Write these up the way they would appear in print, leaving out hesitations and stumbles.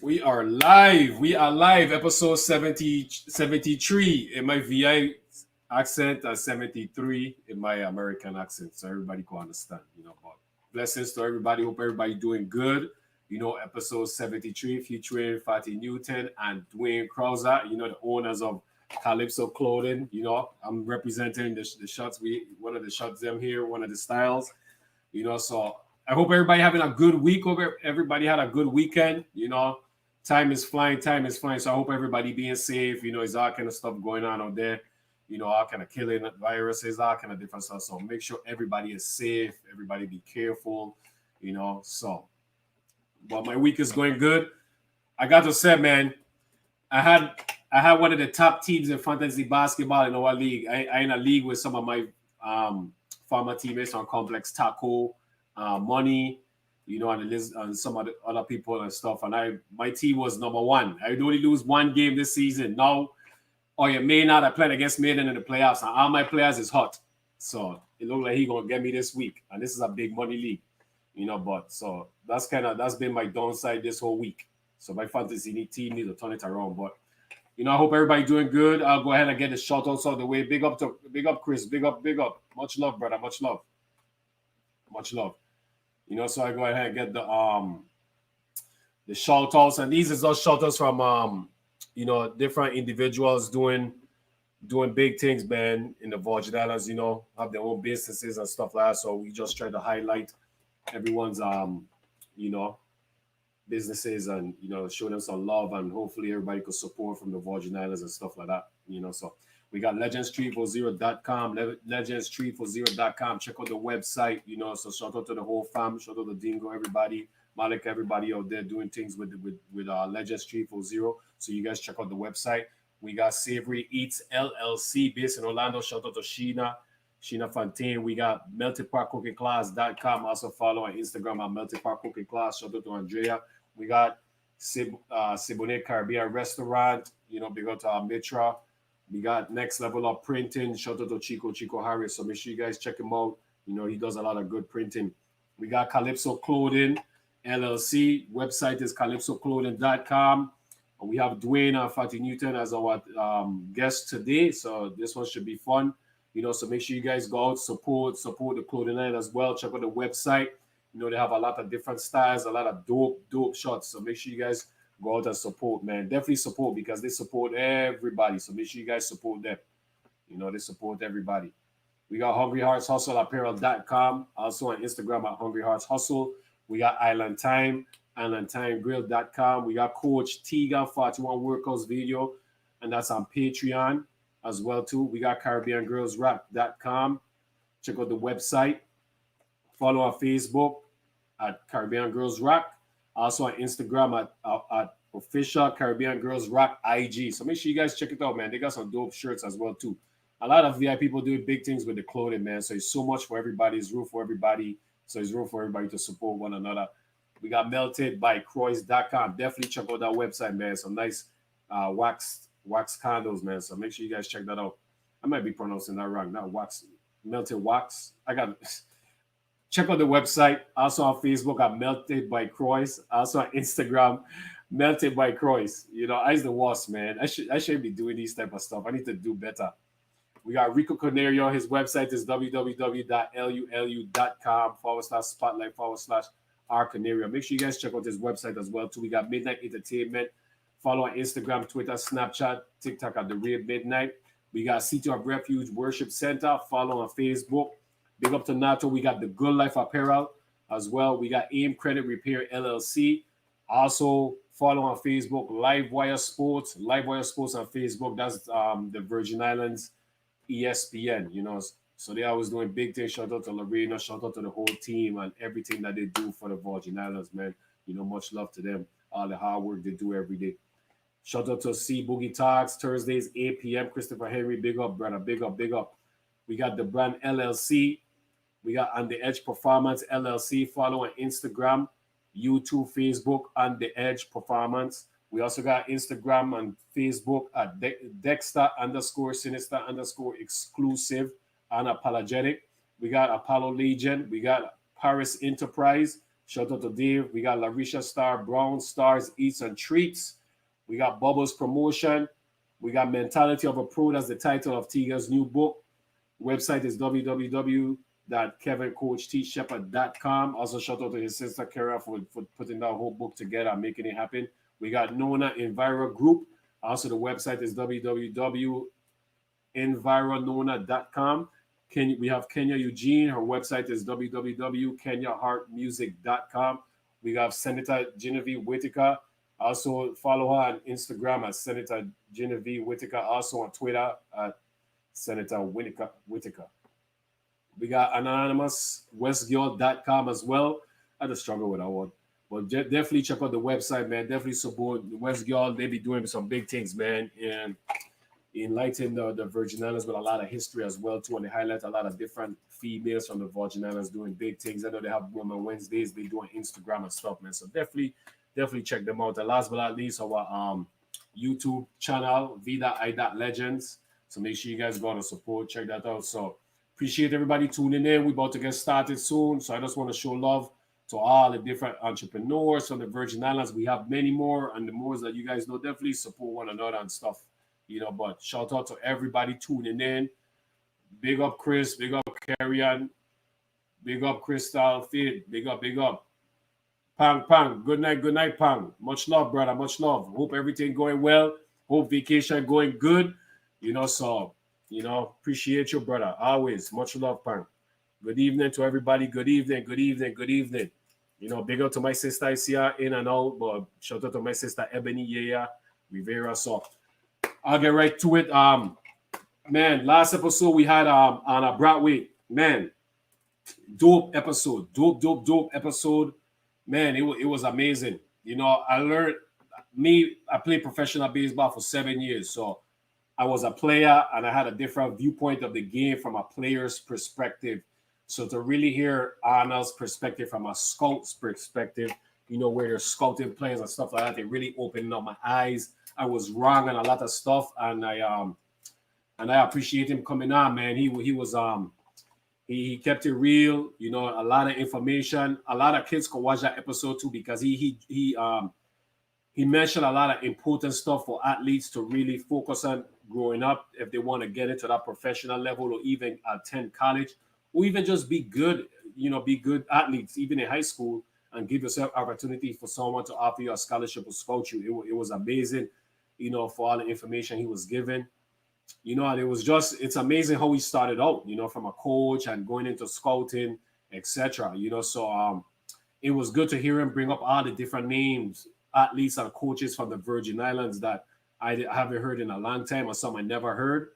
We are live. We are live. Episode 73 in my VI accent and 73 in my American accent. So everybody can understand, But blessings to everybody. Hope everybody doing good. Episode 73 featuring Fatty Newton and Dweyne Krauser, the owners of Kalypso Clothing. I'm representing the shots. One of the shots them here, one of the styles. So I hope everybody having a good week. Hope everybody had a good weekend. Time is flying. Time is flying. So I hope everybody being safe. There's all kind of stuff going on out there. All kind of killing viruses, all kind of different stuff. So make sure everybody is safe. Everybody be careful. So but my week is going good. I got to say, man, I had one of the top teams in fantasy basketball in our league. I in a league with some of my former teammates on Complex Taco, Money, and the list and some of the other people and stuff. And my team was number one. I only lose one game this season. Now, or you may not. I played against Maiden in the playoffs, and all my players is hot. So it looked like he gonna get me this week. And this is a big money league, But so that's been my downside this whole week. So my fantasy team needs to turn it around. But I hope everybody doing good. I'll go ahead and get the shout outs out of the way. Big up Chris. Big up. Much love, brother. Much love. So I go ahead and get the shout outs, and these is those shout outs from different individuals doing big things, man, in the Virgin Islands, have their own businesses and stuff like that. So we just try to highlight everyone's businesses and show them some love, and hopefully everybody could support from the Virgin Islands and stuff like that. So we got legendstreet40.com, legendstreet40.com. Check out the website, so shout out to the whole fam, shout out to Dingo, everybody, Malik, everybody out there doing things with Legend Street 40. So you guys check out the website. We got Savory Eats LLC based in Orlando. Shout out to Sheena Fontaine. We got meltedparkcookingclass.com. Also follow on Instagram at Melted Park Cooking Class. Shout out to Andrea. We got Siboney Caribbean Restaurant. Big up to our Mitra. We got Next Level Up Printing. Shout out to Chico Harris. So make sure you guys check him out. He does a lot of good printing. We got Kalypso Clothing LLC. Website is kalypsoclothing.com. And we have Dweyne and Fatty Newton as our guest today. So this one should be fun. So make sure you guys go out, support the clothing line as well. Check out the website. They have a lot of different styles, a lot of dope shots. So make sure you guys go out and support, man. Definitely support, because they support everybody. So make sure you guys support them. They support everybody. We got Hungry Hearts Hustle Apparel.com. Also on Instagram at Hungry Hearts Hustle. We got Island Time, IslandTimeGrill.com. We got Coach Tegan 41 Workouts video, and that's on Patreon as well too. We got CaribbeanGirlsRap.com. Check out the website. Follow our Facebook at Caribbean Girls Rock. Also on Instagram at official Caribbean Girls Rock IG. So make sure you guys check it out, man. They got some dope shirts as well too. A lot of VI people doing big things with the clothing, man. So it's so much for everybody. It's room for everybody. So it's room for everybody to support one another. We got meltedbycroix.com. Definitely check out that website, man. Some nice wax candles, man. So make sure you guys check that out. I might be pronouncing that wrong. Not wax, melted wax. I got check out the website. Also on Facebook at Melted by Croix. Also on Instagram, Melted by Croix. I's the worst, man. I should be doing these type of stuff. I need to do better. We got Rico Canario. His website is www.lulu.com/spotlight/R Canario. Make sure you guys check out his website as well too. We got Midnight Entertainment. Follow on Instagram, Twitter, Snapchat, TikTok at The Real Midnight. We got City of Refuge Worship Center. Follow on Facebook. Big up to Nato. We got The Good Life Apparel as well. We got AIM Credit Repair LLC. Also follow on Facebook, Livewire Sports. Livewire Sports on Facebook. That's the Virgin Islands ESPN. So they always doing big things. Shout out to Lorena. Shout out to the whole team and everything that they do for the Virgin Islands, man. Much love to them. All the hard work they do every day. Shout out to C Boogie Talks, Thursdays, 8 p.m. Christopher Henry, big up, brother, big up. We got The Brand LLC. We got On The Edge Performance LLC. Follow on Instagram, YouTube, Facebook, On The Edge Performance. We also got Instagram and Facebook at Dexter_Sinister_exclusive unapologetic. We got Apollo Legion. We got Paris Enterprise. Shout out to Dave. We got Larisha Star, Brown Stars, Eats and Treats. We got Bubbles Promotion. We got Mentality of a Pro. That's the title of Tiga's new book. Website is www.kevincoachteachshepherd.com. Also, shout out to his sister Kara for putting that whole book together and making it happen. We got Nona Enviro Group. Also, the website is www.environona.com. We have Kenya Eugene. Her website is www.kenyaheartmusic.com. We have Senator Genevieve Whitaker. Also, follow her on Instagram at Senator Genevieve Whitaker. Also on Twitter at Senator Whitaker. We got Anonymous Westgirl.com as well. I just struggle with that one. But definitely check out the website, man. Definitely support Westgirl. They be doing some big things, man. And enlighten the Virgin Islands with a lot of history as well, too. And they highlight a lot of different females from the Virgin Islands doing big things. I know they have Women Wednesdays. They doing Instagram and stuff, man. So definitely check them out. And last but not least, our YouTube channel, Legends. So make sure you guys go out and support. Check that out. So appreciate everybody tuning in. We're about to get started soon. So I just want to show love to all the different entrepreneurs from the Virgin Islands. We have many more, and the more that you guys know, definitely support one another and stuff. But shout out to everybody tuning in. Big up Chris, big up Carrion, big up Crystal, Fid, big up. Pang, good night, Pang. Much love, brother, much love. Hope everything going well. Hope vacation going good. Appreciate you, brother. Always. Much love, Pang. Good evening to everybody. Good evening. Big up to my sister I see her in and out, but shout out to my sister Ebony Yaya Rivera. So I'll get right to it. Man, last episode we had on Broadway. Man, dope episode. Dope episode. Man, it was amazing. I learned I played professional baseball for 7 years. So I was a player and I had a different viewpoint of the game from a player's perspective. So to really hear Arnold's perspective from a scout's perspective, where they're scouting players and stuff like that, it really opened up my eyes. I was wrong on a lot of stuff, and I appreciate him coming on, man. He kept it real, a lot of information. A lot of kids could watch that episode too because he mentioned a lot of important stuff for athletes to really focus on growing up if they want to get into that professional level or even attend college or even just be good, be good athletes, even in high school, and give yourself opportunity for someone to offer you a scholarship or scout you. It was amazing, for all the information he was given. And it's amazing how he started out, from a coach and going into scouting, etc. So it was good to hear him bring up all the different names, athletes and coaches from the Virgin Islands that I haven't heard in a long time or some I never heard.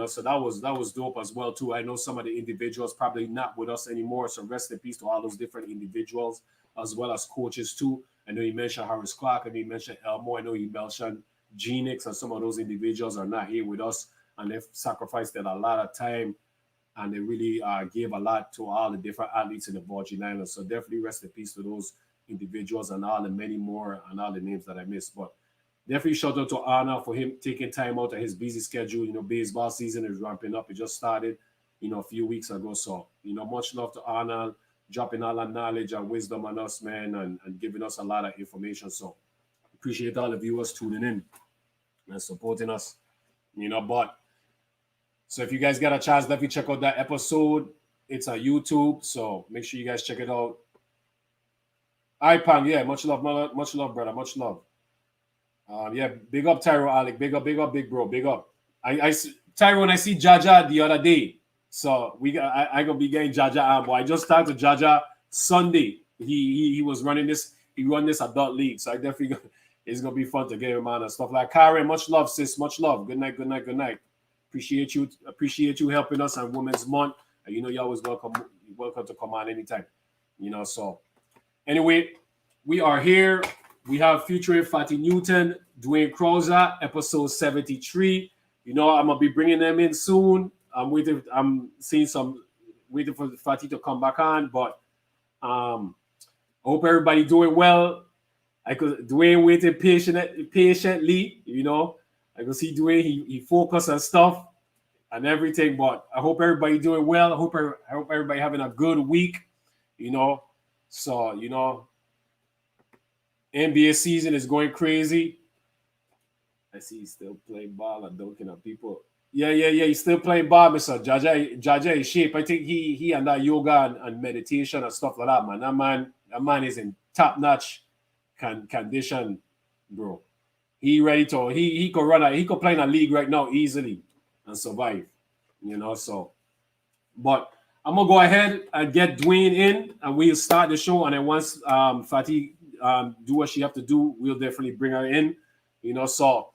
So that was dope as well too. I know some of the individuals probably not with us anymore. So rest in peace to all those different individuals as well as coaches too. I know he mentioned Harris Clark and he mentioned Elmo. I know he mentioned Genix, and some of those individuals are not here with us, and they've sacrificed a lot of time, and they really gave a lot to all the different athletes in the Virgin Islands. So definitely rest in peace to those individuals and all the many more and all the names that I missed. But definitely shout out to Anna for him taking time out of his busy schedule. Baseball season is ramping up. It just started, a few weeks ago. So, much love to Anna, dropping all that knowledge and wisdom on us, man, and giving us a lot of information. So appreciate all the viewers tuning in and supporting us, but so if you guys got a chance, definitely check out that episode. It's on YouTube, so make sure you guys check it out. All right, Pang, yeah, much love, brother, much love. Yeah, big up Tyro, Alec, big up, big bro, big up. Tyrone, I see Jaja the other day, so I gonna be getting Jaja boy. I just started Jaja Sunday. He was running this. He run this adult league, so I definitely it's gonna be fun to get him on and stuff like. Karen, much love, sis, much love. Good night. Appreciate you helping us on Women's Month. And you're always welcome to come on anytime. So anyway, we are here. We have featuring Fatty Newton, Dweyne Krauser, episode 73. I'm gonna be bringing them in soon. I'm waiting for Fatty to come back on, but I hope everybody doing well. Dwayne waiting patiently, I can see Dwayne, he focused on stuff and everything, but I hope everybody doing well. I hope everybody having a good week, So, NBA season is going crazy. I see he's still playing ball and dunking at people. Yeah. He's still playing ball, Mr. Jaja is shape. I think he and that yoga and meditation and stuff like that, man. That man is in top notch condition, bro. He ready to he could he could play in a league right now easily and survive. So but I'm gonna go ahead and get Dwayne in and we'll start the show. And then once Fatih do what she have to do, we'll definitely bring her in. So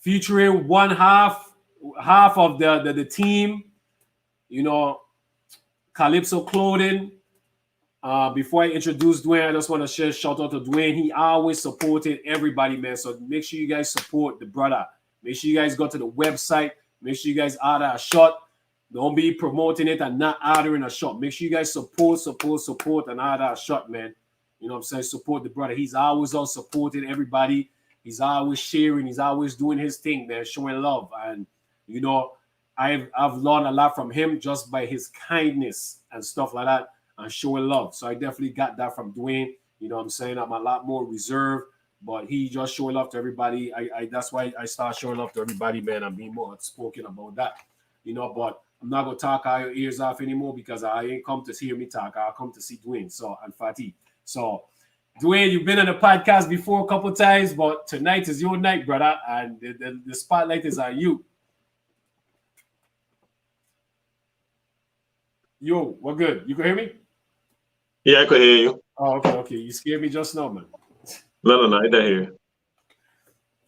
featuring one half of the team, Kalypso Klothing. Before I introduce Dwayne, I just want to share shout out to Dwayne. He always supported everybody, man. So make sure you guys support the brother. Make sure you guys go to the website. Make sure you guys order a shot. Don't be promoting it and not ordering a shot. Make sure you guys support, and order a shot, man. You know what I'm saying? Support the brother. He's always on supporting everybody. He's always sharing. He's always doing his thing, man, showing love. And, I've learned a lot from him just by his kindness and stuff like that and showing love. So I definitely got that from Dwayne. You know what I'm saying? I'm a lot more reserved, but he just showing love to everybody. That's why I start showing love to everybody, man. I'm being more outspoken about that. But I'm not gonna talk our ears off anymore because I ain't come to hear me talk. I'll come to see Dwayne. So and Fatih. So Dwayne, you've been on the podcast before a couple times, but tonight is your night, brother, and the spotlight is on you. Yo, we're good. You can hear me? Yeah, I could hear you. Oh, okay. You scared me just now, man. No, I don't hear you.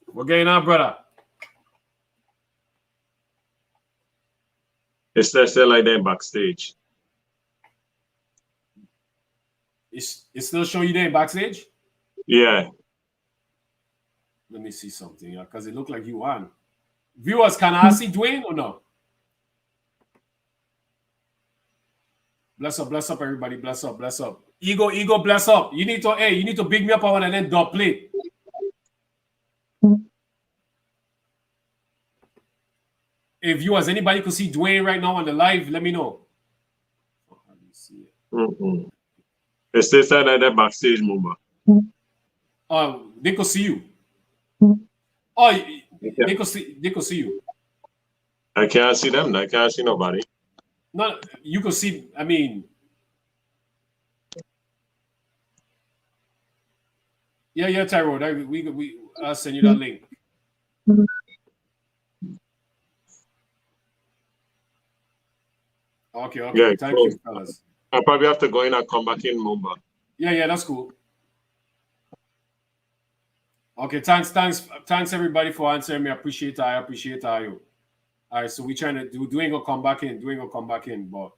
What's going on, brother? It's still like that backstage. It's still showing you there backstage? Yeah. Let me see something, because it looked like you on. Viewers, can I see Dwayne or no? Bless up, everybody. Bless up. Ego, bless up. You need to big me up on and then double play. If viewers, anybody could see Dwayne right now on the live, let me know. Let me see it. It's still like that backstage, Mumba. They could see you. Oh, they could see you. I can't see them. I can't see nobody. No, you could see. I mean, yeah, Tyro. I'll send you that link. Okay. Yeah, Thank you, fellas. I probably have to go in and come back in, Mumba. Yeah, that's cool. Okay, thanks everybody for answering me. I appreciate you. All right, so we trying to do. Dwayne gonna come back in. But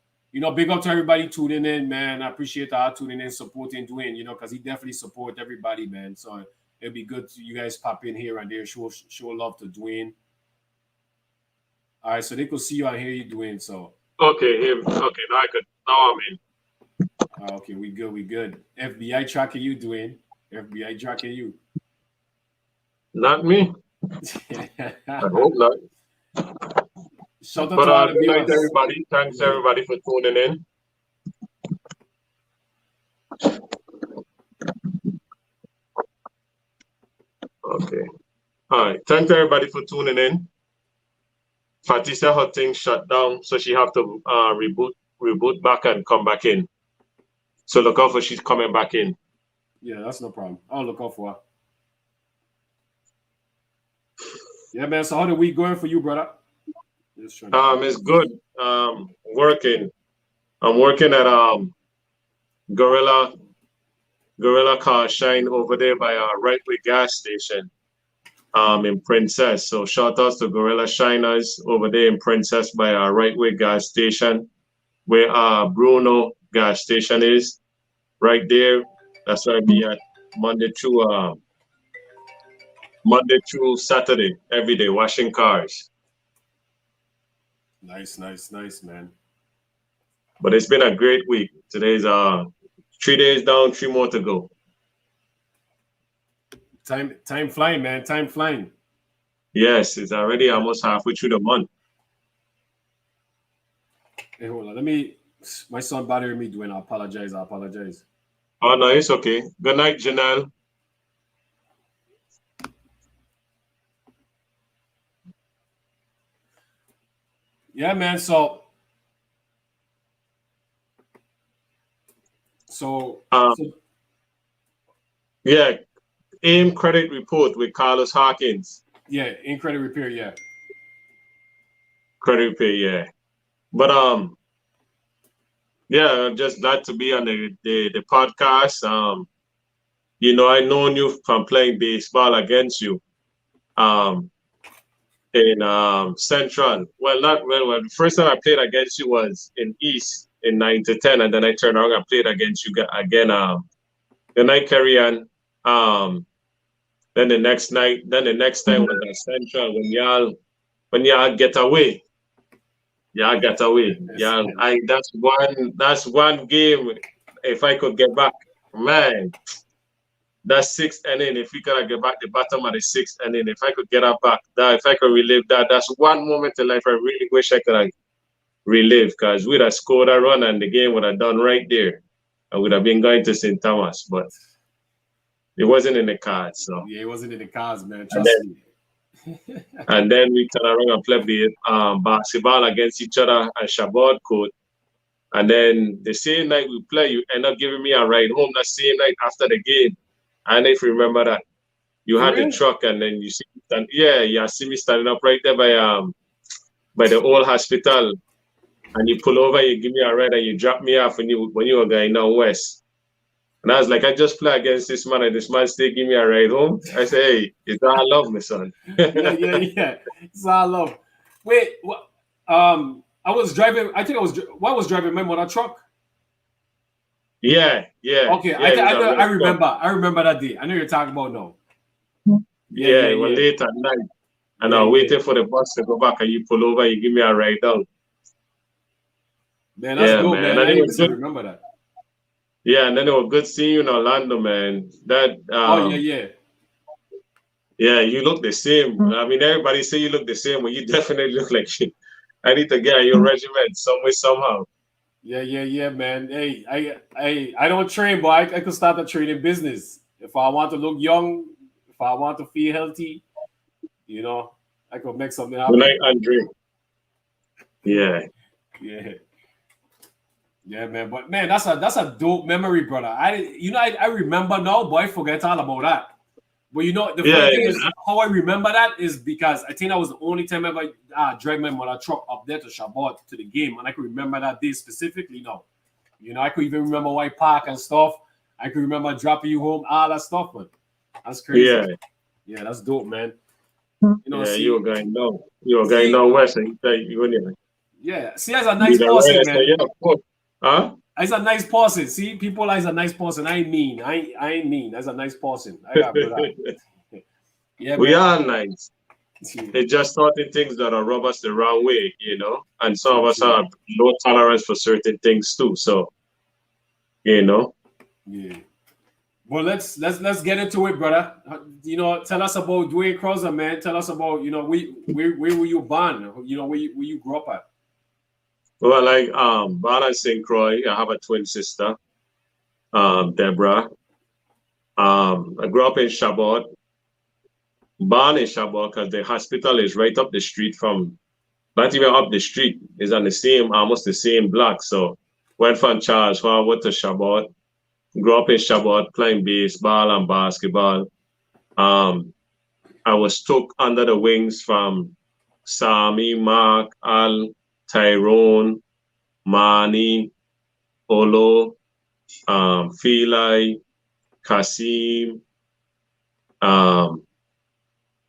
big up to everybody tuning in, man. I appreciate our tuning in, supporting Dwayne. Because he definitely support everybody, man. So it'd be good to you guys pop in here and there, show love to Dwayne. All right, so they could see you and hear you, Dwayne. So okay, now I'm in. Okay, we good. FBI tracking you, Dwayne. FBI tracking you. Not me. I hope not. Shout out to all the good night, viewers. everybody. Thanks, everybody, for tuning in. Okay. All right. Thanks, everybody, for tuning in. Fatih said her thing shut down, so she have to reboot back and come back in. So look out for she's coming back in. Yeah, that's no problem. I'll look out for her. Yeah, man. So how the week going for you, brother? It's good. Working. I'm working at Gorilla Car Shine over there by Rightway gas station in Princess. So shout outs to Gorilla Shiners over there in Princess by Rightway gas station, where Bruno gas station is. Right there. That's where I be at Monday through Saturday, every day, washing cars. Nice, man. But it's been a great week. Today's 3 days down, 3 more to go. Time flying, man. Time flying. Yes, it's already almost halfway through the month. Hey, hold on. My son bothering me, Dwayne. I apologize. Oh, nice. Okay. Good night, Janelle. Yeah, man. So, Um, so yeah, AIM credit report with Carlos Hawkins. yeah, in credit repair. Yeah. Credit repair, yeah. But yeah, I'm just glad to be on the podcast. You know, I known you from playing baseball against you. Um, in Central. Well, not well. Well, the first time I played against you was in East in 9 to 10, and then I turned around and played against you again. The night carry on. Then the next night, then the next time was at Central when y'all get away. Y'all get away. Yes, Yeah, I that's one game. If I could get back, man, that sixth inning. If we could get back the bottom of the sixth inning, if I could get up back, that if I could relive that, that's one moment in life I really wish I could have relive because we'd have scored a run and the game would have done right there. I would have been going to St. Thomas, but it wasn't in the cards. So yeah, it wasn't in the cards, man. and Trust then me. and then we turn around and play the basketball against each other at Shabbat court. And then the same night we play, you end up giving me a ride home that same night after the game. And if you remember that, you For had the real? truck and then you see me yeah, you see me standing up right there by the old hospital. And you pull over, you give me a ride and you drop me off when you were going down west. And I was like, I just play against this man and this man still give me a ride home. I say, hey, it's all love, my son. Yeah, yeah, yeah. It's all love. Wait, what? I was driving. I think I was. What was driving? Remember that truck? Yeah, yeah, Okay, yeah. It was I a know. I red truck. remember. I remember that day. I know you're talking about now. Yeah, Yeah, yeah, it was yeah, late at night. And yeah, I yeah. waited for the bus to go back and you pull over, you give me a ride down. Man, that's Yeah, dope, man. man. And I it even was still good. remember that. Yeah, and then it was good seeing you in Orlando, man. That Oh yeah, yeah. yeah, you look the same. I mean, everybody say you look the same, but you definitely look like you. I need to get your regiment some way, somehow. Yeah, yeah, yeah, man. Hey, I don't train, but I could start a training business if I want to look young, if I want to feel healthy. You know, I could make something Good night, happen. Andre. Yeah. Yeah, yeah, man. But man, that's a dope memory, brother. I remember now, but I forget all about that. But you know, the funny Yeah, thing is how I remember that is because I think that was the only time I ever dragged my mother truck up there to Shabbat to the game, and I could remember that day specifically now. You know, I could even remember why park and stuff. I could remember dropping you home, all that stuff, man. That's crazy. yeah, Yeah, that's dope, man. You know, yeah. You were see, going down. You were going see, down west, and you say you only yeah, see, as a need nice a ride. person, I say, man. yeah, of course. Huh? As a nice person. See, people as a nice person. I ain't mean. I ain't mean. As a nice person. I got brother. Yeah, We man. are nice. It's just certain things that are rub us the wrong way, you know. And some of True, us true. have low tolerance for certain things too. So, you know. Yeah. Well, let's get into it, brother. You know, tell us about Dweyne Krauser, man. Tell us about where were you born? You know, where you grew up at? Well, like born in St. Croix, I have a twin sister, Deborah. I grew up in Chabot, born in Chabot because the hospital is right up the street from, not even up the street, is on the same, almost the same block. So went from Charles Forward to Chabot, grew up in Chabot playing baseball and basketball. Um, I was took under the wings from Sami, Mark, Al, Tyrone, Mani, Olo, Feli, Kasim, um,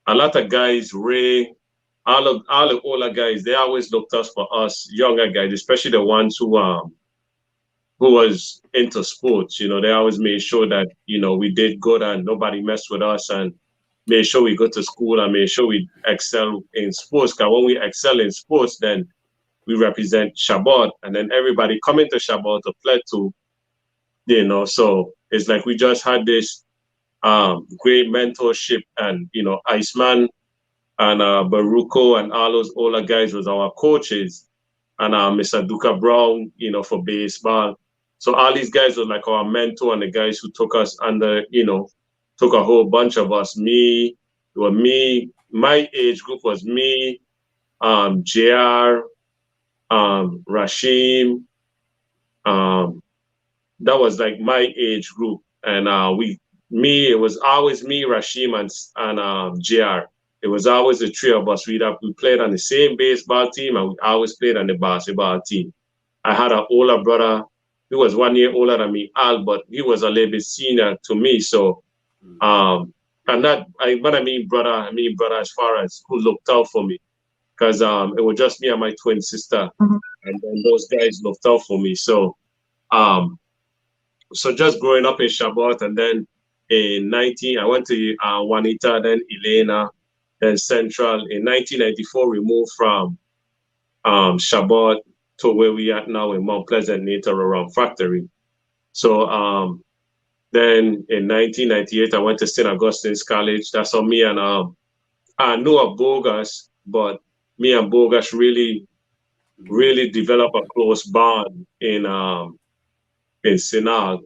a lot of guys, Ray, all the older guys, they always looked us for us younger guys, especially the ones who was into sports. You know, they always made sure that we did good and nobody messed with us, and made sure we go to school and made sure we excel in sports. Because when we excel in sports, then we represent Shabbat, and then everybody coming to Shabbat to play too. So it's like we just had this great mentorship, and Iceman and Baruko and all those older guys was our coaches, and Mr. Duca Brown, for baseball. So all these guys were like our mentor and the guys who took us under, took a whole bunch of us. My age group was me, JR, Rashim. That was like my age group. And it was always me, Rashim, and JR. It was always the three of us. We played on the same baseball team, and we always played on the basketball team. I had an older brother. He was 1 year older than me, Al, but he was a little bit senior to me. So, when I mean brother as far as who looked out for me, because it was just me and my twin sister, and then those guys looked out for me. So, so just growing up in Shabbat, and then in I went to Juanita, then Elena, then Central. In 1994, we moved from Shabbat to where we at now in Mount Pleasant, Natal around Factory. So then in 1998, I went to St. Augustine's College. That's how me and I knew of Bogus, but me and Bogus really developed a close bond in Sinag.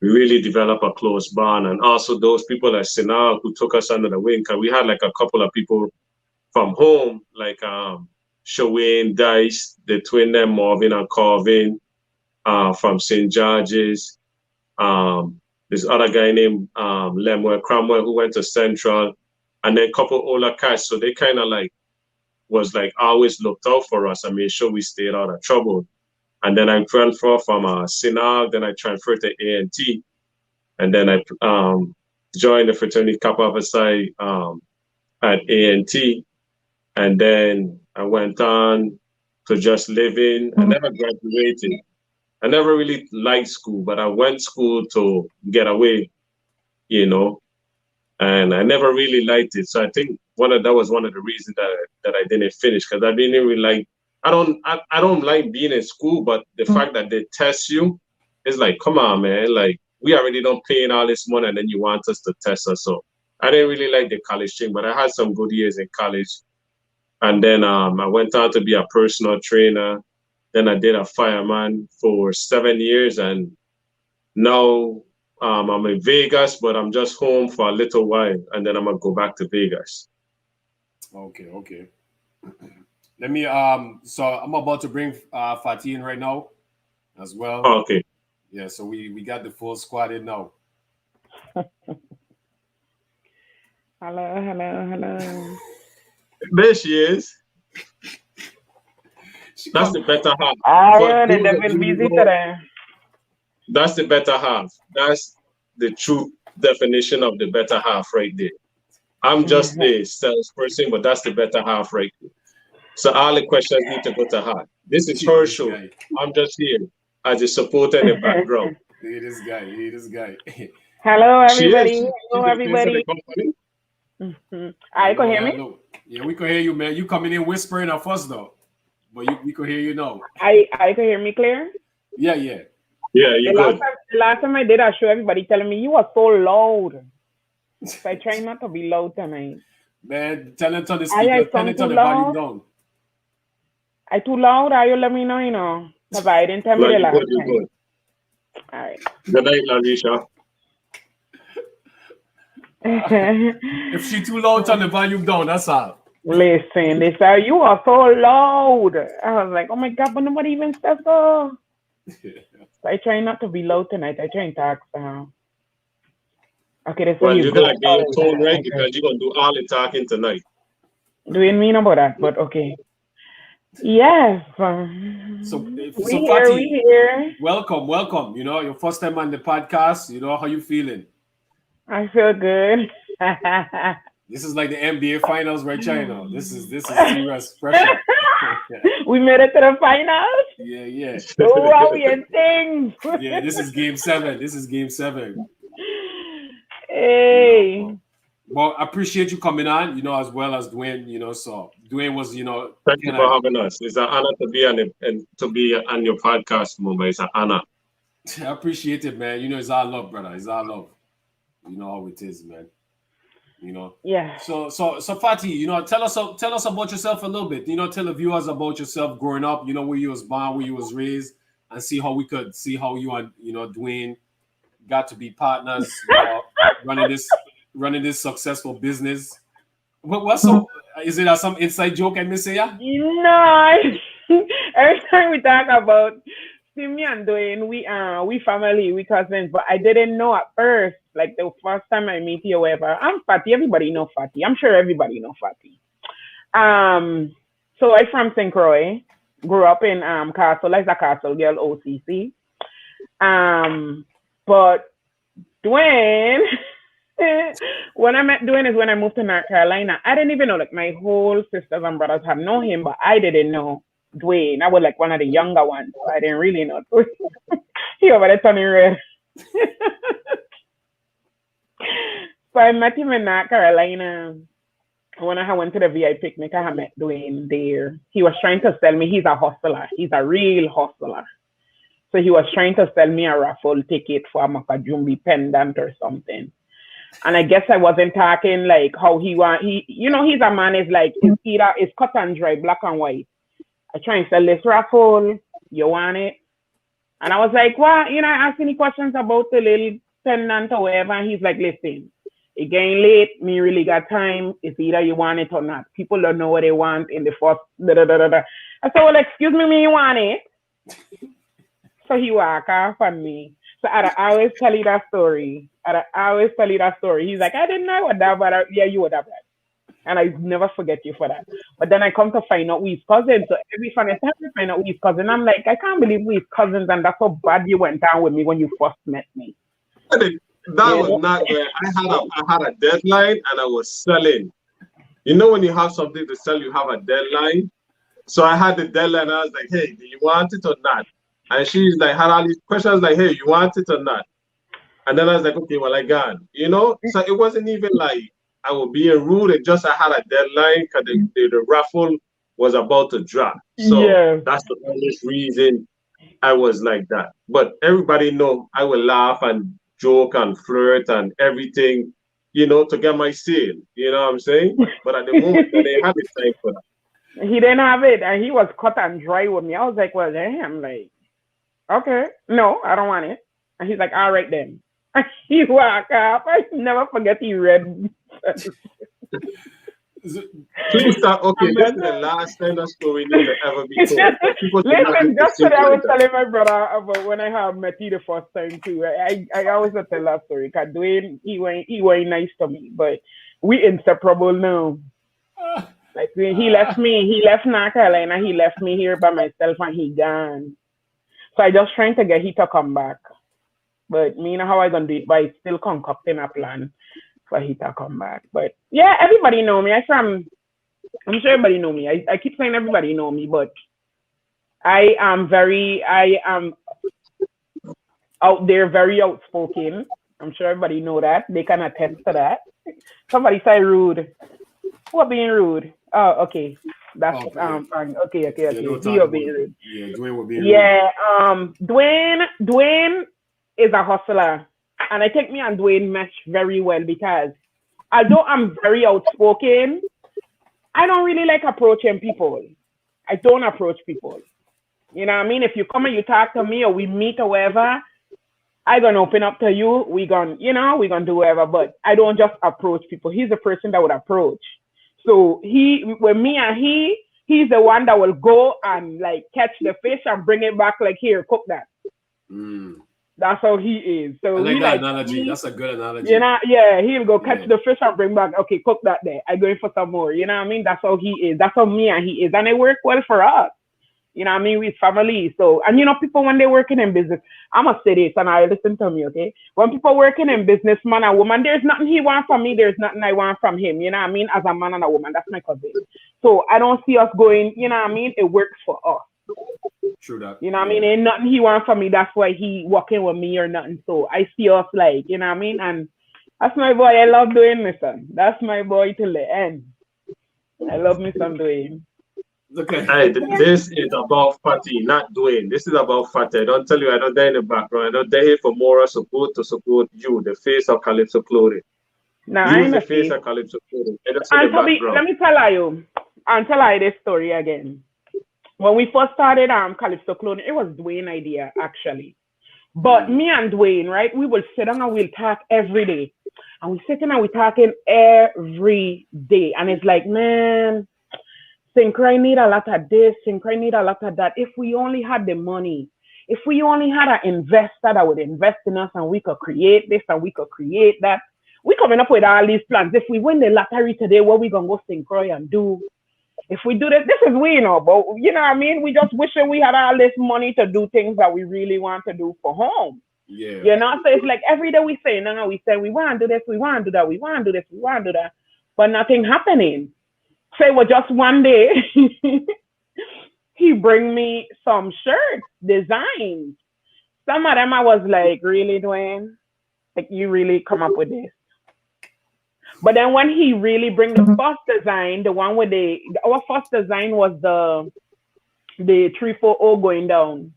We really developed a close bond, and also those people at Sinag who took us under the wing, because we had like a couple of people from home, like Shawayne, Dice, the twin them, Marvin and Corvin, from St. George's. This other guy named Lemuel Cromwell who went to Central, and then a couple older cats. So they kind of like was like always looked out for us and made sure we stayed out of trouble. And then I transferred from Sinag, then I transferred to A&T, and then I joined the fraternity Kappa Psi at A&T, and then I went on to just living. I never graduated. I never really liked school, but I went to school to get away, and I never really liked it. So I think that was one of the reasons that I didn't finish, because I didn't really like. I don't like being in school, but the fact that they test you is like, come on, man. Like, we already don't paying all this money, and then you want us to test us. So I didn't really like the college thing, but I had some good years in college. And then I went on to be a personal trainer. Then I did a fireman for 7 years, and now I'm in Vegas, but I'm just home for a little while, and then I'm gonna go back to Vegas. Okay. Let me so I'm about to bring Fatih in right now as well. Okay. Yeah, so we got the full squad in now. Hello. There she is. That's the better half. They've been busy today. That's the better half. That's the true definition of the better half right there. I'm just the salesperson, but that's the better half right there. So all the questions need to go to her. This is her show. I'm just here as a supporter in the background. Hey, this guy. Hello, everybody. Hello, everybody. I can hear me? Yeah, we can hear you, man. You coming in whispering at first, though. But we can hear you now. I can hear me clear? Yeah, you good. The last time I did a show, everybody telling me you are so loud. So I try not to be loud tonight. Man, tell them to the speaker, tell them to the volume down. I too loud? Are you let me know, Because I didn't tell me the last time. Good. All right. Good night, Larisha. If she too loud, turn the volume down, that's all. Listen, they say, you are so loud. I was like, oh my God, but nobody even says so. So I try not to be loud tonight. I try and talk. Okay, that's well, you're going to be in tone right because you're going to do all the talking tonight. Do you mean about that? But okay. Yes. So we Fatih, here. Welcome. Your first time on the podcast. How you feeling? I feel good. This is like the NBA finals, right, China? This is serious pressure. We made it to the finals? Yeah. Oh, wow, we in things. Yeah, this is game 7. Hey. Well, I appreciate you coming on, as well as Dwayne, so Dwayne was, Thank you for having us. It's an honor to be on your podcast, Mumbai. It's an honor. I appreciate it, man. It's our love, brother. It's our love. You know how it is, man. Yeah. So Fatih, tell us about yourself a little bit. Tell the viewers about yourself growing up, where you was born, where you was raised, and see how you and Dwayne got to be partners, running this successful business. What's so? Is it some inside joke I miss ya? No. Every time we talk about me and Dwayne, we family, we cousins, but I didn't know at first, like the first time I meet you or whatever. I'm Fatty. Everybody know Fatty. I'm sure everybody know Fatty. So I'm from St. Croix. Grew up in Castle, like the Castle girl, OCC. But Dwayne, when I met Dwayne is when I moved to North Carolina. I didn't even know, like my whole sisters and brothers had known him, but I didn't know Dwayne. I was like one of the younger ones, so I didn't really know Dwayne. He over there turning red. So I met him in North Carolina. When I went to the VI picnic, I met Dwayne there. He was trying to sell me. He's a hustler. He's a real hustler. So he was trying to sell me a raffle ticket for a Makajumbi pendant or something. And I guess I wasn't talking like how he's a man is like, it's cut and dry, black and white. I try and sell this raffle. You want it? And I was like, well, I asked any questions about the little pendant or whatever. And he's like, listen, it getting late. Me really got time. It's either you want it or not. People don't know what they want in the first. I said, well, excuse me, you want it? So he walked off on me. So I always tell you that story. He's like, I didn't know what that, but yeah, you would have that. And I never forget you for that. But then I come to find out we his cousins. So every time I find out we his cousin, I'm like, I can't believe we his cousins, and that's how bad you went down with me when you first met me. That was not where I had a deadline and I was selling. When you have something to sell, you have a deadline. So I had the deadline. I was like, hey, do you want it or not? And she's like, had all these questions like, hey, you want it or not? And then I was like, okay, well, I got it. So it wasn't even like I was being rude. It just I had a deadline because the raffle was about to drop. So that's the only reason I was like that. But everybody know I will laugh and joke and flirt and everything, to get my sale. You know what I'm saying? But at the moment, I didn't have the time for that. He didn't have it, and he was cut and dry with me. I was like, well, damn, like, okay, no, I don't want it. And he's like, all right then. And he walked off. I never forget he read. Please stop. Okay, this is the last time that story needs to ever be told. Listen, just today I was telling my brother about when I had met you the first time too. I always tell that story because Dwayne, he was nice to me, but we inseparable now. Like he left North Carolina, he left me here by myself and he gone. So I just trying to get he to come back. But me know how I gonna do it, but I still concocting a plan for he to come back. But yeah, everybody know me. I'm sure everybody know me. I keep saying everybody know me, but I am out there, very outspoken. I'm sure everybody know that. They can attest to that. Somebody say rude. Who being rude? Oh, okay. That's fine. Okay. He will be rude. Yeah, Dwayne will be rude. Yeah, Dwayne is a hustler. And I think me and Dwayne mesh very well because although I'm very outspoken, I don't really like approaching people. I don't approach people. You know what I mean? If you come and you talk to me or we meet or whatever, I gonna open up to you. We gonna do whatever, but I don't just approach people. He's the person that would approach. So he's the one that will go and like catch the fish and bring it back like, here, cook that. That's how he is. So I like that analogy. That's a good analogy. He'll go catch the fish and bring back, okay, cook that there. I go in for some more. You know what I mean? That's how he is. That's how me and he is. And it work well for us. You know what I mean? With family. So, and people, when they're working in business, I'm going to say this and I listen to me, okay? When people working in business, man and woman, there's nothing he wants from me. There's nothing I want from him. You know what I mean? As a man and a woman, that's my cousin. So I don't see us going, you know what I mean? It works for us. True that. You know what I mean? Ain't nothing he wants from me. That's why he walking with me or nothing. So I see us like, you know what I mean? And that's my boy. I love doing this, son. That's my boy till the end. I love me some Dwayne. Okay. Hey, this is about Fatty, not Dwayne. This is about Fatty. I don't tell you, I don't die in the background. I don't die here for moral support to support you, the face of Kalypso Clothing. No, I'm the face of Kalypso Clothing. Let me tell you this story again. when we first started Kalypso Clothing, it was Dwayne's idea actually. But me and Dwayne, right, we will sit down and we'll talk every day. And we sitting and we talking every day. And it's like, man, Synchro need a lot of this, Synchro need a lot of that. If we only had the money, if we only had an investor that would invest in us and we could create this and we could create that. We coming up with all these plans. If we win the lottery today, what we gonna go Synchro and do? If we do this, this is we know, but you know what I mean? We just wishing we had all this money to do things that we really want to do for home. Yeah. You know, so it's like every day we say, no, we say we want to do this, we want to do that, we want to do this, we want to do that, but nothing happening. So it was just one day, he bring me some shirts, designs. Some of them I was like, really, Dwayne? Like, you really come up with this? But then when he really bring the first design, the one with our first design was the 340 going down.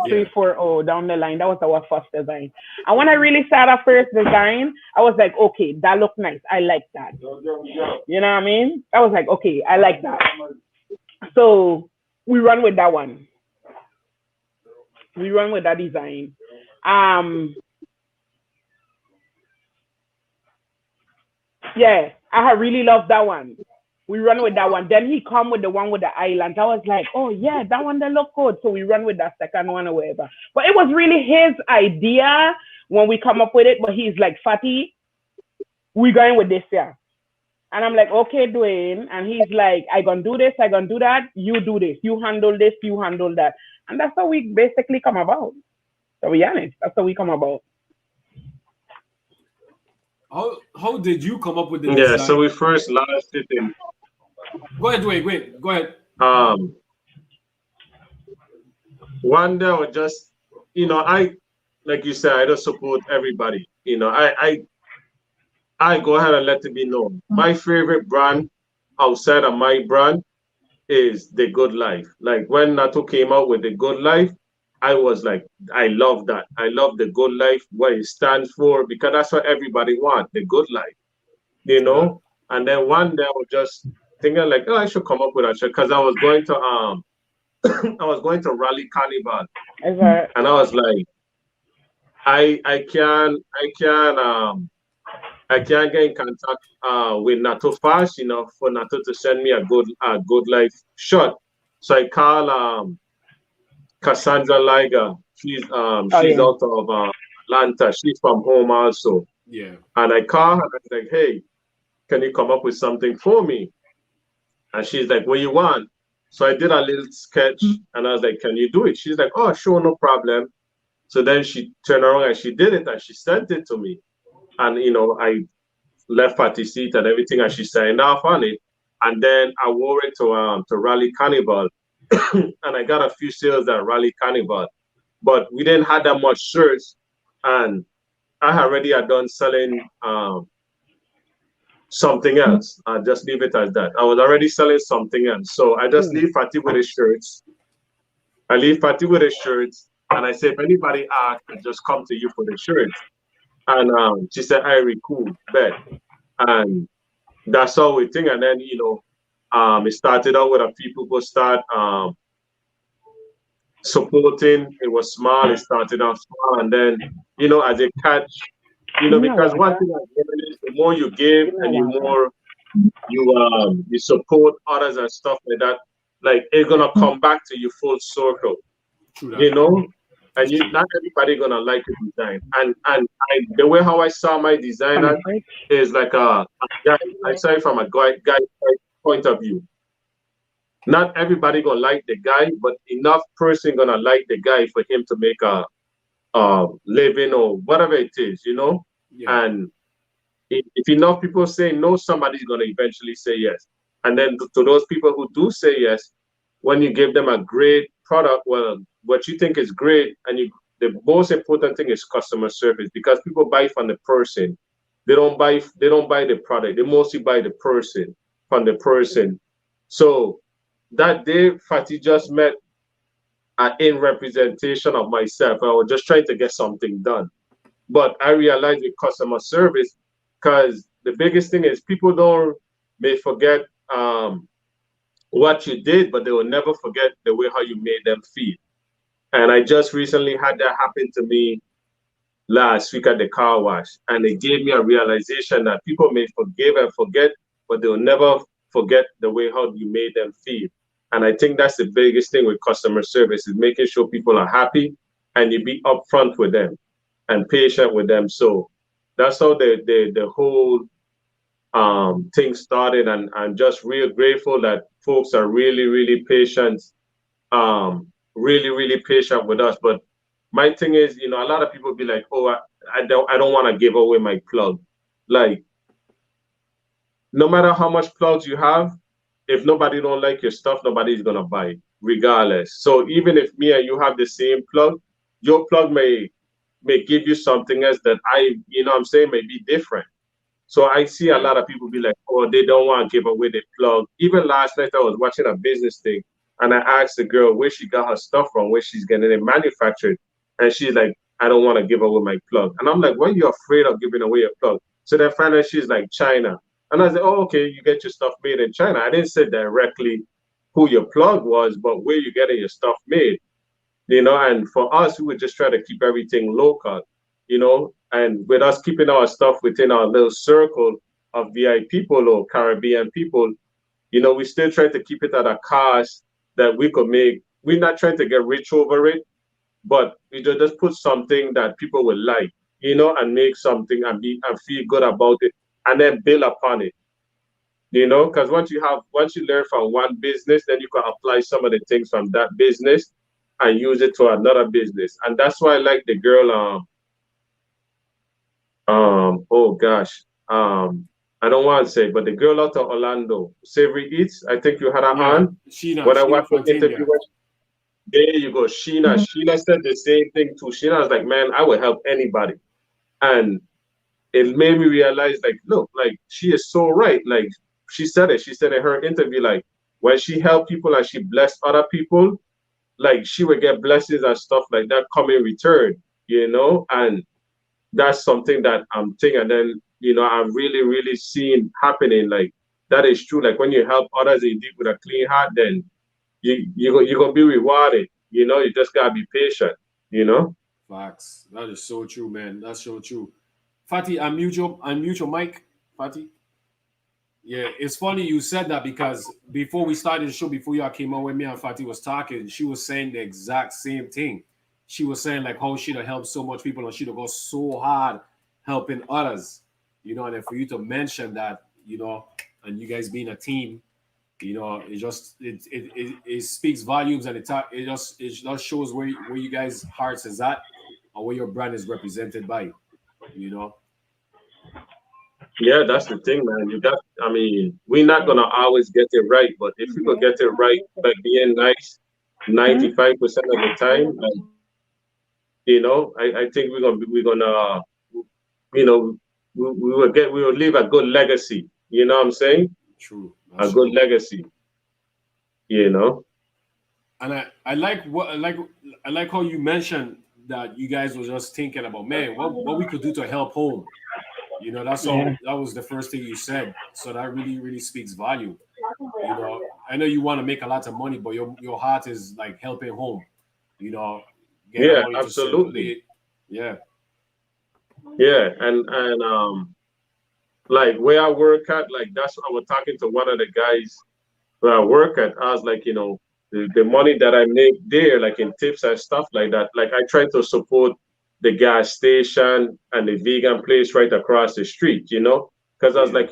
Yeah. 340 down the line. That was our first design. And when I really saw that first design, I was like, okay, that looked nice. I like that. You know what I mean? I was like, okay, I like that. So we run with that one. We run with that design. Yeah, I really loved that one. We run with that one. Then he come with the one with the island. I was like, oh yeah, that one that look good. So we run with that second one or whatever. But it was really his idea when we come up with it. But he's like, Fatty, we going with this here. And I'm like, okay, Dwayne. And he's like, I gonna do this, I gonna do that. You do this. You handle this, you handle that. And that's how we basically come about. To be honest, that's how we come about. How did you come up with the Yeah, design? so we first launched it in. Go ahead, Dwayne. Wait, go ahead. One day I was just, like you said, I don't support everybody. I go ahead and let it be known. My favorite brand outside of my brand is The Good Life. Like when Nato came out with The Good Life, I was like, I love that. I love The Good Life, what it stands for, because that's what everybody wants, the good life, And then one day I was just thinking like, oh, I should come up with a shirt because I was going to I was going to Rally Carnival, and I was like, I can't get in contact with Nato fast enough for Nato to send me a good life shirt. So I call Cassandra Liger. She's out of Atlanta. She's from home also. Yeah. And I call her and I was like, hey, can you come up with something for me? And she's like, what you want? So I did a little sketch and I was like, can you do it? She's like, oh, sure, no problem. So then she turned around and she did it and she sent it to me. And, I left party seat and everything and she signed off on it. And then I wore it to Rally Carnival. And I got a few sales at Rally Carnival. But we didn't have that much shirts. And I already had done selling something else. I'll just leave it as that. I was already selling something else. So I just leave Fatty with his shirts. I leave Fatty with his shirts. And I say, if anybody asks, I just come to you for the shirts. And she said, Irie, cool, bet. And that's how we think. And then, it started out with a few people start supporting. It was small. It started off small. And then, as a catch, because one thing I've learned is the more you give and you support others and stuff like that, like it's gonna come back to you full circle. True. And not everybody gonna like your design. And the way how I saw my designer is like a guy. I saw it from a guy point of view. Not everybody gonna like the guy, but enough person gonna like the guy for him to make a living or whatever it is, Yeah. And if enough people say no, somebody's gonna eventually say yes. And then to those people who do say yes, when you give them a great product, well, what you think is great, and the most important thing is customer service, because people buy from the person. They don't buy the product. They mostly buy the person from the person. So that day, Fatty just met in representation of myself. I was just trying to get something done. But I realized with customer service, because the biggest thing is people may forget what you did, but they will never forget the way how you made them feel. And I just recently had that happen to me last week at the car wash, and it gave me a realization that people may forgive and forget, but they'll never forget the way how you made them feel. And I think that's the biggest thing with customer service, is making sure people are happy and you be upfront with them and patient with them. So that's how the whole thing started, and I'm just real grateful that folks are really patient, really patient with us. But my thing is, a lot of people be like, oh, I don't want to give away my plug. Like, no matter how much plugs you have, if nobody don't like your stuff, nobody's gonna buy it, regardless. So even if me and you have the same plug, your plug may give you something else that may be different. So I see a lot of people be like, oh, they don't want to give away the plug. Even last night I was watching a business thing, and I asked the girl where she got her stuff from, where she's getting it manufactured. And she's like, I don't want to give away my plug. And I'm like, why are you afraid of giving away your plug? So then finally she's like, China. And I said, oh, okay, you get your stuff made in China. I didn't say directly who your plug was, but where you getting your stuff made. And for us, we would just try to keep everything local, and with us keeping our stuff within our little circle of VIP people or Caribbean people, we still try to keep it at a cost that we could make. We're not trying to get rich over it, but we just put something that people will like, and make something and feel good about it, and then build upon it, because once you learn from one business, then you can apply some of the things from that business and use it to another business. And that's why I like the girl, oh gosh, I don't want to say, but the girl out of Orlando, Savory Eats, I think you had her on. When I watched the interview, there you go, Sheena. Sheena said the same thing too. Sheena was like, man, I would help anybody. And it made me realize, like, look, like, she is so right. Like, she said in her interview, like, when she helped people and she blessed other people, like, she would get blessings and stuff like that come in return, and that's something that I'm thinking. And then, I'm really seeing happening. Like, that is true. Like, when you help others and you do it with a clean heart, then you're going to be rewarded. You just got to be patient, Facts. That is so true, man. That's so true. Fatty, unmute your mic, Fatty. Yeah, it's funny you said that, because before we started the show, before y'all came on with me and Fatty was talking, she was saying the exact same thing. She was saying, like, how she'd have helped so much people and she'd have gone so hard helping others, and then for you to mention that, and you guys being a team, it just it speaks volumes, and it just shows where you guys' hearts is at and where your brand is represented by, Yeah, that's the thing, man. We're not gonna always get it right, but if we could get it right by being nice 95% of the time, I think we will leave a good legacy. You know what I'm saying? True. That's a good legacy. And I like how you mentioned that you guys were just thinking about, man, what we could do to help home. That's all. That was the first thing you said. So that really speaks volume. I know you want to make a lot of money, but your heart is like helping home. Yeah, absolutely. Yeah. Yeah, and like where I work at, like that's I was talking to one of the guys where I work at. I was like, the money that I make there, like in tips and stuff like that, like I try to support the gas station and the vegan place right across the street, because I was like,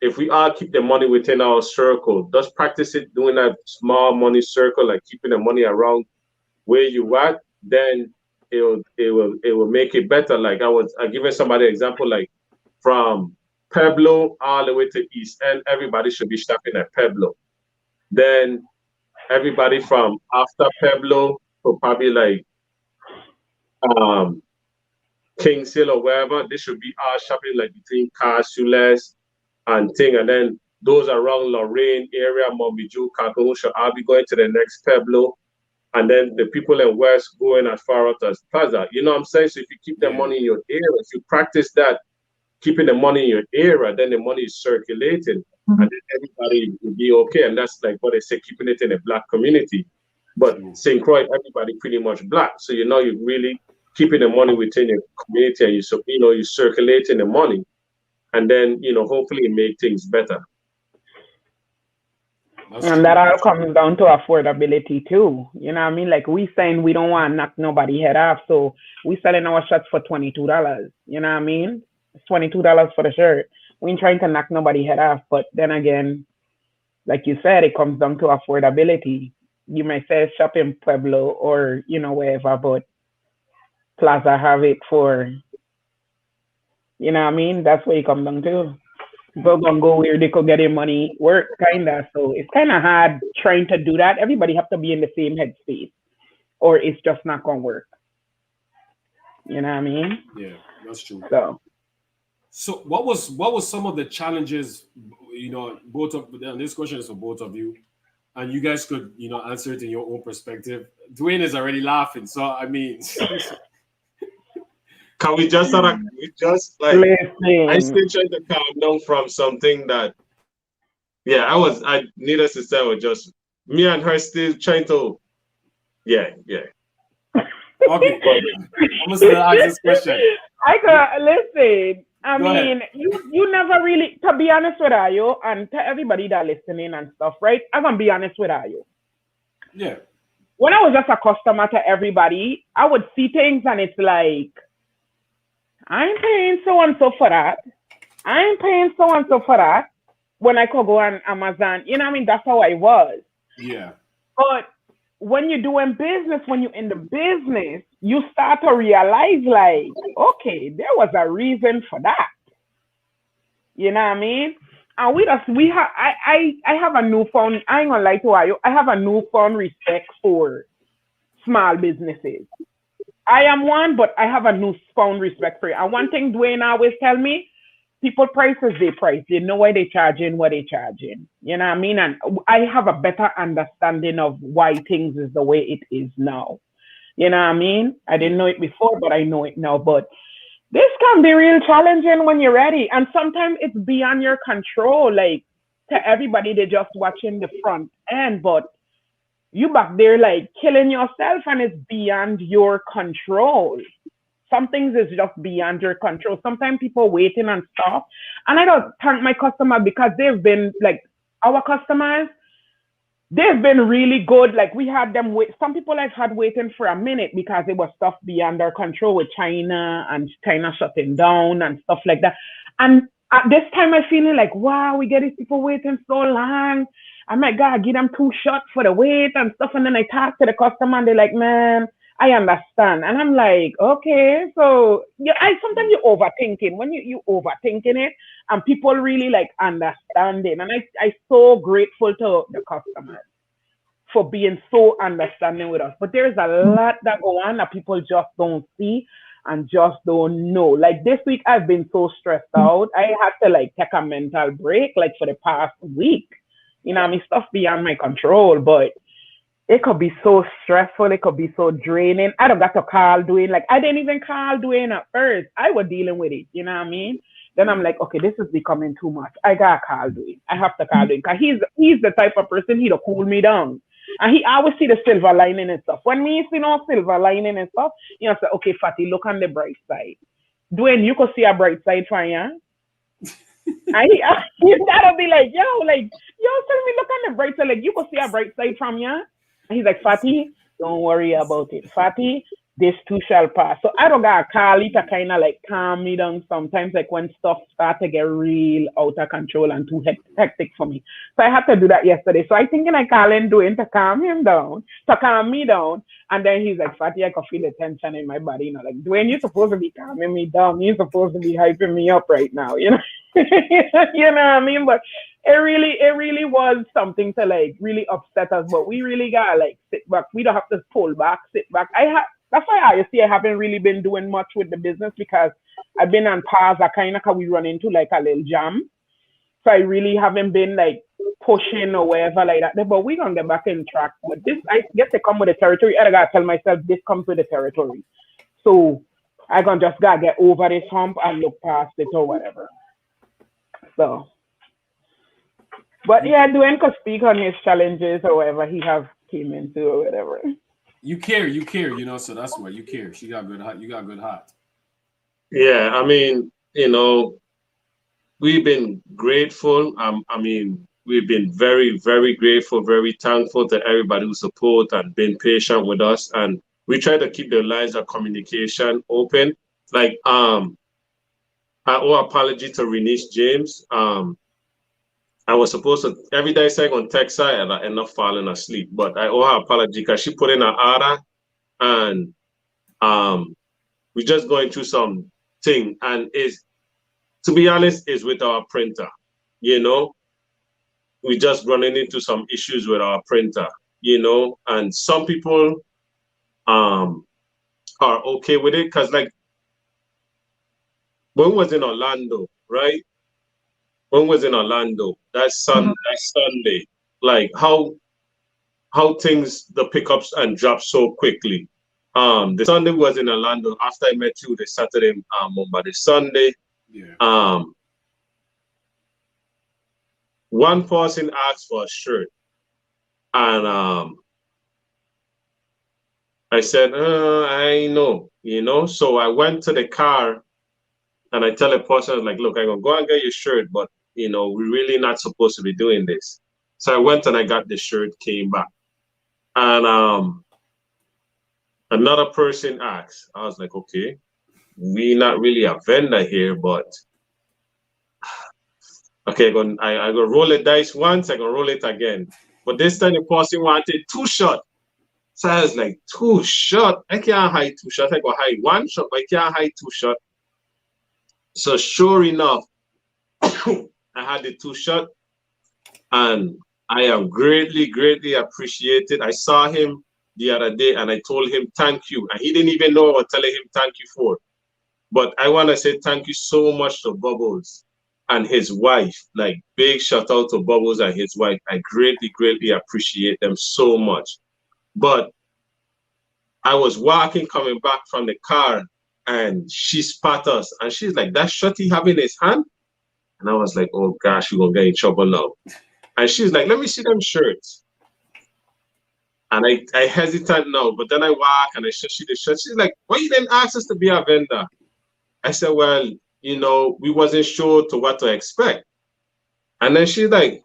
if we all keep the money within our circle, just practice it doing that small money circle, like keeping the money around where you at, then it will make it better. Like I giving somebody an example, like from Pueblo all the way to East End, everybody should be shopping at Pueblo. Then everybody from after Pueblo will probably like Kings Hill or wherever, they should be all shopping like between Carsula's and thing. And then those around Lorraine area, Mombiju, Kakoho should all be going to the next Pueblo. And then the people in West going as far out as Plaza. You know what I'm saying? So if you keep the money in your area, if you practice that, keeping the money in your area, then the money is circulating. and then everybody will be okay. And that's like what they say, keeping it in a black community. But St. Croix, everybody pretty much black. So you're really keeping the money within your community, and you're circulating the money, and then hopefully make things better. And that all comes down to affordability too. You know what I mean? Like we saying we don't want to knock nobody head off, so we selling our shirts for $22. You know what I mean? It's $22 for the shirt. We ain't trying to knock nobody head off, but then again, like you said, it comes down to affordability. You may say shop in Pueblo or wherever, but Plaza have it for, you know what I mean? That's where it comes down to. People gonna go where they could get their money work, kinda. So it's kind of hard trying to do that. Everybody have to be in the same headspace, or it's just not gonna work. You know what I mean? Yeah, that's true. So what was some of the challenges? Both of and this question is for both of you, and you guys could answer it in your own perspective. Dwayne is already laughing, so I mean. Can we just like I still trying to calm down from something that I needless to say, I was just me and her still trying to Okay. I'm gonna still ask this question. Listen. I Go mean, ahead. you never really, to be honest with you, and to everybody that listening and stuff, right? I'm gonna be honest with you. Yeah. When I was just a customer to everybody, I would see things and it's like, I ain't paying so and so for that. I ain't paying so and so for that. When I could go on Amazon, you know what I mean? That's how I was. Yeah. But when you're doing business, when you're in the business, you start to realize, like, okay, there was a reason for that. You know what I mean? And I have a newfound, I ain't gonna lie to you, I have a newfound respect for small businesses. I am one, but I have a newfound respect for it. And one thing Dwayne always tell me, people prices they price. They know why they charging, what they charging. You know what I mean? And I have a better understanding of why things is the way it is now. You know what I mean? I didn't know it before, but I know it now. But this can be real challenging when you're ready. And sometimes it's beyond your control. Like, to everybody, they're just watching the front end, but you back there like killing yourself and it's beyond your control. Some things is just beyond your control. Sometimes people waiting and stuff. And I don't thank my customer because they've been like our customers, they've been really good. Like we had them wait. Some people I've had waiting for a minute because it was stuff beyond our control with China and China shutting down and stuff like that. And at this time I'm feeling like, wow, we get these people waiting so long. I might gotta give them 2 shots for the wait and stuff. And then I talk to the customer and they're like, man, I understand. And I'm like, okay. So sometimes you're overthinking. When you overthinking it and people really like understanding. And I so grateful to the customers for being so understanding with us. But there's a lot that go on that people just don't see and just don't know. Like this week, I've been so stressed out. I had to like take a mental break like for the past week. You know, I mean, stuff beyond my control, but it could be so stressful. It could be so draining. I don't got to call Dwayne. Like, I didn't even call Dwayne at first. I was dealing with it. You know what I mean? Then I'm like, okay, this is becoming too much. I got to call Dwayne. I have to call Dwayne because he's the type of person, he'll cool me down. And he always see the silver lining and stuff. When me see no silver lining and stuff, you know, say, okay, Fatty, look on the bright side. Dwayne, you could see a bright side for you. And that'll be like, yo, tell me look on the bright side. Like, you could see a bright side from you. And he's like, Fatty, don't worry about it. Fatty, this too shall pass. So I don't got to call it to kind of like calm me down sometimes, like when stuff start to get real out of control and too hectic for me. So I had to do that yesterday. So I thinking I call him Dwayne to calm me down. And then he's like, Fatty, I can feel the tension in my body. You know, like, Dwayne, you're supposed to be calming me down. You're supposed to be hyping me up right now, you know? You know what I mean? But it really was something to like really upset us. But we really gotta like sit back. We don't have to pull back, sit back. That's why I haven't really been doing much with the business because I've been on pause. Cause we run into like a little jam. So I really haven't been like pushing or whatever like that. But we're gonna get back in track. But this, I guess, they come with the territory. I gotta tell myself this comes with the territory. So I just gotta get over this hump and look past it or whatever. So But yeah, Dwayne could speak on his challenges or whatever he have came into or whatever. You care, you know, so that's why you care. She got good heart, you got good heart. Yeah, I mean, you know, we've been grateful. I mean, we've been very, very grateful, very thankful to everybody who support and been patient with us. And we try to keep the lines of communication open. Like, I owe apology to Renice James. I was supposed to every day say on text her and I end up falling asleep. But I owe her apology because she put in an order and we're just going through some thing, and is, to be honest, is with our printer. You know, we just running into some issues with our printer, you know, and some people are okay with it because, like, when we was in Orlando, right? When we was in Orlando, that Sunday, like how things, the pickups and drops so quickly. The Sunday was in Orlando. After I met you, the Saturday, but the Sunday, Yeah. one person asked for a shirt, and I said, I know, you know. So I went to the car, and I tell the person, I was like, look, I'm gonna go and get your shirt, but you know, we're really not supposed to be doing this. So I went and I got the shirt, came back, and another person asked. I was like, okay, we not really a vendor here, but okay, I go roll the dice once, I go roll it again. But this time the person wanted 2 shots. So I was like, 2 shots? I can't hide 2 shots. I go hide 1 shot, but I can't hide 2 shots. So sure enough, I had the 2 shot, and I am greatly, greatly appreciated. I saw him the other day and I told him thank you. And he didn't even know what I was telling him thank you for. But I want to say thank you so much to Bubbles and his wife. Like, big shout out to Bubbles and his wife. I greatly, greatly appreciate them so much. But I was walking, coming back from the car, and she spot us. And she's like, that shot he have in his hand? And I was like, oh gosh, we're going to get in trouble now. And she's like, let me see them shirts. And I hesitate now, but then I walk and I show she the shirt. She's like, why you didn't ask us to be a vendor? I said, well, you know, we wasn't sure to what to expect. And then she's like,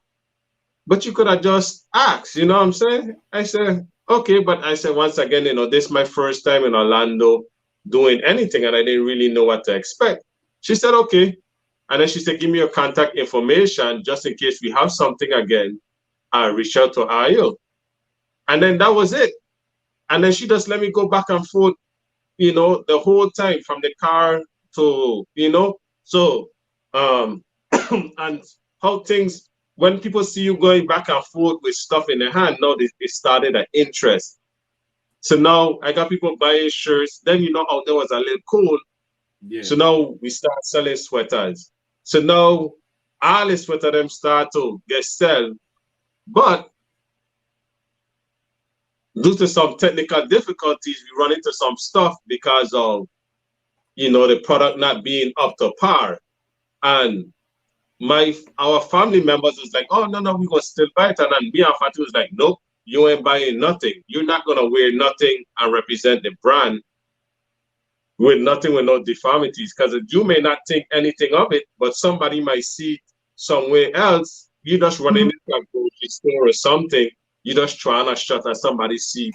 but you could have just asked, you know what I'm saying? I said, okay, but I said, once again, you know, this is my first time in Orlando doing anything, and I didn't really know what to expect. She said, okay. And then she said, give me your contact information just in case we have something again. I'll reach out to Ayo. And then that was it. And then she just let me go back and forth, you know, the whole time from the car to, you know, so, and how things, when people see you going back and forth with stuff in their hand, now they started an interest. So now I got people buying shirts. Then, you know, out there was a little cold. Yeah. So now we start selling sweaters. So now all the sweaters them start to get sold. But due to some technical difficulties, we run into some stuff because of, you know, the product not being up to par. And our family members was like, oh, no, we're going to still buy it. And then me and Fatih was like, nope, you ain't buying nothing. You're not going to wear nothing and represent the brand with nothing, with no deformities. Because you may not think anything of it, but somebody might see it somewhere else. You just run into a grocery store or something. You just trying to shot at somebody see.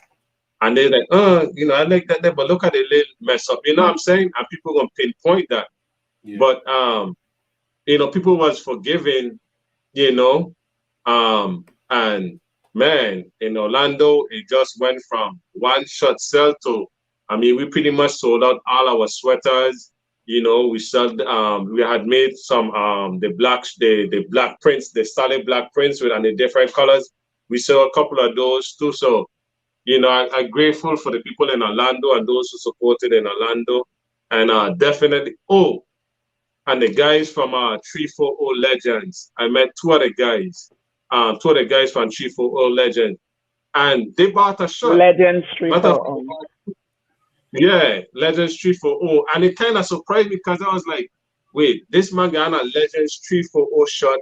And they're like, you know, I like that there, but look at the little mess up. You know what I'm saying? And people going to pinpoint that. Yeah. But, you know, people was forgiving, you know, and man, in Orlando, it just went from 1 shot sell to, I mean, we pretty much sold out all our sweaters. You know, we sold, we had made some, the black prints, the solid black prints with, and the different colors. We sold a couple of those too. So, you know, I'm grateful for the people in Orlando and those who supported in Orlando. And definitely, and the guys from 340 Legends. I met 2 other guys from 340 Legends. And they bought a shirt. Legends 340. Yeah, Legends 340. And it kind of surprised me because I was like, wait, this man got a Legends 340 shirt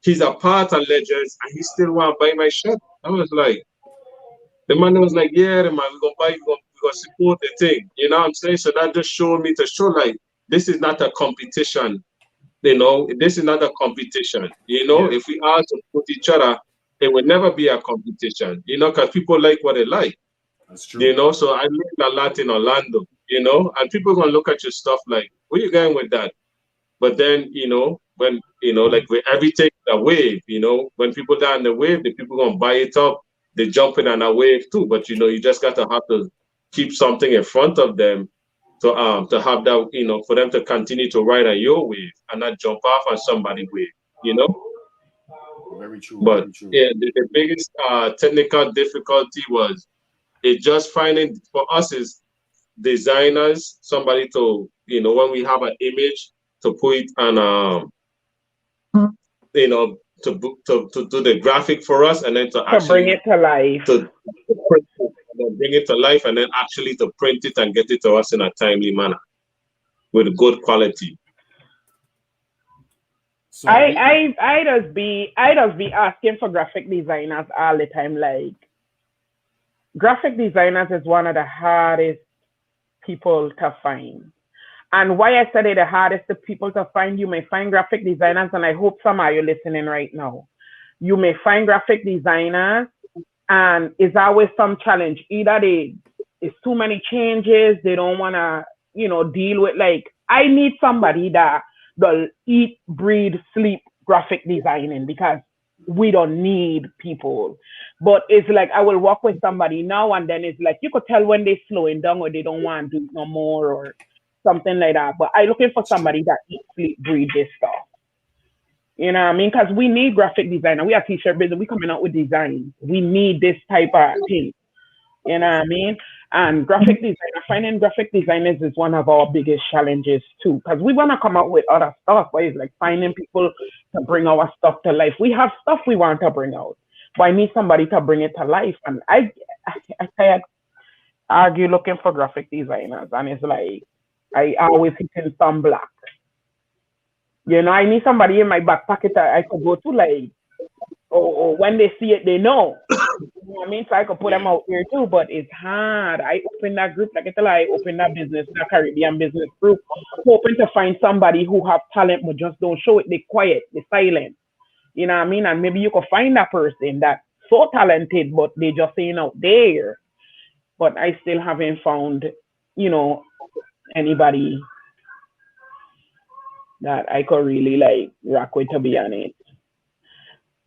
he's a part of Legends and he still want to buy my shirt. I was like, the man was like, yeah, the man, we're gonna buy, we're gonna support the thing. You know what I'm saying? So that just showed me to show like this is not a competition. You know, this is not a competition. You know, Yeah. if we are to put each other, it would never be a competition. You know, because people like what they like. That's true. You know, so I learned a lot in Orlando. You know, and people gonna look at your stuff like, where you going with that? But then, you know, when you know, like with everything, a wave. You know, when people down the wave, the people gonna buy it up. They jumping on a wave too. But you know, you just got to have to keep something in front of them to have that, you know, for them to continue to ride on your wave and not jump off on somebody's wave, you know. Very true. But Very true. yeah, the biggest technical difficulty was it just finding for us is designers somebody to, you know, when we have an image to put it on you know, to do the graphic for us and then to To bring it actually to life. to print it and then bring it to life and then actually to print it and get it to us in a timely manner with good quality. So I just be asking for graphic designers all the time. Like, graphic designers is one of the hardest people to find. And why I said it the hardest to people to find, you may find graphic designers, and I hope some of you listening right now. You may find graphic designers, and it's always some challenge. Either it's too many changes, they don't want to, you know, deal with, like, I need somebody that will eat, breathe, sleep graphic designing, because we don't need people. But it's like I will work with somebody now and then. It's like you could tell when they're slowing down or they don't want to do no more or something like that. But I'm looking for somebody that eats, sleep, breathe this stuff. You know what I mean? Because we need graphic designer. We are t-shirt business. We coming out with design. We need this type of thing. You know what I mean? And graphic designer, finding graphic designers is one of our biggest challenges too. Because we want to come out with other stuff, but it's like finding people to bring our stuff to life. We have stuff we want to bring out, but I need somebody to bring it to life. And I argue looking for graphic designers, and it's like I always hitting some black. You know, I need somebody in my back pocket that I could go to, like, or when they see it, they know. You know what I mean? So I could put them out here too, but it's hard. I open that group, like I tell you, I open that business, that Caribbean business group, hoping to find somebody who have talent but just don't show it. They quiet, they silent. You know what I mean? And maybe you could find that person that's so talented, but they just ain't out there. But I still haven't found, you know, anybody that I could really like rock with, to be honest.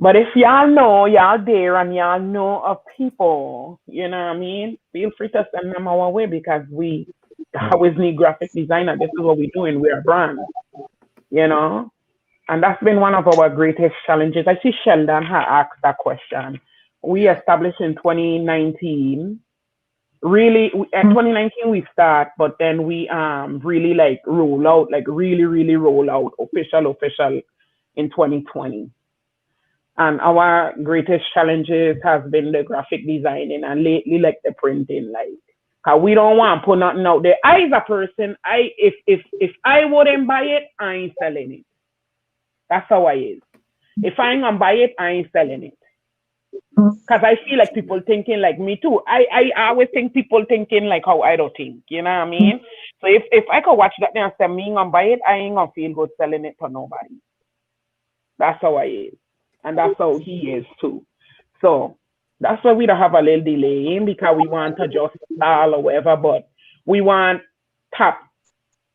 But if y'all know, y'all there and y'all know of people, you know what I mean? Feel free to send them our way, because we always need graphic designer. This is what we're doing. We're a brand, you know? And that's been one of our greatest challenges. I see Sheldon had asked that question. We established in 2019. Really, in 2019 we start, but then we really like roll out, like really roll out official in 2020. And our greatest challenges has been the graphic designing and lately like the printing, like, cause we don't want to put nothing out there. I as a person, if I wouldn't buy it, I ain't selling it. That's how I is. If I ain't gonna buy it, I ain't selling it. Cause I feel like people thinking like me too. I always think people thinking like how I don't think. You know what I mean? So if I could watch that and say me ain't gonna buy it, I ain't gonna feel good selling it to nobody. That's how I is. And that's how he is too. So that's why we don't have a little delay in, because we want to just stall or whatever, but we want top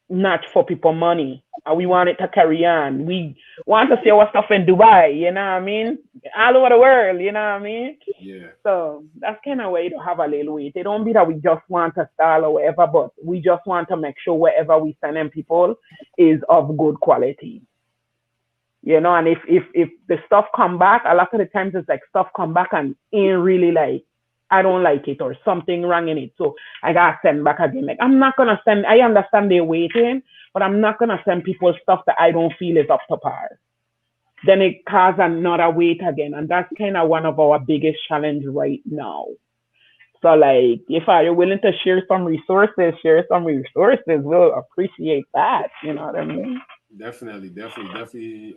notch for people money. And we want it to carry on. We want to see our stuff in Dubai, you know what I mean? All over the world, you know what I mean? Yeah. So that's kind of way to have a little wait. It don't be that we just want to stall or whatever, but we just want to make sure wherever we send them people is of good quality. You know, and if the stuff come back, a lot of the times it's like stuff come back and ain't really like, I don't like it or something wrong in it. So I gotta send back again. Like, I'm not gonna send, I understand they're waiting, but I'm not gonna send people stuff that I don't feel is up to par. Then it causes another wait again. And that's kind of one of our biggest challenge right now. So like, if you're willing to share some resources, we'll appreciate that. You know what I mean? Definitely.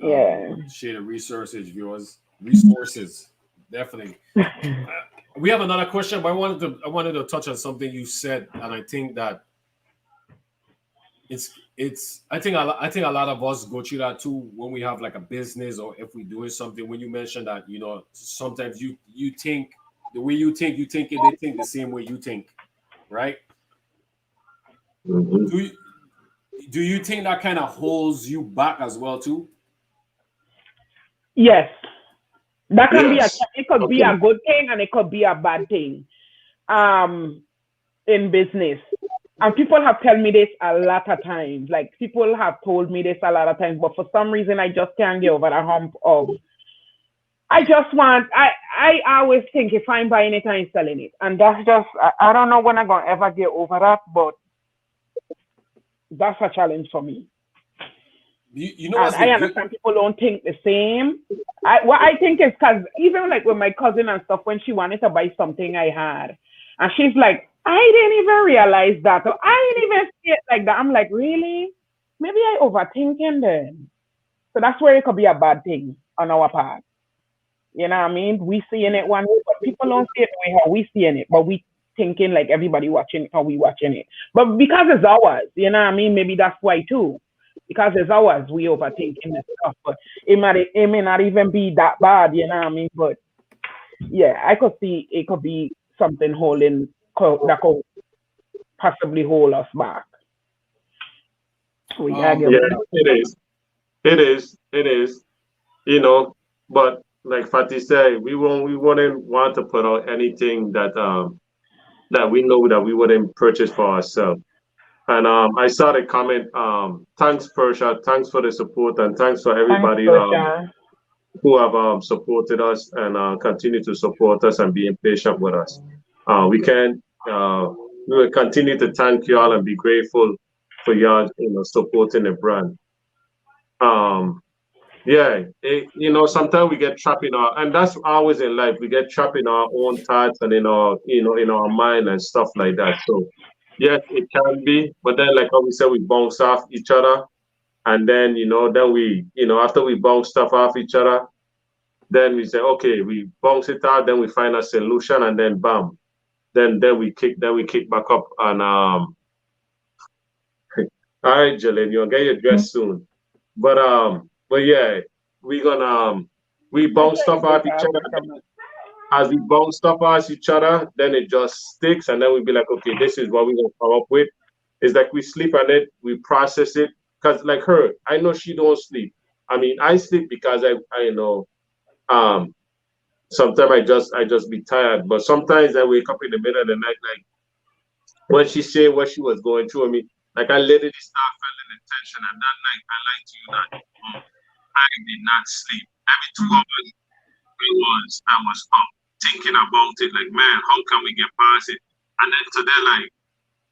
Yeah. Share the resources. Definitely. We have another question, but I wanted to touch on something you said, and I think that I think a lot of us go through that too when we have like a business or if we're doing something. When you mentioned that, sometimes you think the way you think it, they think the same way you think, right? Mhm. Do you do you think that kind of holds you back as well too? Yes. That can be Yes. it could be Okay. a good thing and it could be a bad thing. Um, in business. And people have told me this a lot of times. Like people have told me this a lot of times, but for some reason I just can't get over the hump of I just want I always think if I'm buying it, I'm selling it. And that's just I don't know when I'm gonna ever get over that, but that's a challenge for me. You know And what's the I good? understand people don't think the same. What I think is because even like with my cousin and stuff, when she wanted to buy something I had, and she's like, I didn't even realize that, or I didn't even see it like that. I'm like, really? Maybe I overthinking then. So that's where it could be a bad thing on our part. You know what I mean? We seeing it one way, but people don't see it the way how we seeing it. But we thinking like everybody watching it, how we watching it. But because it's ours, you know what I mean? Maybe that's why too. Because it's ours, we overthinking the stuff. But it may not even be that bad, you know what I mean? But yeah, I could see it could be something that could possibly hold us back. So yeah, I get Yeah, Um, what you it is. It is. It is. You know, but like Fatih said, we wouldn't want to put out anything that we know that we wouldn't purchase for ourselves. And I saw the comment, thanks Persia, thanks for the support and thanks for thanks, everybody Prasha. who have supported us and continue to support us and being patient with us. We can we will continue to thank y'all and be grateful for y'all, supporting the brand. Um, yeah, sometimes we get trapped and that's always in life. We get trapped in our own thoughts and in our mind and stuff like that. So, yes, it can be, but then, like how we said, we bounce off each other, and then then after we bounce stuff off each other, then we say, okay, we bounce it out, then we find a solution, and then bam, then we kick back up, and all right, Jalen, you'll get your dress soon, but yeah, we gonna we I bounce try to stuff go off each to other. Africa. As we bounce stuff off each other, then it just sticks, and then we be like, okay, this is what we're gonna come up with. It's like we sleep on it, we process it, because like her, I know she don't sleep. I mean, I sleep because I know um sometimes I just be tired, but sometimes I wake up in the middle of the night, like when she said what she was going through. I mean, like I literally start feeling the tension, and that night I like to you that I did not sleep. Every 2 hours I was up thinking about it, like man, how can we get past it? And then today, like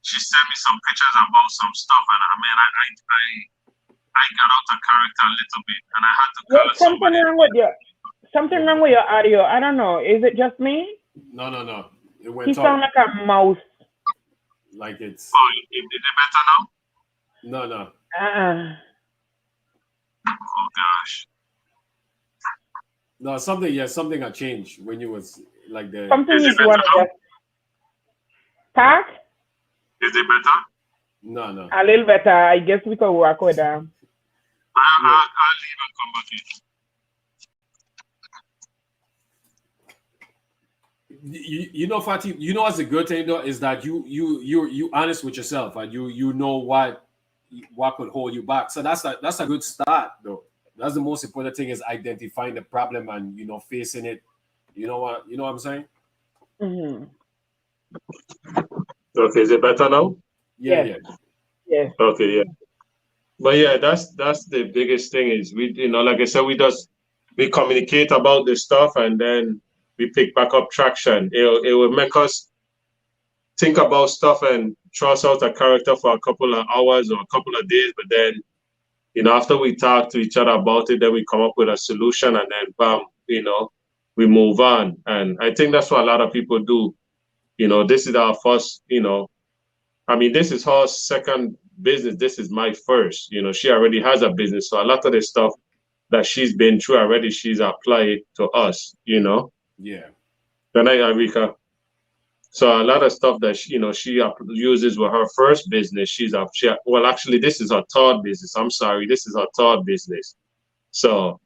she sent me some pictures about some stuff, and I mean, I got out of character a little bit, and I had to Wait, call somebody. something your wrong with your audio. I don't know. Is it just me? no. It He went sound up like a mouse. like it's Oh, is it better now? no. Uh-uh. Oh gosh. No, something had changed when you was like the Something Is it you better want to now? just pack Is it better? no. a little better. I guess we could work with them. Yeah. I'll leave and come back in. You know, Fatih, what's the good thing though is that you honest with yourself and you know what could hold you back. So that's a good start though. That's the most important thing is identifying the problem and facing it. You know what I'm saying? Hmm. Okay, is it better now? Yeah, Yes, yeah. yes. Okay, yeah. But yeah, that's the biggest thing is like I said, we communicate about this stuff and then we pick back up traction. It will make us think about stuff and trust out a character for a couple of hours or a couple of days, but then after we talk to each other about it, then we come up with a solution and then bam, we move on. And I think that's what a lot of people do. This is our first, I mean, this is her second business. This is my first. She already has a business, so a lot of the stuff that she's been through already, she's applied to us. Yeah. Good night, Arika. So a lot of stuff that she uses with her first business. Well, actually, this is her third business. I'm sorry, this is her third business. So,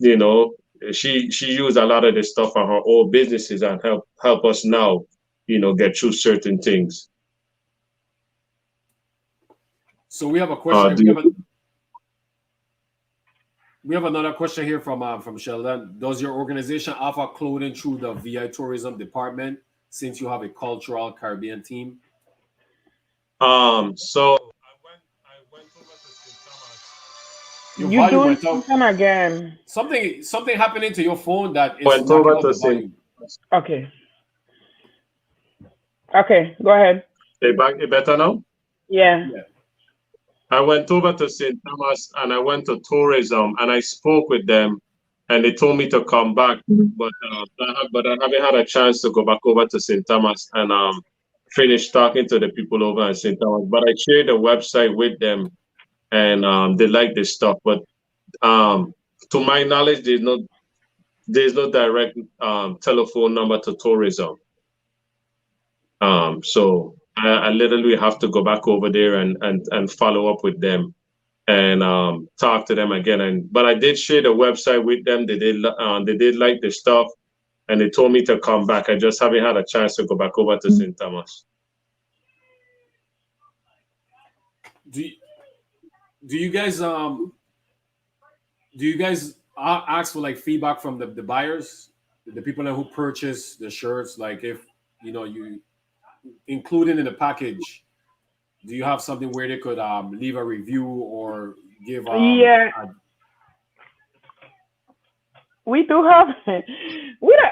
she used a lot of this stuff on her old businesses and help us now, get through certain things. So we have a question. We have another question here from Sheldon. Does your organization offer clothing through the VI tourism department, since you have a cultural Caribbean team? So I went over to St. Thomas. You doing something again? Something happening to your phone that is went over to St. Okay, go ahead. It better now? Yeah. I went over to St. Thomas and I went to tourism and I spoke with them and they told me to come back, but I haven't had a chance to go back over to St. Thomas and finish talking to the people over at St. Thomas. But I shared the website with them and they like this stuff. But to my knowledge, there's no direct telephone number to tourism. So I literally have to go back over there and follow up with them and talk to them again. But I did share the website with them. They did like the stuff, and they told me to come back. I just haven't had a chance to go back over to St. Thomas. Do you guys ask for like feedback from the buyers, the people who purchase the shirts? Like if you including in the package, do you have something where they could leave a review or give we do have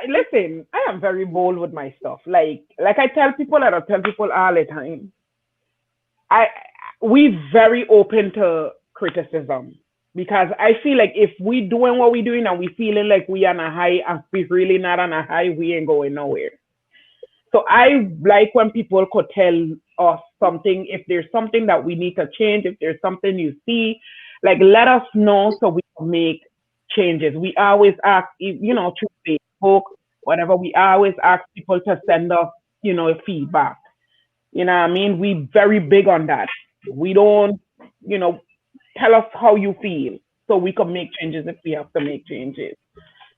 listen, I am very bold with my stuff. Like I tell people all the time, we very open to criticism, because I feel like if we doing what we doing and we feeling like we on a high and we really not on a high, we ain't going nowhere. So I like when people could tell us something, if there's something that we need to change, if there's something you see, like let us know so we can make changes. We always ask, through Facebook, whatever, we always ask people to send us, feedback. You know what I mean? We very big on that. We don't, tell us how you feel so we can make changes if we have to make changes.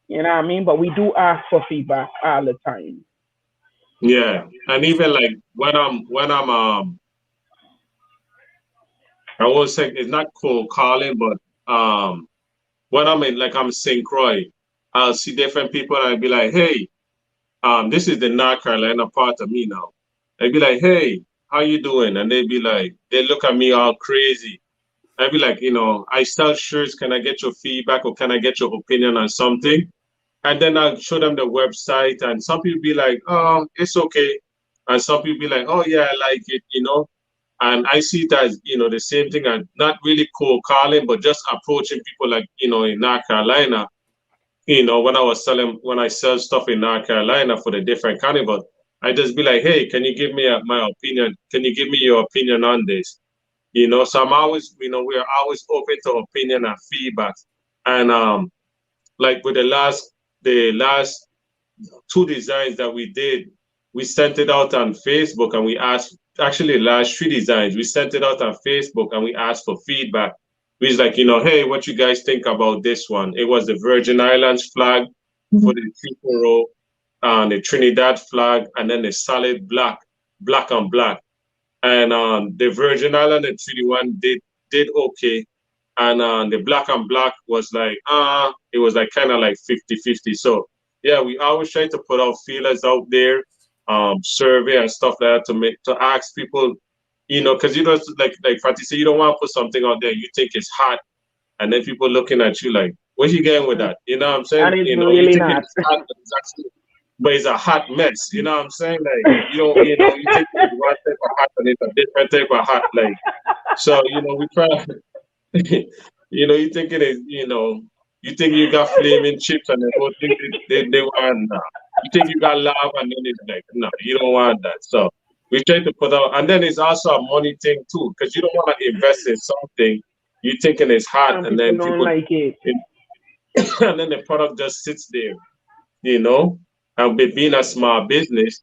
You know what I mean? But we do ask for feedback all the time. Yeah, and even like when I'm I will say it's not cold calling, but when I'm St. Croix, I'll see different people and I'll be like, hey, this is the North Carolina part of me now. I'd be like, hey, how you doing? And they'd be like, they look at me all crazy. I'd be like, I sell shirts, can I get your feedback or can I get your opinion on something? And then I'll show them the website, and some people be like, oh, it's okay. And some people be like, oh, yeah, I like it, And I see it as, the same thing, and not really cold calling, but just approaching people like, in North Carolina, when I sell stuff in North Carolina for the different carnival, I just be like, hey, can you give me my opinion? Can you give me your opinion on this? So I'm always, we're always open to opinion and feedback. And like with the last 2 designs that we did, we sent it out on Facebook and we asked, actually last 3 designs, we sent it out on Facebook and we asked for feedback. We was like, hey, what you guys think about this one? It was the Virgin Islands flag for the triple row, the Trinidad flag, and then the solid black on black. And the Virgin Island and Treaty one did okay. And the black and black was like, it was like kind of like 50-50. So yeah, we always try to put out feelers out there, survey and stuff like that to ask people, because like Fatty said, you don't want to put something out there you think it's hot, and then people looking at you like, what you getting with that? You know what I'm saying? And it's really you think not. It's hot, but it's a hot mess. You know what I'm saying? Like you think it's one type of hot and it's a different type of hot. Like so, we try. You think it is, you think you got flaming chips and they both think they want, you think you got lava and then it's like, no, you don't want that. So We try to put out, and then it's also a money thing too, because you don't want to invest in something you thinking it's hot, And and people then don't people, like it. and then the product just sits there, you know. And with being a small business,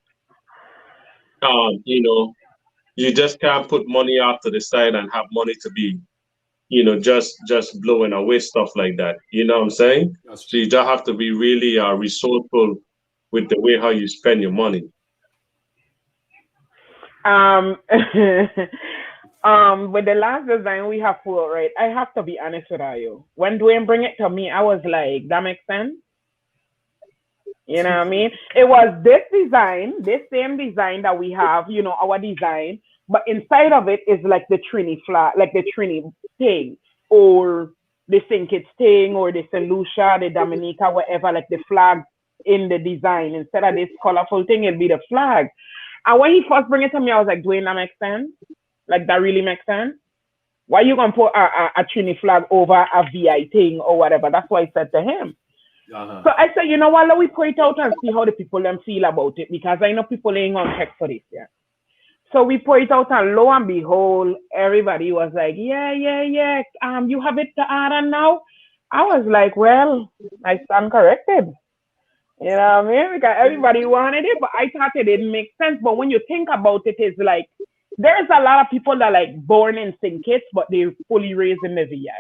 you know, you just can't put money off to the side and have money to be, just blowing away stuff like that. You know what I'm saying? That's So you true. just have to be really resourceful with the way how you spend your money. Um, with the last design we have put, right? I have to be honest with you. When Dwayne bring it to me, I was like, that makes sense. You know what I mean? It was this design, this same design that we have, our design, but inside of it is like the Trini flag, like the Trini thing, or the St. Kitts thing, or the St. Lucia, the Dominica, whatever, like the flag in the design. Instead of this colorful thing, it'd be the flag. And when he first bring it to me, I was like, Dwayne, that makes sense? Like, that really makes sense? Why you gonna put a Trini flag over a VI thing or whatever? That's what I said to him. So I said, you know what, let we put it out and see how the people them feel about it, because I know people ain't gonna check for this, yeah. So we put it out, and lo and behold, everybody was like, yeah. You have it to add on now? I was like, well, I stand corrected. You know what I mean? Because everybody wanted it, but I thought it didn't make sense. But when you think about it, it's like, there's a lot of people that like born in St. Kitts, but they're fully raised in the VI.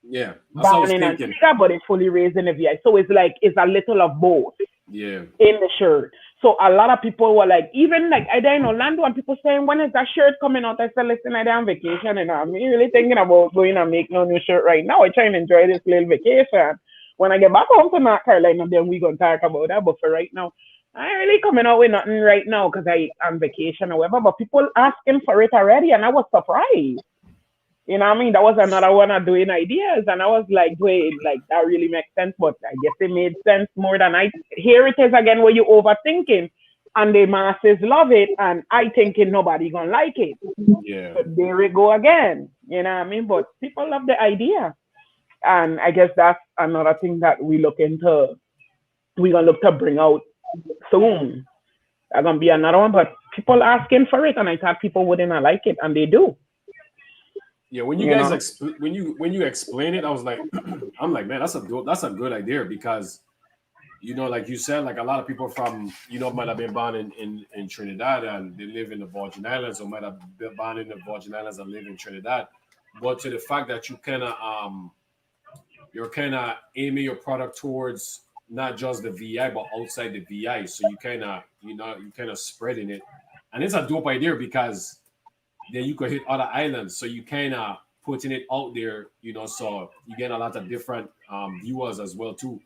Yeah, that's what I was Born in thinking. Antigua, but they're fully raised in the VI. So it's like, it's a little of both. Yeah. In the shirt. So a lot of people were like, even like I in Orlando, and people saying, when is that shirt coming out? I said, listen, I'm on vacation, and I'm really thinking about going and make no new shirt right now. I try and enjoy this little vacation. When I get back home to North Carolina, then we gonna talk about that. But for right now, I ain't really coming out with nothing right now because I on vacation or whatever. But people asking for it already, and I was surprised. You know what I mean? That was another one of doing ideas. And I was like, wait, like that really makes sense. But I guess it made sense more than I. Here it is again where you overthinking, and the masses love it, and I thinking nobody gonna like it. Yeah. So there we go again. You know what I mean? But people love the idea. And I guess that's another thing that we're gonna look to bring out soon. That's gonna be another one. But people asking for it, and I thought people wouldn't like it, and they do. Yeah, when you guys when you explain it, I was like, I'm like, man, that's a good idea, because like you said, like a lot of people from might have been born in Trinidad and they live in the Virgin Islands, or might have been born in the Virgin Islands and live in Trinidad. But to the fact that you're kind of aiming your product towards not just the VI but outside the VI, so you kind of spreading it, and it's a dope idea because then you could hit other islands. So you kind of putting it out there, so you get a lot of different viewers as well too,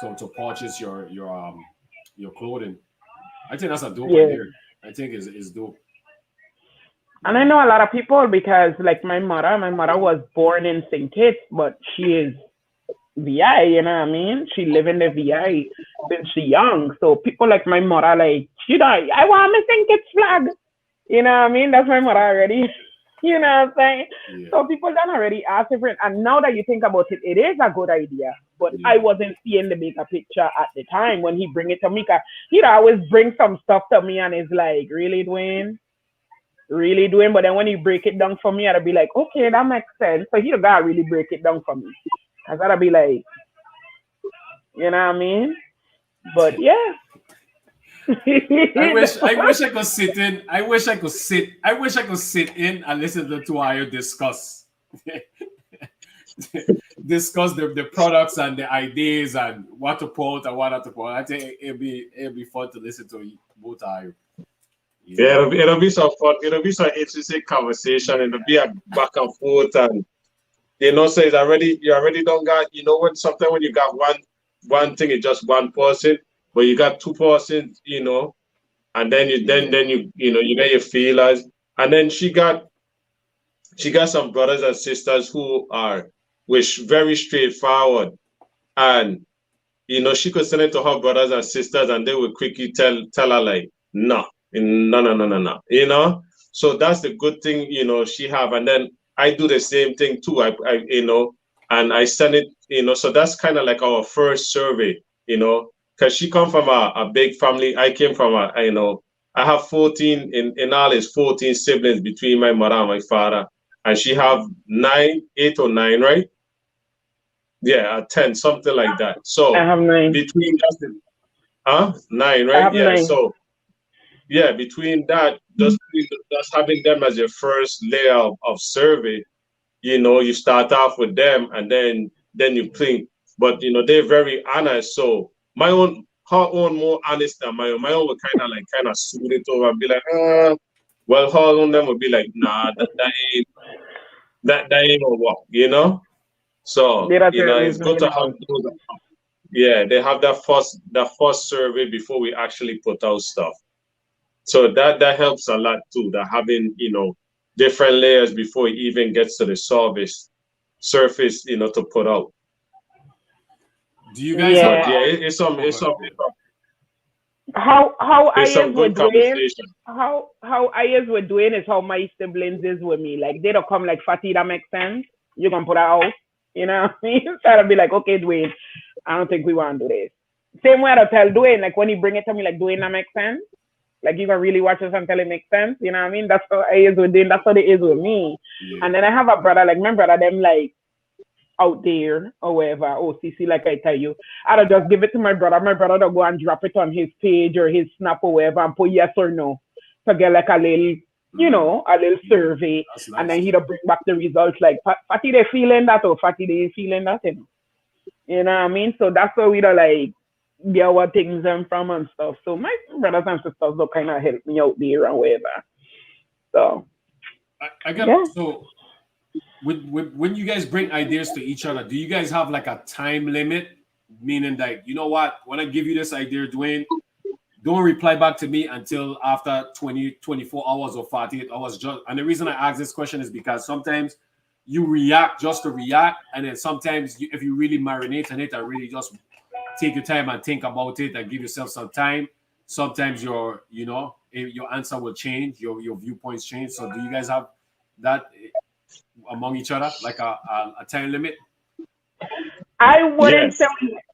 to purchase your clothing. I think that's a dope idea. I think is dope. And I know a lot of people because like my mother was born in St. Kitts, but she is VI, you know what I mean? She live in the VI since she young. So people like my mother, like, I want my St. Kitts flag. You know what I mean? That's my mother already. You know what I'm saying? Yeah. So people done already asked different. And now that you think about it, it is a good idea. But I wasn't seeing the bigger picture at the time when he bring it to me. Cause he'd always bring some stuff to me and it's like, really, Dwayne? Really, Dwayne? But then when he break it down for me, I'd be like, okay, that makes sense. So he gotta really break it down for me. I gotta be like, you know what I mean? But yeah. I wish I could sit in. I wish I could sit in and listen to Tuayo discuss the products and the ideas and what to put and what not to put. I think it'd be fun to listen to both of you. Yeah, it'll be some fun. It'll be some interesting conversation. It'll be a back and forth, and so you already don't got when sometimes when you got one thing, it's just one person. But you got two persons, and then you get your feelers, and then she got some brothers and sisters who are very straightforward, and she could send it to her brothers and sisters, and they would quickly tell her like no. So that's the good thing she have, and then I do the same thing too. I and I send it so that's kind of like our first survey, because she come from a big family. I came from I have 14 in all is 14 siblings between my mother and my father, and she have 8 or 9, right? Yeah, 10, something like that. So I have 9. between that, 9, I right? have Yeah. 9. So yeah, between that, just having them as your first layer of survey, you start off with them, and then you think. But they're very honest. So her own more honest than my own. My own would kind of smooth it over and be like, well, her own them would be like, nah, that ain't gonna work. So Data tell me it's good to have something. those. Yeah, they have that first survey before we actually put out stuff. So that helps a lot too. That having different layers before it even gets to the surface, to put out. Do you guys have? But yeah, it's some Oh, it's some How I it's some is with good Dwayne, conversation. how I is with Dwayne is how my siblings is with me. Like they don't come like Fatty, that makes sense. You gonna put her out, you know what I mean? Try to be like, okay, Dwayne, I don't think we want to do this. Same way I tell Dwayne, like when he bring it to me, like Dwayne, that makes sense. Like you gonna really watch this until it makes sense, you know what I mean? That's how I is with Dwayne. That's how it is with me. Yeah. And then I have a brother, like my brother, them like out there or wherever, OCC, like I tell you, I'll just give it to my brother. My brother will go and drop it on his page or his snap or wherever and put yes or no to get like a little, a little survey. That's nice. And then he'll bring back the results like, Fatty, they feeling that or Fatty, they ain't feeling that, You know what I mean? So that's how we like get our things from and stuff. So my brothers and sisters will kind of help me out there and whatever. So I got yeah. so with when you guys bring ideas to each other, do you guys have like a time limit? Meaning that, you know what, when I give you this idea, Dwayne, don't reply back to me until after 24 hours or 48 hours. And the reason I ask this question is because sometimes you react just to react, and then sometimes if you really marinate on it and really just take your time and think about it and give yourself some time, sometimes your answer will change, your viewpoints change. So do you guys have that among each other, like a time limit? I wouldn't Yes. say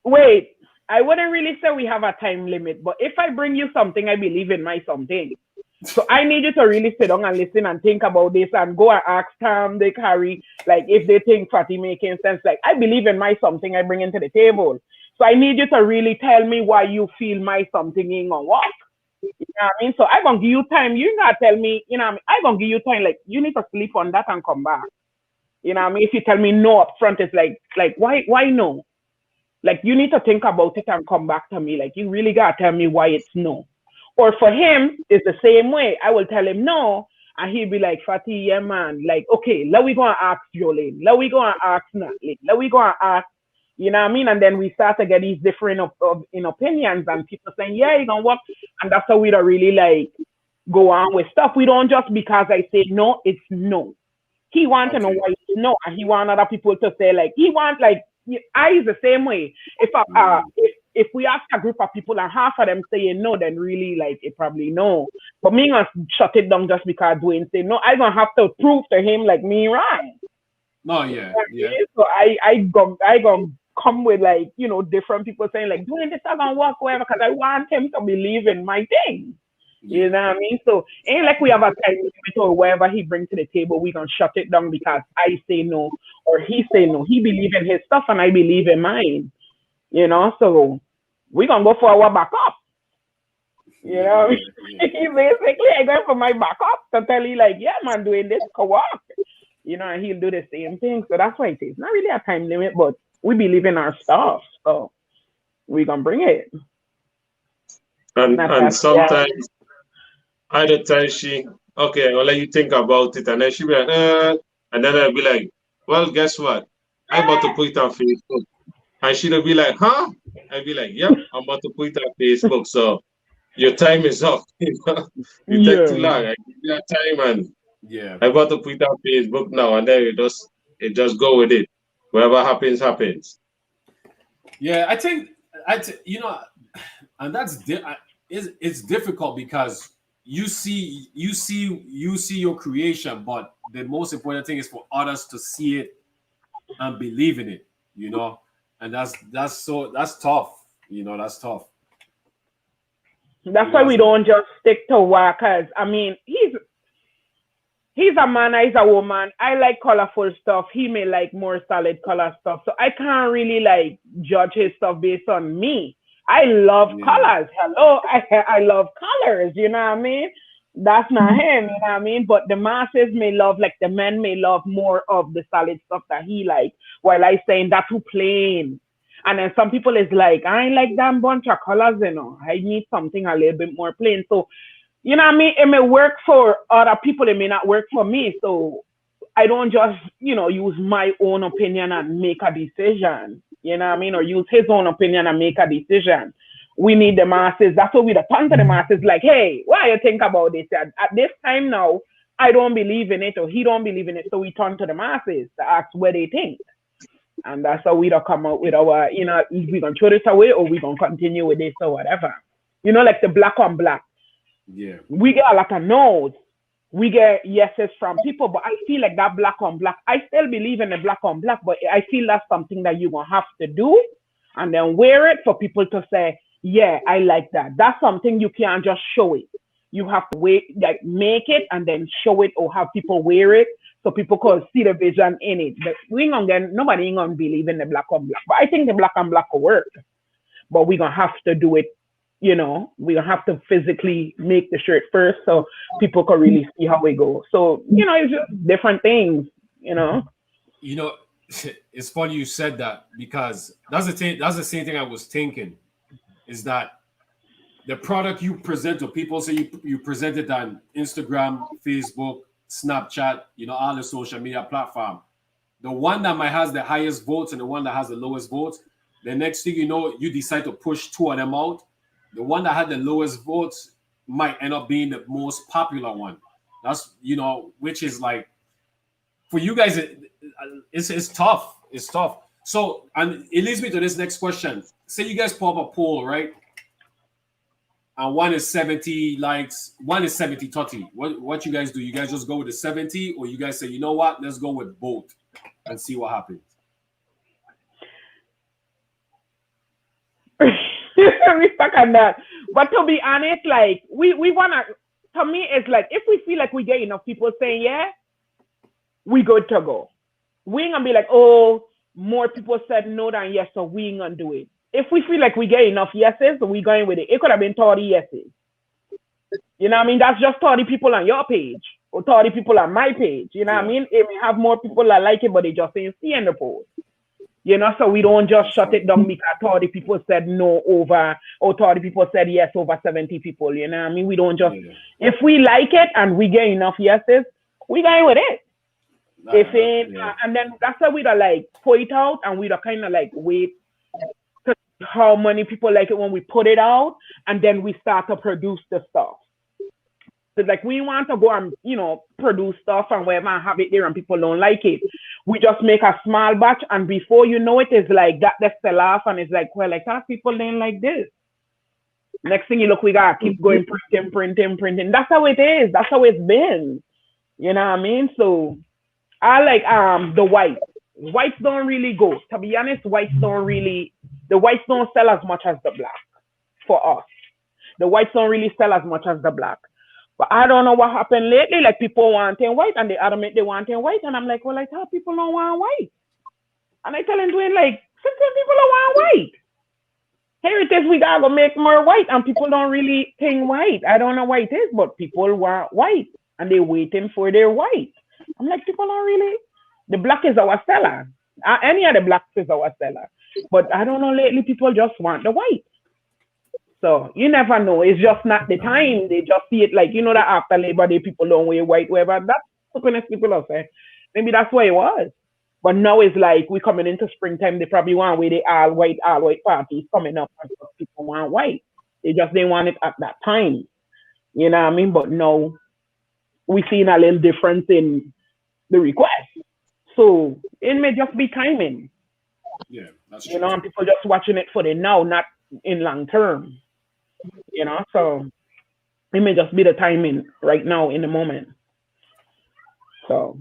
wait. I wouldn't really say we have a time limit, but if I bring you something, I believe in my something. So I need you to really sit down and listen and think about this and go and ask Tom, Dick, Harry, like if they think Fatty making sense. Like I believe in my something I bring into the table. So I need you to really tell me why you feel my something ain't gonna work. You know what I mean? So I gonna give you time. You not tell me, you know what I mean? I gonna give you time. Like you need to sleep on that and come back. You know what I mean? If you tell me no up front, it's like why no? Like you need to think about it and come back to me. Like you really gotta tell me why it's no. Or for him, it's the same way. I will tell him no, and he'll be like, Fatty, yeah man. Like, okay, let we go and ask Jolene. Let we go and ask Natalie. Let we go and ask, you know what I mean? And then we start to get these different in opinions and people saying, yeah, it's gonna work. And that's how we don't really like go on with stuff. We don't just because I say no, it's no. He wants to know why it's no, and he want other people to say like he wants like I is the same way. If we ask a group of people and half of them saying no, then really like it probably no. But me gonna shut it down just because Dwayne say no. I gonna have to prove to him like me right. No, yeah. So I gonna come with like different people saying like Dwayne this not gonna work whatever because I want him to believe in my thing. You know what I mean? So ain't like we have a time limit or whatever he brings to the table, we gonna shut it down because I say no or he say no. He believe in his stuff and I believe in mine. So we gonna go for our backup. Basically I go for my backup to tell you like, yeah man, doing this can work. And he'll do the same thing. So that's why it is not really a time limit, but we believe in our stuff. So we gonna bring it. And sometimes either time okay, I'll let you think about it, and then she be like, and then I'll be like, well, guess what? I'm about to put it on Facebook. And she'll be like, huh? I'll be like, yep, I'm about to put it on Facebook. So your time is up. You take too long. I give you that time and I'm about to put it on Facebook now, and then it just go with it. Whatever happens, happens. Yeah, I think and that's it's difficult because you see your creation, but the most important thing is for others to see it and believe in it, and that's tough. That's tough. That's why we don't just stick to workers. I mean, he's a man, he's a woman. I like colorful stuff. He may like more solid color stuff. So I can't really like judge his stuff based on me. I love colors. Hello, I love colors. You know what I mean? That's not him. You know what I mean? But the masses may love, like the men may love more of the solid stuff that he likes. While I saying that's too plain. And then some people is like, I ain't like that bunch of colors, you know. I need something a little bit more plain. So, you know what I mean? It may work for other people. It may not work for me. So I don't just, you know, use my own opinion and make a decision. You know what I mean? Or use his own opinion and make a decision. We need the masses. That's what we turn to the masses like, hey, what do you think about this? At this time now, I don't believe in it or he don't believe in it. So we turn to the masses to ask what they think. And that's how we don't come out with our, you know, we're going to throw this away or we're going to continue with this or whatever. You know, like the black on black. Yeah. We get a lot of no's. We get yeses from people, but I feel like that black on black, I still believe in the black on black, but I feel that's something that you're going to have to do and then wear it for people to say, yeah, I like that. That's something you can't just show it. You have to wait, like make it and then show it or have people wear it so people can see the vision in it. But nobody ain't gonna believe in the black on black. But I think the black on black will work. But we're gonna have to do it, you know, we're gonna have to physically make the shirt first so people can really see how we go. So, you know, it's just different things, you know. You know, it's funny you said that because that's the same thing I was thinking. Is that the product you present to people, say you present it on Instagram, Facebook, Snapchat, you know, all the social media platform. The one that might has the highest votes and the one that has the lowest votes, the next thing you know, you decide to push two of them out. The one that had the lowest votes might end up being the most popular one. That's, you know, which is like, for you guys, it's tough. It's tough. So, and it leads me to this next question. Say you guys pop a poll, right? And one is 70 likes, one is 70-30. What you guys do? You guys just go with the 70, or you guys say, you know what? Let's go with both and see what happens. We stuck on that. But to be honest, like we wanna, to me, it's like if we feel like we get enough people saying yeah, we good to go. We ain't gonna be like, oh, more people said no than yes, so we ain't gonna do it. If we feel like we get enough yeses, we going with it. It could have been 30 yeses. You know what I mean? That's just 30 people on your page or 30 people on my page. You know what I mean? It may have more people that like it, but they just ain't seeing the post. You know, so we don't just shut it down because 30 people said no over, or 30 people said yes over 70 people. You know what I mean? We don't just, if we like it and we get enough yeses, we going with it. And then that's why we don't like put it out and we don't kind of like wait to see how many people like it when we put it out and then we start to produce the stuff. So like we want to go and, you know, produce stuff and whatever and have it there and people don't like it. We just make a small batch and before you know it, it's like that they sell off and it's like, well, like that people didn't like this. Next thing you look, we gotta keep going printing. That's how it is. That's how it's been. You know what I mean? So I like the white. Whites don't really go. To be honest, the whites don't sell as much as the black for us. The whites don't really sell as much as the black. But I don't know what happened lately. Like people wanting white and they admit they wanting white. And I'm like, well, I thought people don't want white. And I tell him, Dwayne, like, sometimes people don't want white. Here it is, we gotta go make more white. And people don't really think white. I don't know why it is, but people want white. And they're waiting for their white. I'm like, people don't really. The black is our seller. Any of the blacks is our seller. But I don't know, lately people just want the white. So you never know. It's just not the time. They just see it like, you know, that after Labor Day, people don't wear white, whatever. That's what people will say. Maybe that's why it was. But now it's like we coming into springtime. They probably want wear the all white parties coming up. And people want white. They just didn't want it at that time. You know what I mean? But no, we seen a little difference in the request. So it may just be timing. Yeah, that's true. You know, and people just watching it for the now, not in long term. You know, so it may just be the timing right now in the moment. So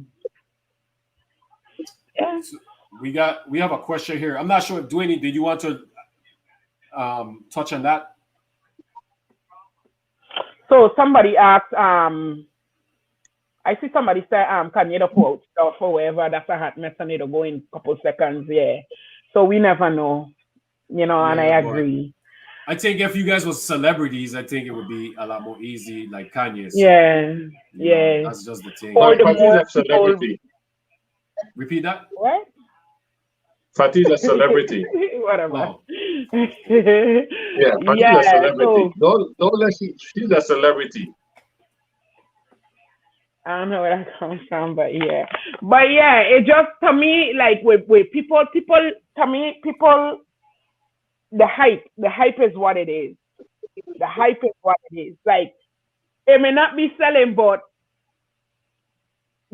yeah. So we have a question here. I'm not sure if Dwayne, did you want to touch on that? So somebody asked, I see somebody say, can you pull out stuff or whatever? That's a hot mess. I need to go in a couple seconds. Yeah. So we never know, and I agree. I think if you guys were celebrities, I think it would be a lot more easy, like Kanye. Yeah. Yeah. That's just the thing. Or the Fati's more a celebrity. Repeat that. What? Fati's a celebrity. Whatever. Wow. Yeah, Fati's a celebrity. Don't let she's a celebrity. I don't know where that comes from, but yeah. It just, to me, like with people, to me, people, the hype is what it is. The hype is what it is. Like, it may not be selling, but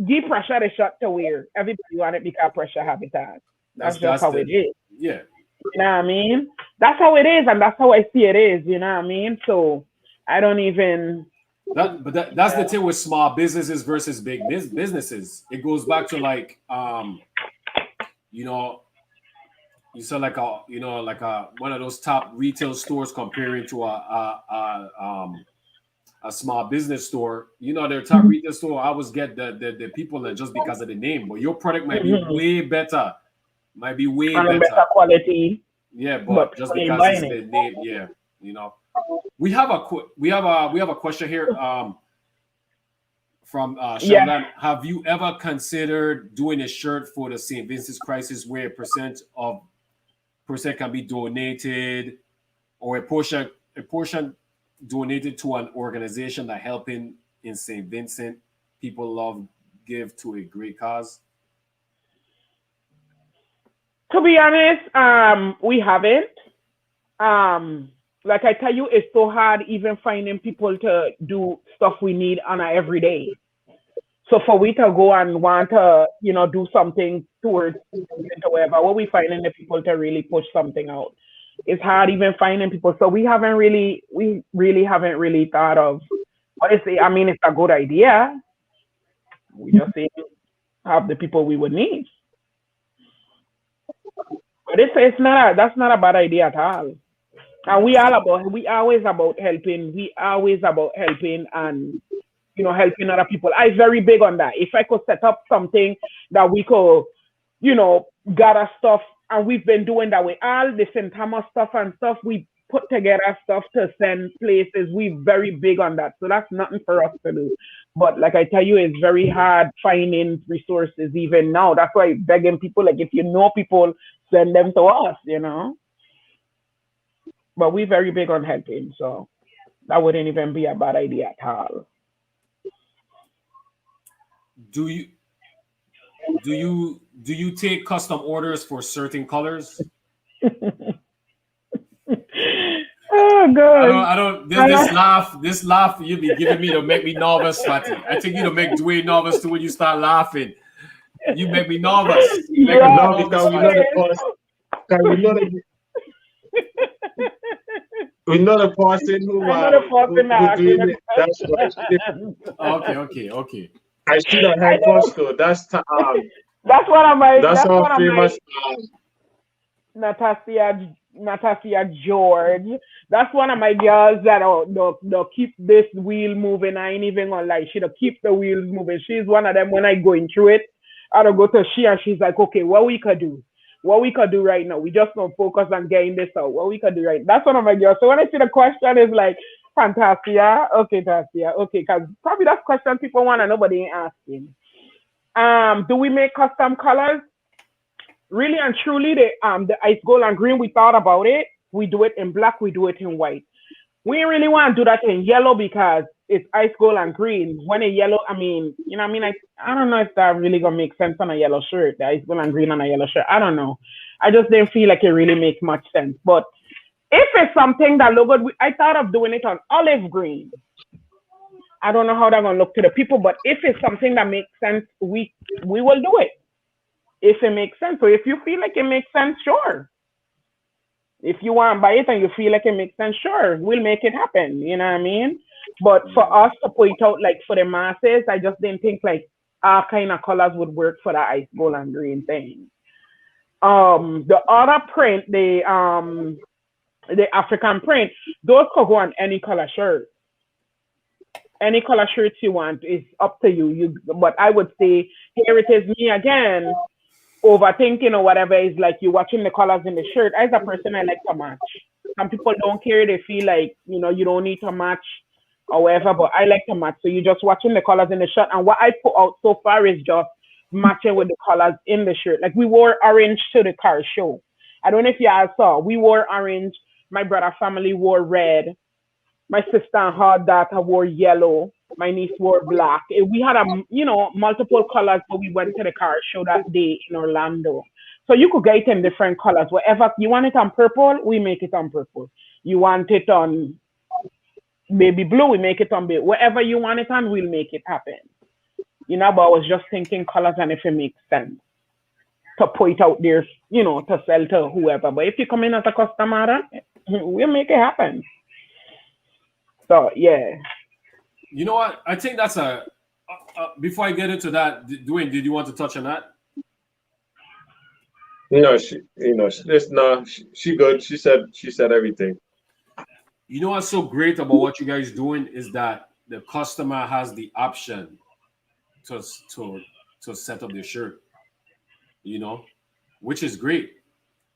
give pressure the shot to wear. Everybody want it because pressure habitat. That's just how it is. Yeah. You know what I mean? That's how it is, and that's how I see it is. You know what I mean? So I don't even. That's the thing with small businesses versus big businesses. It goes back to like you saw like one of those top retail stores comparing to a small business store. Their top retail store always get the people that just because of the name, but your product might be way better, better quality. Yeah, but just because it's the name, yeah, We have a question here from Shannon. Have you ever considered doing a shirt for the St. Vincent's Crisis where a percent can be donated, or a portion donated to an organization that helping in St. Vincent? People love give to a great cause. To be honest, we haven't. Like I tell you, it's so hard even finding people to do stuff we need on a everyday. So for we to go and want to, do something towards whatever, what we finding the people to really push something out. It's hard even finding people. So we really haven't really thought of what is it. I mean, it's a good idea. We just have the people we would need. But that's not a bad idea at all. And we always about helping. We always about helping and helping other people. I'm very big on that. If I could set up something that we could, gather stuff, and we've been doing that with all the St. Thomas stuff and stuff, we put together stuff to send places. We're very big on that. So that's nothing for us to do. But like I tell you, it's very hard finding resources even now. That's why I'm begging people, like, if you know people, send them to us, But we're very big on helping, so that wouldn't even be a bad idea at all. Do you take custom orders for certain colors? Oh God! I don't. This laugh you be giving me to make me nervous, Fatty. I think you to make Dwayne nervous too when you start laughing. You make me nervous. No, because we know the person. We know the person who doing it. That's why. Okay. I see the head first though. That's one of my. That's our famous. Natasha George. That's one of my girls that they'll keep this wheel moving. I ain't even gonna lie. She'll keep the wheels moving. She's one of them. When I going through it, I'll go to she and she's like, okay, what we could do right now. We just don't focus on getting this out. What we could do right. That's one of my girls. So when I see the question is like, Fantasia, okay, Tasia, okay, because probably that's question people want and nobody ain't asking. Do we make custom colors? Really and truly, the ice gold and green, we thought about it. We do it in black, we do it in white. We really want to do that in yellow because it's ice gold and green. When a yellow, I don't know if that really gonna make sense on a yellow shirt, the ice gold and green on a yellow shirt. I don't know. I just didn't feel like it really makes much sense. But if it's something that look good, I thought of doing it on olive green. I don't know how that's gonna look to the people, but if it's something that makes sense, we will do it. If it makes sense. So if you feel like it makes sense, sure. If you want to buy it and you feel like it makes sense, sure, we'll make it happen. You know what I mean? But for us to point out, like for the masses, I just didn't think like our kind of colors would work for the ice gold and green thing. The other print, the African print, those could go on any color shirt. any color shirts you want is up to you. But I would say here it is me again, overthinking or whatever is like you watching the colors in the shirt. As a person, I like to match. Some people don't care; they feel like you don't need to match or whatever. But I like to match. So you're just watching the colors in the shirt, and what I put out so far is just matching with the colors in the shirt. Like we wore orange to the car show. I don't know if y'all saw. We wore orange. My brother family wore red. My sister and her daughter wore yellow. My niece wore black. We had multiple colors, but we went to the car show that day in Orlando. So you could get it in different colors. Whatever you want it on purple, we make it on purple. You want it on baby blue, we make it on baby. Whatever you want it on, we'll make it happen. But I was just thinking colors and if it makes sense to put it out there, to sell to whoever. But if you come in as a customer, we'll make it happen. So yeah. You know what? I think that's before I get into that, Dwayne, did you want to touch on that? She good. She said everything. You know what's so great about what you guys doing is that the customer has the option to set up their shirt, which is great.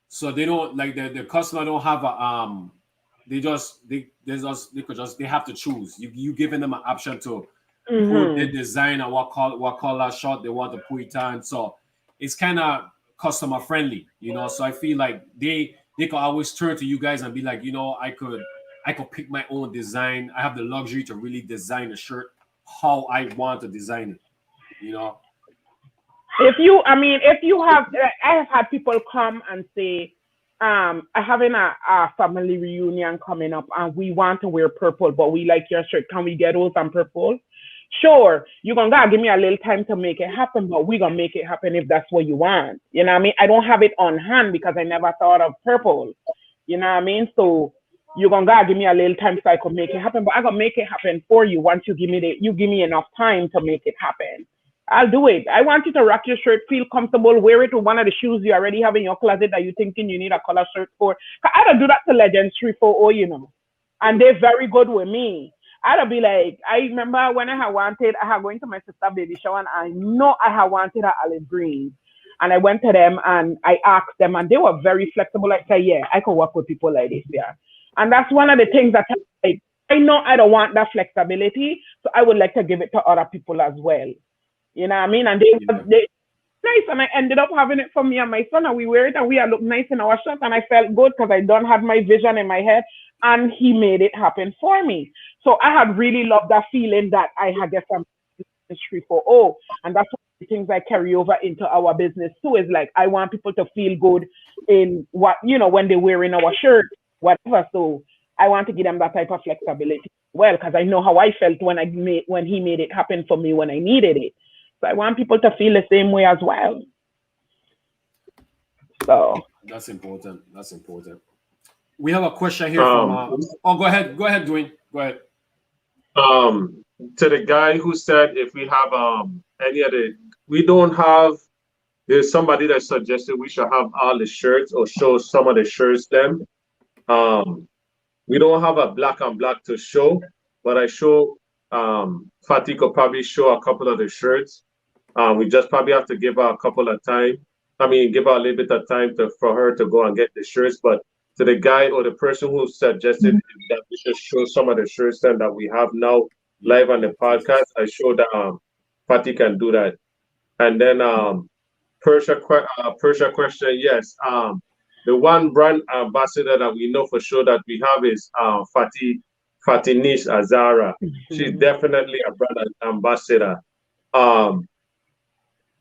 So they don't like the customer don't have a they have to choose. You giving them an option to put their design and what color shot they want to put it on. So it's kind of customer friendly, So I feel like they can always turn to you guys and be like, I could pick my own design. I have the luxury to really design a shirt how I want to design it, If you have, I have had people come and say, I'm having a family reunion coming up and we want to wear purple, but we like your shirt. Can we get those on purple? Sure, you're gonna give me a little time to make it happen, but we're gonna make it happen if that's what you want. You know what I mean? I don't have it on hand because I never thought of purple. You know what I mean? So you're gonna give me a little time so I could make it happen, but I'm gonna make it happen for you once you give me enough time to make it happen. I'll do it. I want you to rock your shirt, feel comfortable, wear it with one of the shoes you already have in your closet that you're thinking you need a color shirt for. I don't do that to Legends 340, and they're very good with me. I'd be like, I remember when I had going to my sister's baby shower, and I know I had wanted an olive green. And I went to them and I asked them, and they were very flexible. I said, yeah, I can work with people like this, yeah. And that's one of the things that I know I don't want that flexibility, so I would like to give it to other people as well. You know what I mean? And they nice, and I ended up having it for me and my son, and we wear it, and we look nice in our shot, and I felt good because I don't have my vision in my head, and he made it happen for me. So I had really loved that feeling that I had get from 340, and that's one of the things I carry over into our business too. Is like I want people to feel good in what when they're wearing our shirt, whatever. So I want to give them that type of flexibility, because I know how I felt when he made it happen for me when I needed it. So I want people to feel the same way as well. So that's important. We have a question here from. Go ahead, Dwayne. Go ahead. To the guy who said if we have any other, we don't have. There's somebody that suggested we should have all the shirts or show some of the shirts. Then, we don't have a black and black to show, but I show. Fatih could probably show a couple of the shirts. We just probably have to give her a couple of time. Give her a little bit of time for her to go and get the shirts. But to the guy or the person who suggested that we should show some of the shirts then that we have now live on the podcast, I showed that Fatih can do that. And then Persia question, yes. The one brand ambassador that we know for sure that we have is Fatinish Azara. She's definitely a brand ambassador.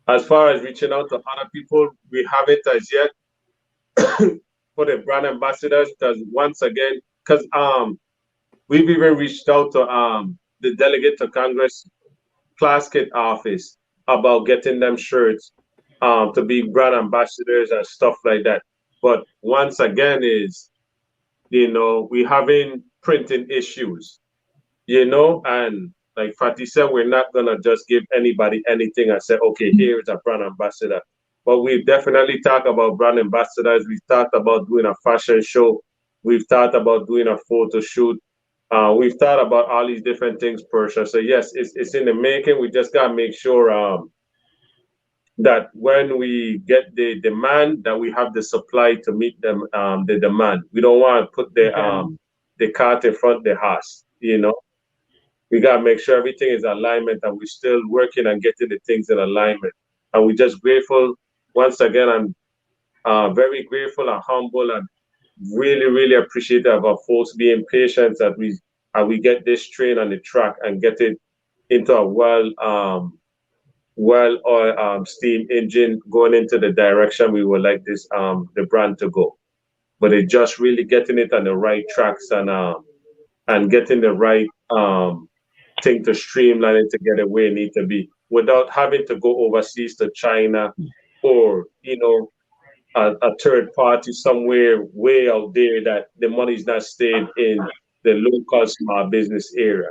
As far as reaching out to other people, we haven't as yet for the brand ambassadors, because once again, we've even reached out to the delegate to Congress class kit office about getting them shirts to be brand ambassadors and stuff like that. But once again we having printing issues, and like Fatih said, we're not gonna just give anybody anything and say, okay, here's a brand ambassador. But we've definitely talked about brand ambassadors. We've talked about doing a fashion show. We've talked about doing a photo shoot. We've thought about all these different things, Persia. So yes, it's in the making. We just gotta make sure that when we get the demand, that we have the supply to meet them the demand. We don't want to put the cart in front of the horse. You know, we gotta make sure everything is alignment, and we're still working on getting the things in alignment. And we're just grateful once again. I'm very grateful and humble and really, really appreciative of folks being patient as we get this train on the track and get it into a steam engine going into the direction we would like this the brand to go. But it's just really getting it on the right tracks and getting the right thing to streamline it to get it where it need to be without having to go overseas to China or a third party somewhere way out there that the money's not staying in the local small business area.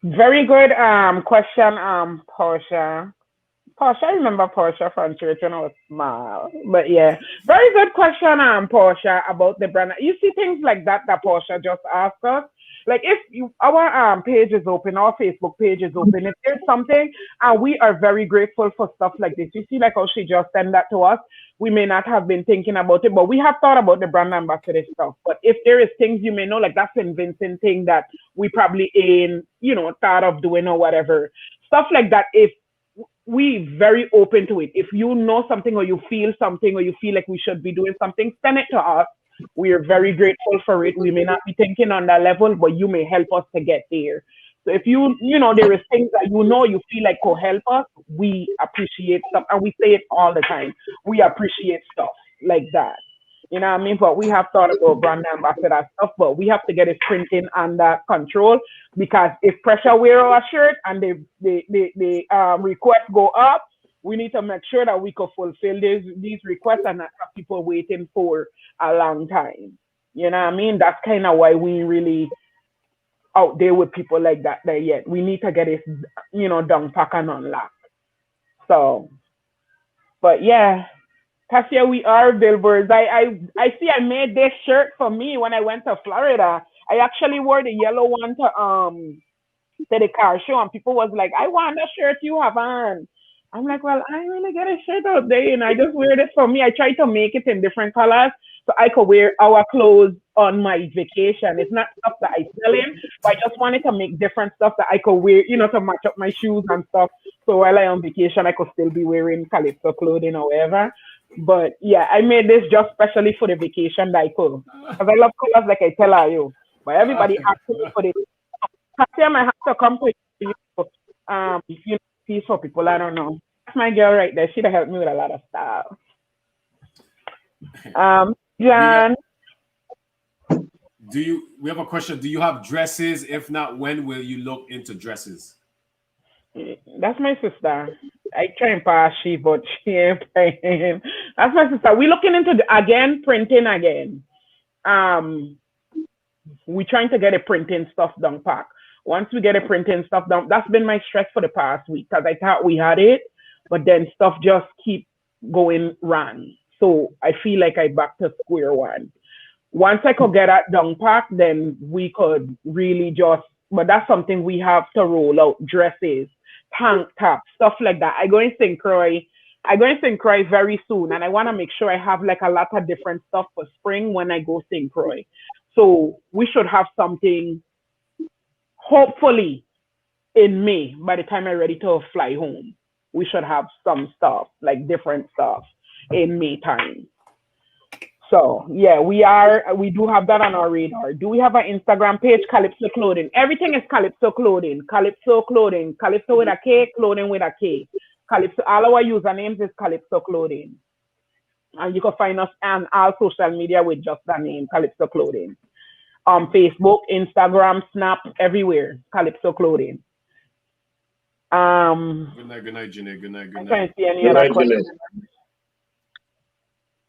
Very good question, Portia. Portia, I remember Portia from church when I was small. But yeah, very good question, Portia, about the brand. You see things like that Portia just asked us. Like if our page is open, our Facebook page is open, if there's something, and we are very grateful for stuff like this. You see, like how she just sent that to us. We may not have been thinking about it, but we have thought about the brand ambassador stuff. But if there is things you may know, like that St. Vincent thing that we probably ain't, thought of doing or whatever, stuff like that. If we very open to it. If you know something or you feel something or you feel like we should be doing something, send it to us. We are very grateful for it. We may not be thinking on that level, but you may help us to get there. So if there is things that you feel like could help us, we appreciate stuff. And we say it all the time. We appreciate stuff like that. You know what I mean? But we have thought about brand ambassador stuff, but we have to get it printing under control because if pressure wear our shirt and the requests go up, we need to make sure that we can fulfill these requests and not have people waiting for a long time. You know what I mean? That's kind of why we really out there with people like that yet. We need to get it, done, pack and unlock. So, but yeah. Cassia, we are billboards. I see I made this shirt for me when I went to Florida. I actually wore the yellow one to the car show, and people was like, I want the shirt you have on. I'm like, well, I really get a shirt out there, and I just wear it for me. I tried to make it in different colors so I could wear our clothes on my vacation. It's not stuff that I sell in, but I just wanted to make different stuff that I could wear, to match up my shoes and stuff. So while I'm on vacation, I could still be wearing Kalypso clothing or whatever. But yeah, I made this just specially for the vacation that I could. Because I love colors like I tell you. But everybody asked me for it. Cassia might have to come to you, piece for people. I don't know. That's my girl right there. She'd have helped me with a lot of stuff. Jan. We have a question. Do you have dresses? If not, when will you look into dresses? That's my sister. I try and pass she, but she ain't paying. That's my sister. We're looking into printing again. We're trying to get a printing stuff done, pack. Once we get a printing stuff done, that's been my stress for the past week because I thought we had it, but then stuff just keep going wrong. So I feel like I back to square one. Once I could get that done, pack, then we could really but that's something we have to roll out, dresses, tank tops, stuff like that. I go in St. Croix very soon, and I want to make sure I have like a lot of different stuff for spring when I go St. Croix. So we should have something, hopefully, in May. By the time I'm ready to fly home, we should have some stuff, like different stuff, in May time. So yeah, we do have that on our radar. Do we have an Instagram page? Kalypso Clothing. Everything is Kalypso Clothing. Kalypso Clothing. Kalypso with a K, clothing with a K. Kalypso. All our usernames is Kalypso Clothing. And you can find us on all social media with just that name, Kalypso Clothing. Facebook, Instagram, Snap, everywhere. Kalypso Clothing. Good night, Janae. Good night. I can't see any other questions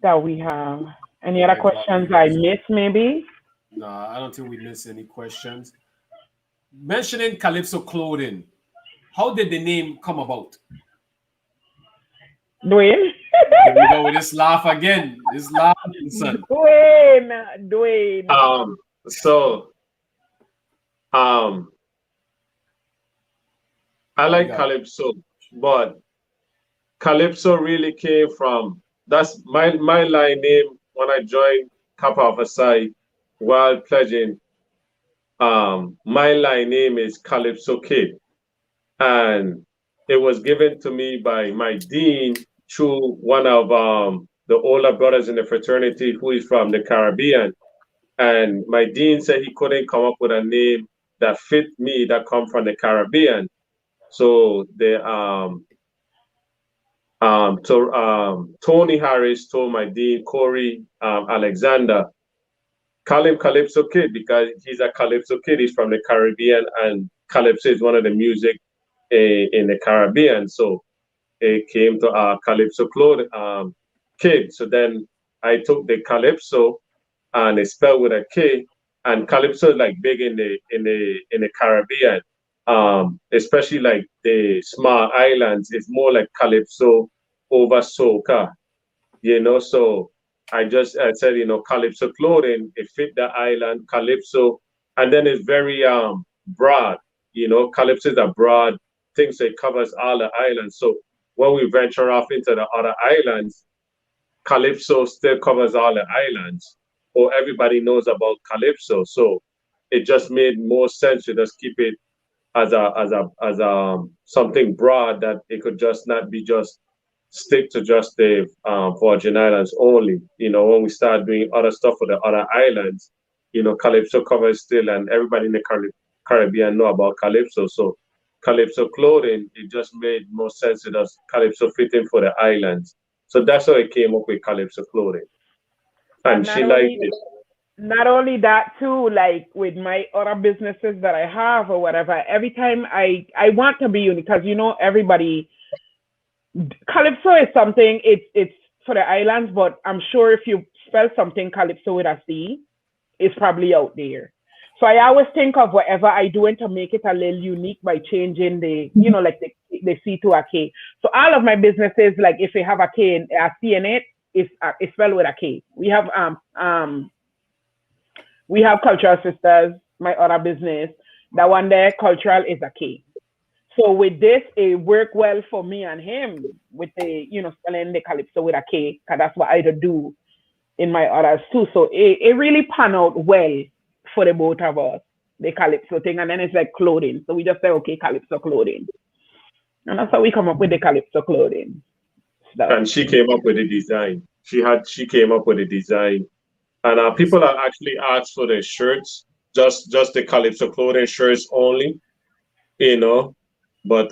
that we have. Any other questions I missed, maybe? No, I don't think we missed any questions. Mentioning Kalypso Clothing, how did the name come about? Dwayne. Here we go with this laugh again. This laugh, son. Dwayne. So I like Kalypso, but Kalypso really came from, that's my line name when I joined Kappa Alpha Psi while pledging. My line name is Kalypso Kid, and it was given to me by my dean through one of the older brothers in the fraternity who is from the Caribbean. And my dean said he couldn't come up with a name that fit me that come from the Caribbean. So Tony Harris told my dean, Corey Alexander, call him Kalypso Kid because he's a Kalypso Kid. He's from the Caribbean, and Kalypso is one of the music in the Caribbean. So it came to Kalypso Kid. So then I took the Kalypso and it's spelled with a K, and Kalypso is like big in the Caribbean. Especially like the small islands, it's more like Kalypso over soca, so I said, Kalypso clothing, it fit the island, Kalypso, and then it's very broad, Kalypso is a broad thing, so it covers all the islands. So when we venture off into the other islands, Kalypso still covers all the islands, or everybody knows about Kalypso. So it just made more sense to just keep it as something broad, that it could just not be just stick to just the Virgin Islands only. When we start doing other stuff for the other islands, Kalypso covers still, and everybody in the Caribbean know about Kalypso. So Kalypso clothing, it just made more sense to just Kalypso fitting for the islands. So that's how it came up with Kalypso clothing, and she liked it. Not only that too, like with my other businesses that I have or whatever, every time I want to be unique, because everybody, Kalypso is something, it's for the islands, but I'm sure if you spell something Kalypso with a C, it's probably out there. So I always think of whatever I doing to make it a little unique by changing the, like the C to a K. So all of my businesses, like if they have a C in it, it's spelled with a K. We have Cultural Sisters, my other business. That one there, cultural is a K. So with this, it worked well for me and him with the, spelling the Kalypso with a K, because that's what I do in my others too. So it really pan out well for the both of us, the Kalypso thing. And then it's like clothing. So we just say, okay, Kalypso clothing. And that's how we come up with the Kalypso clothing. And she came up with the design. She came up with the design. And people are actually asked for the shirts, just the Kalypso clothing shirts only, But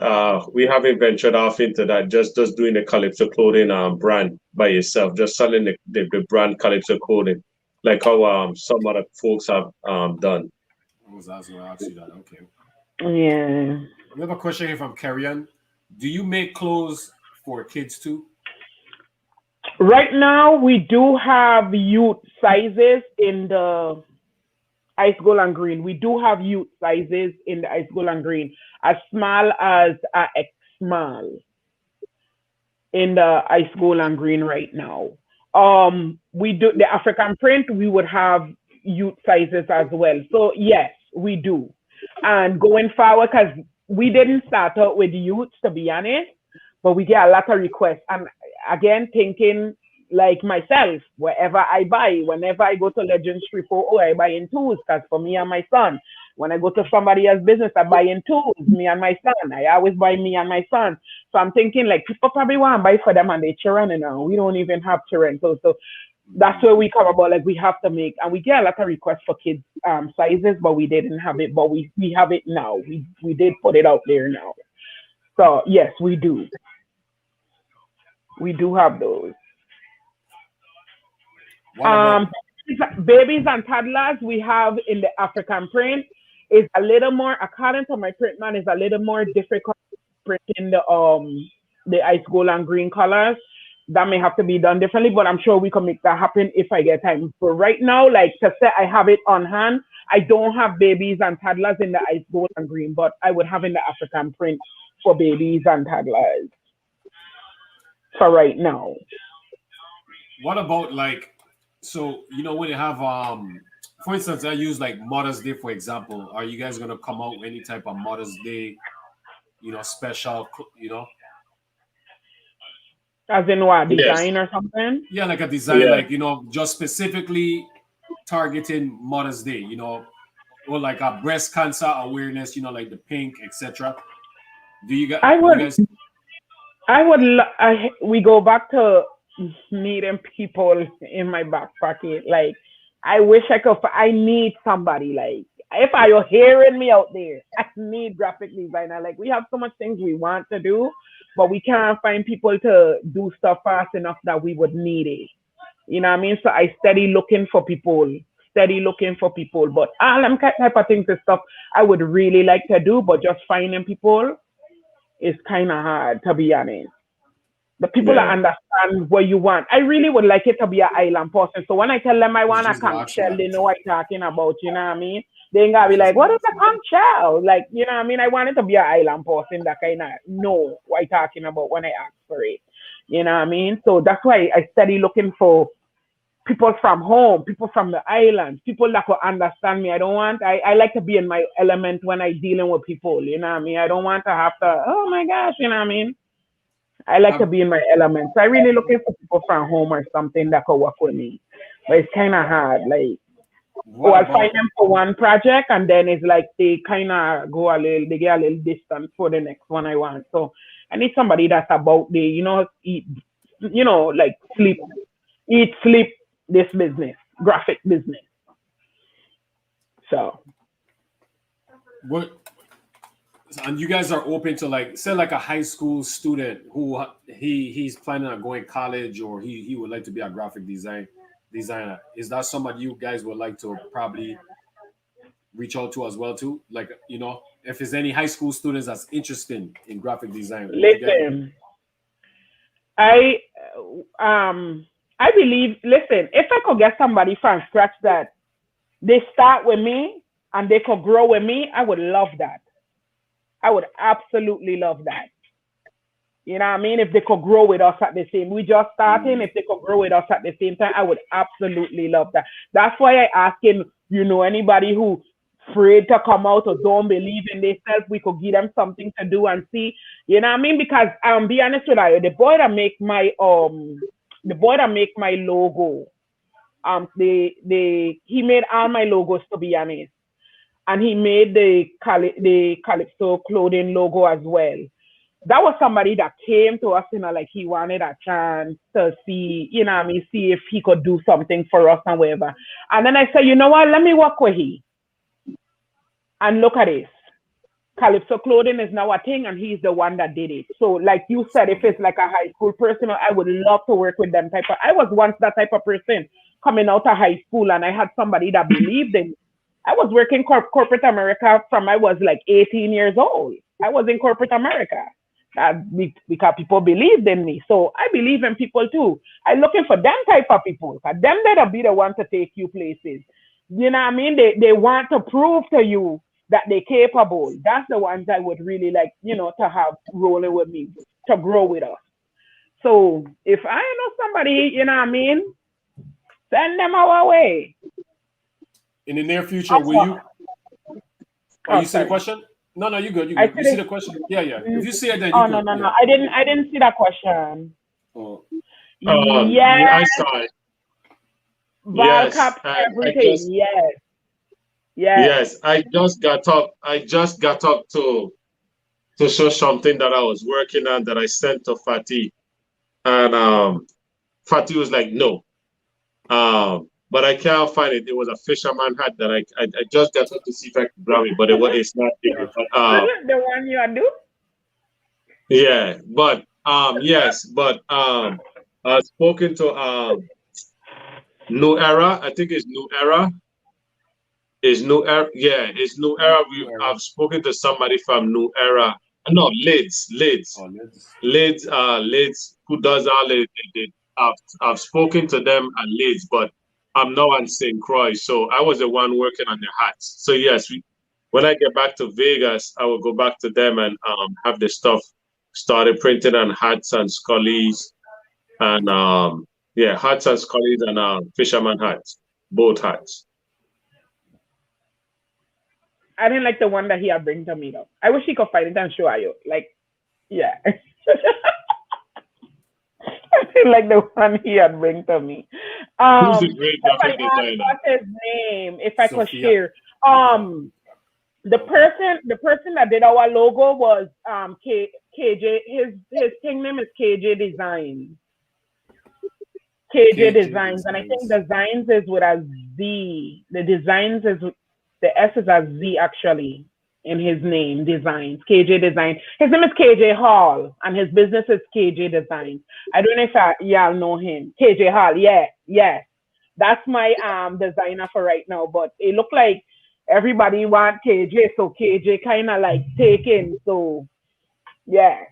we haven't ventured off into that. Just doing the Kalypso clothing brand by yourself, just selling the brand Kalypso clothing, like how some other folks have done. I was asking actually that. Okay. Yeah. We have a question here from Carrion. Do you make clothes for kids too? Right now, we do have youth sizes in the ice gold and green. We do have youth sizes in the ice gold and green, as small as a X small in the ice gold and green right now. We do the African print. We would have youth sizes as well. So yes, we do. And going forward, because we didn't start out with youths, to be honest, but we get a lot of requests. And again, thinking like myself, wherever I buy, whenever I go to Legends 340, I buy in twos, because for me and my son. When I go to somebody else's business, I buy in twos, me and my son. I always buy me and my son. So I'm thinking like people probably want to buy for them and their children, we don't even have children. So that's where we come about, like we have to make, and we get a lot of requests for kids sizes, but we didn't have it, but we have it now. We did put it out there now. So yes, we do. We do have those. Babies and toddlers we have in the African print is a little more, according to my print man, is a little more difficult printing the ice gold and green colors. That may have to be done differently, but I'm sure we can make that happen if I get time. But right now, like to say I have it on hand, I don't have babies and toddlers in the ice gold and green, but I would have in the African print for babies and toddlers. for right now. What about like, so you know when you have for instance, I use like Mother's Day for example. Are you guys gonna come out with any type of Mother's Day, special, As in what, Yes. design or something? yeah, like a design, Yeah. like just specifically targeting Mother's Day, or like a breast cancer awareness, like the pink, etc. Do you guys, I you would, guys? we go back to needing people in my back pocket. Like, I wish I need somebody. Like, if you're hearing me out there, I need graphic designer. Like, we have so much things we want to do, but we can't find people to do stuff fast enough that we would need it. You know what I mean? So I steady looking for people. But all them type of things and stuff I would really like to do, but just finding people is kind of hard, to be honest. The people that Yeah. understand what you want. I really would like it to be an island person. So when I tell them I It's want a just the conch shell, actual. they know what I'm talking about. You know what I mean? They ain't gotta It's be just like, the what is a actual. conch shell? Like, you know what I mean? I want it to be an island person that kind of know what I'm talking about when I ask for it. You know what I mean? So that's why I steady looking for people from home, people from the islands, people that could understand me. I like to be in my element when I dealing with people, you know what I mean? I don't want to have to, oh my gosh, you know what I mean? I like to Have, be in my element. So I really looking for people from home or something that could work with me. But it's kind of hard. Like, what I'll find about them for one project and then it's like they kind of they get a little distant for the next one I want. So I need somebody that's about the, eat, like eat, sleep, this business, graphic business. So what? And you guys are open to like, say, like a high school student who he's planning on going college, or he would like to be a graphic designer. Is that somebody you guys would like to probably reach out to as well too? Like, if there's any high school students that's interested in graphic design, would you guys? listen, I I believe. Listen, if I could get somebody from scratch that they start with me and they could grow with me, I would love that. I would absolutely love that. You know what I mean? If they could grow with us at the same, we just starting. Mm, If they could grow with us at the same time, I would absolutely love that. That's why I asking, anybody who afraid to come out or don't believe in themselves, we could give them something to do and see. You know what I mean? Because be honest with you, the boy that make my logo, he made all my logos, to be honest, and he made the Kalypso clothing logo as well. That was somebody that came to us, like he wanted a chance to see, what I mean, see if he could do something for us and whatever. And then I said, you know what, let me work with he. And look at this. Kalypso clothing is now a thing and he's the one that did it. So like you said, if it's like a high school person, I would love to work with them I was once that type of person coming out of high school and I had somebody that believed in me. I was working corporate America from I was like 18 years old. I was in corporate America. Because people believed in me. So I believe in people too. I'm looking for them type of people. Because them that'll be the one to take you places. You know what I mean? They want to prove to you that they're capable. That's the ones I would really like, to have rolling with me, to grow with us. So if I know somebody, you know what I mean, send them our way. in the near future, will you? Oh, Oh, you see the sorry. question? No, no, you good. You I good. You see said the question? Yeah, yeah. If you see it, then you oh no could. no Yeah. no. I didn't see that question. Oh, Yeah, I Yes, saw it. ball Yes, caps, and I everything. just Yes, yes. yes, I just got up to show something that I was working on that I sent to Fatih, and Fatih was like, no, but I can't find it. It was a fisherman hat that I just got up to see if I could grab it, but it's not there. But The one you are do? yeah, but yes, but I've spoken to New Era. I think it's New Era. Is New Era? Yeah, it's New Era. new era. I've spoken to somebody from New Era. No, Oh, let's. Lids, who does all it. I've spoken to them at Lids, but I'm now on St. Croix, so I was the one working on the hats. So yes, when I get back to Vegas, I will go back to them and have the stuff started printing on hats and scullies And yeah, hats and scullies and fisherman hats, both hats. I didn't like the one that he had bring to me though. I wish he could find it and show you. Like, yeah. I didn't like the one he had bring to me. Who's the great graphic Somebody asked designer? what's his name, if I could Sophia. share. The person that did our logo was KJ. His thing name is KJ Designs. KJ Designs, and I think designs is with a Z. The designs is the S is a Z actually in his name. Designs, KJ Design. His name is KJ Hall, and his business is KJ Designs. I don't know if y'all know him. KJ Hall, yeah. That's my designer for right now. But it looked like everybody want KJ, so KJ kind of like taken. So yeah,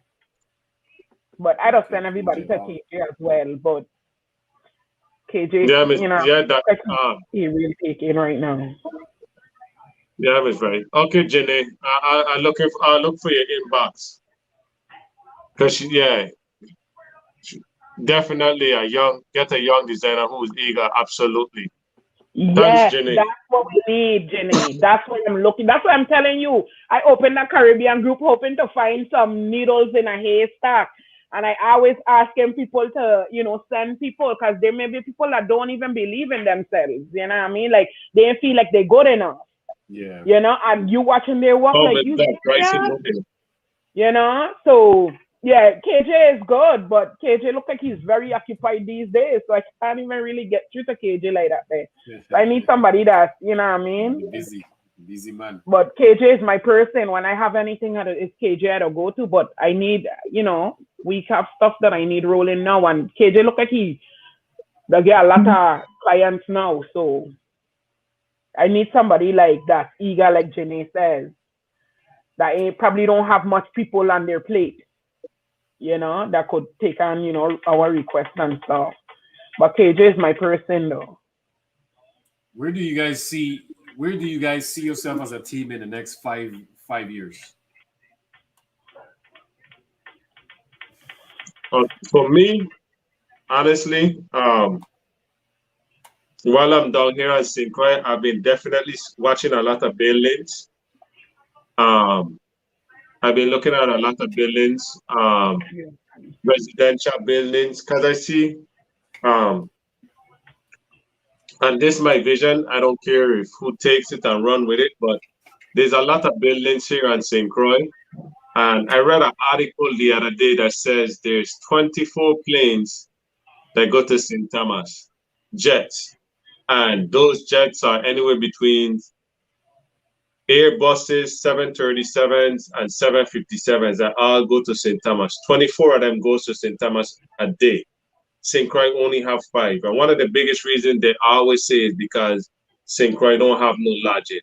but I don't send everybody to KJ as well, but. KJ, he really taking right now. Yeah, Miss Right. Okay, Jenny, I look for your inbox because definitely get a young designer who's eager. Absolutely. Yes, thanks, Jenny. That's what we need, Jenny. That's what I'm looking. That's what I'm telling you. I opened a Caribbean group hoping to find some needles in a haystack. And I always asking people to, send people because there may be people that don't even believe in themselves. You know what I mean? Like they feel like they're good enough. Yeah. And you watching their work like you So yeah, KJ is good, but KJ looks like he's very occupied these days. So I can't even really get through to KJ like that there. So I need somebody that's, you know what I mean? Busy man. But KJ is my person. When I have anything, it's KJ to go to. But I need, we have stuff that I need rolling now. And KJ look like they get a lot of clients now. So I need somebody like that, eager, like Jenny says, that probably don't have much people on their plate, that could take on, our requests and stuff. But KJ is my person though. Where do you guys see yourself as a team in the next five years? For me, honestly, while I'm down here at St. Croix, I've been definitely watching a lot of buildings. I've been looking at a lot of buildings, residential buildings, because I see, and this is my vision. I don't care if who takes it and run with it, but there's a lot of buildings here on St. Croix. And I read an article the other day that says there's 24 planes that go to St. Thomas, jets. And those jets are anywhere between Airbuses, 737s, and 757s that all go to St. Thomas. 24 of them goes to St. Thomas a day. St. Croix only have 5. And one of the biggest reasons they always say is because St. Croix don't have no lodging.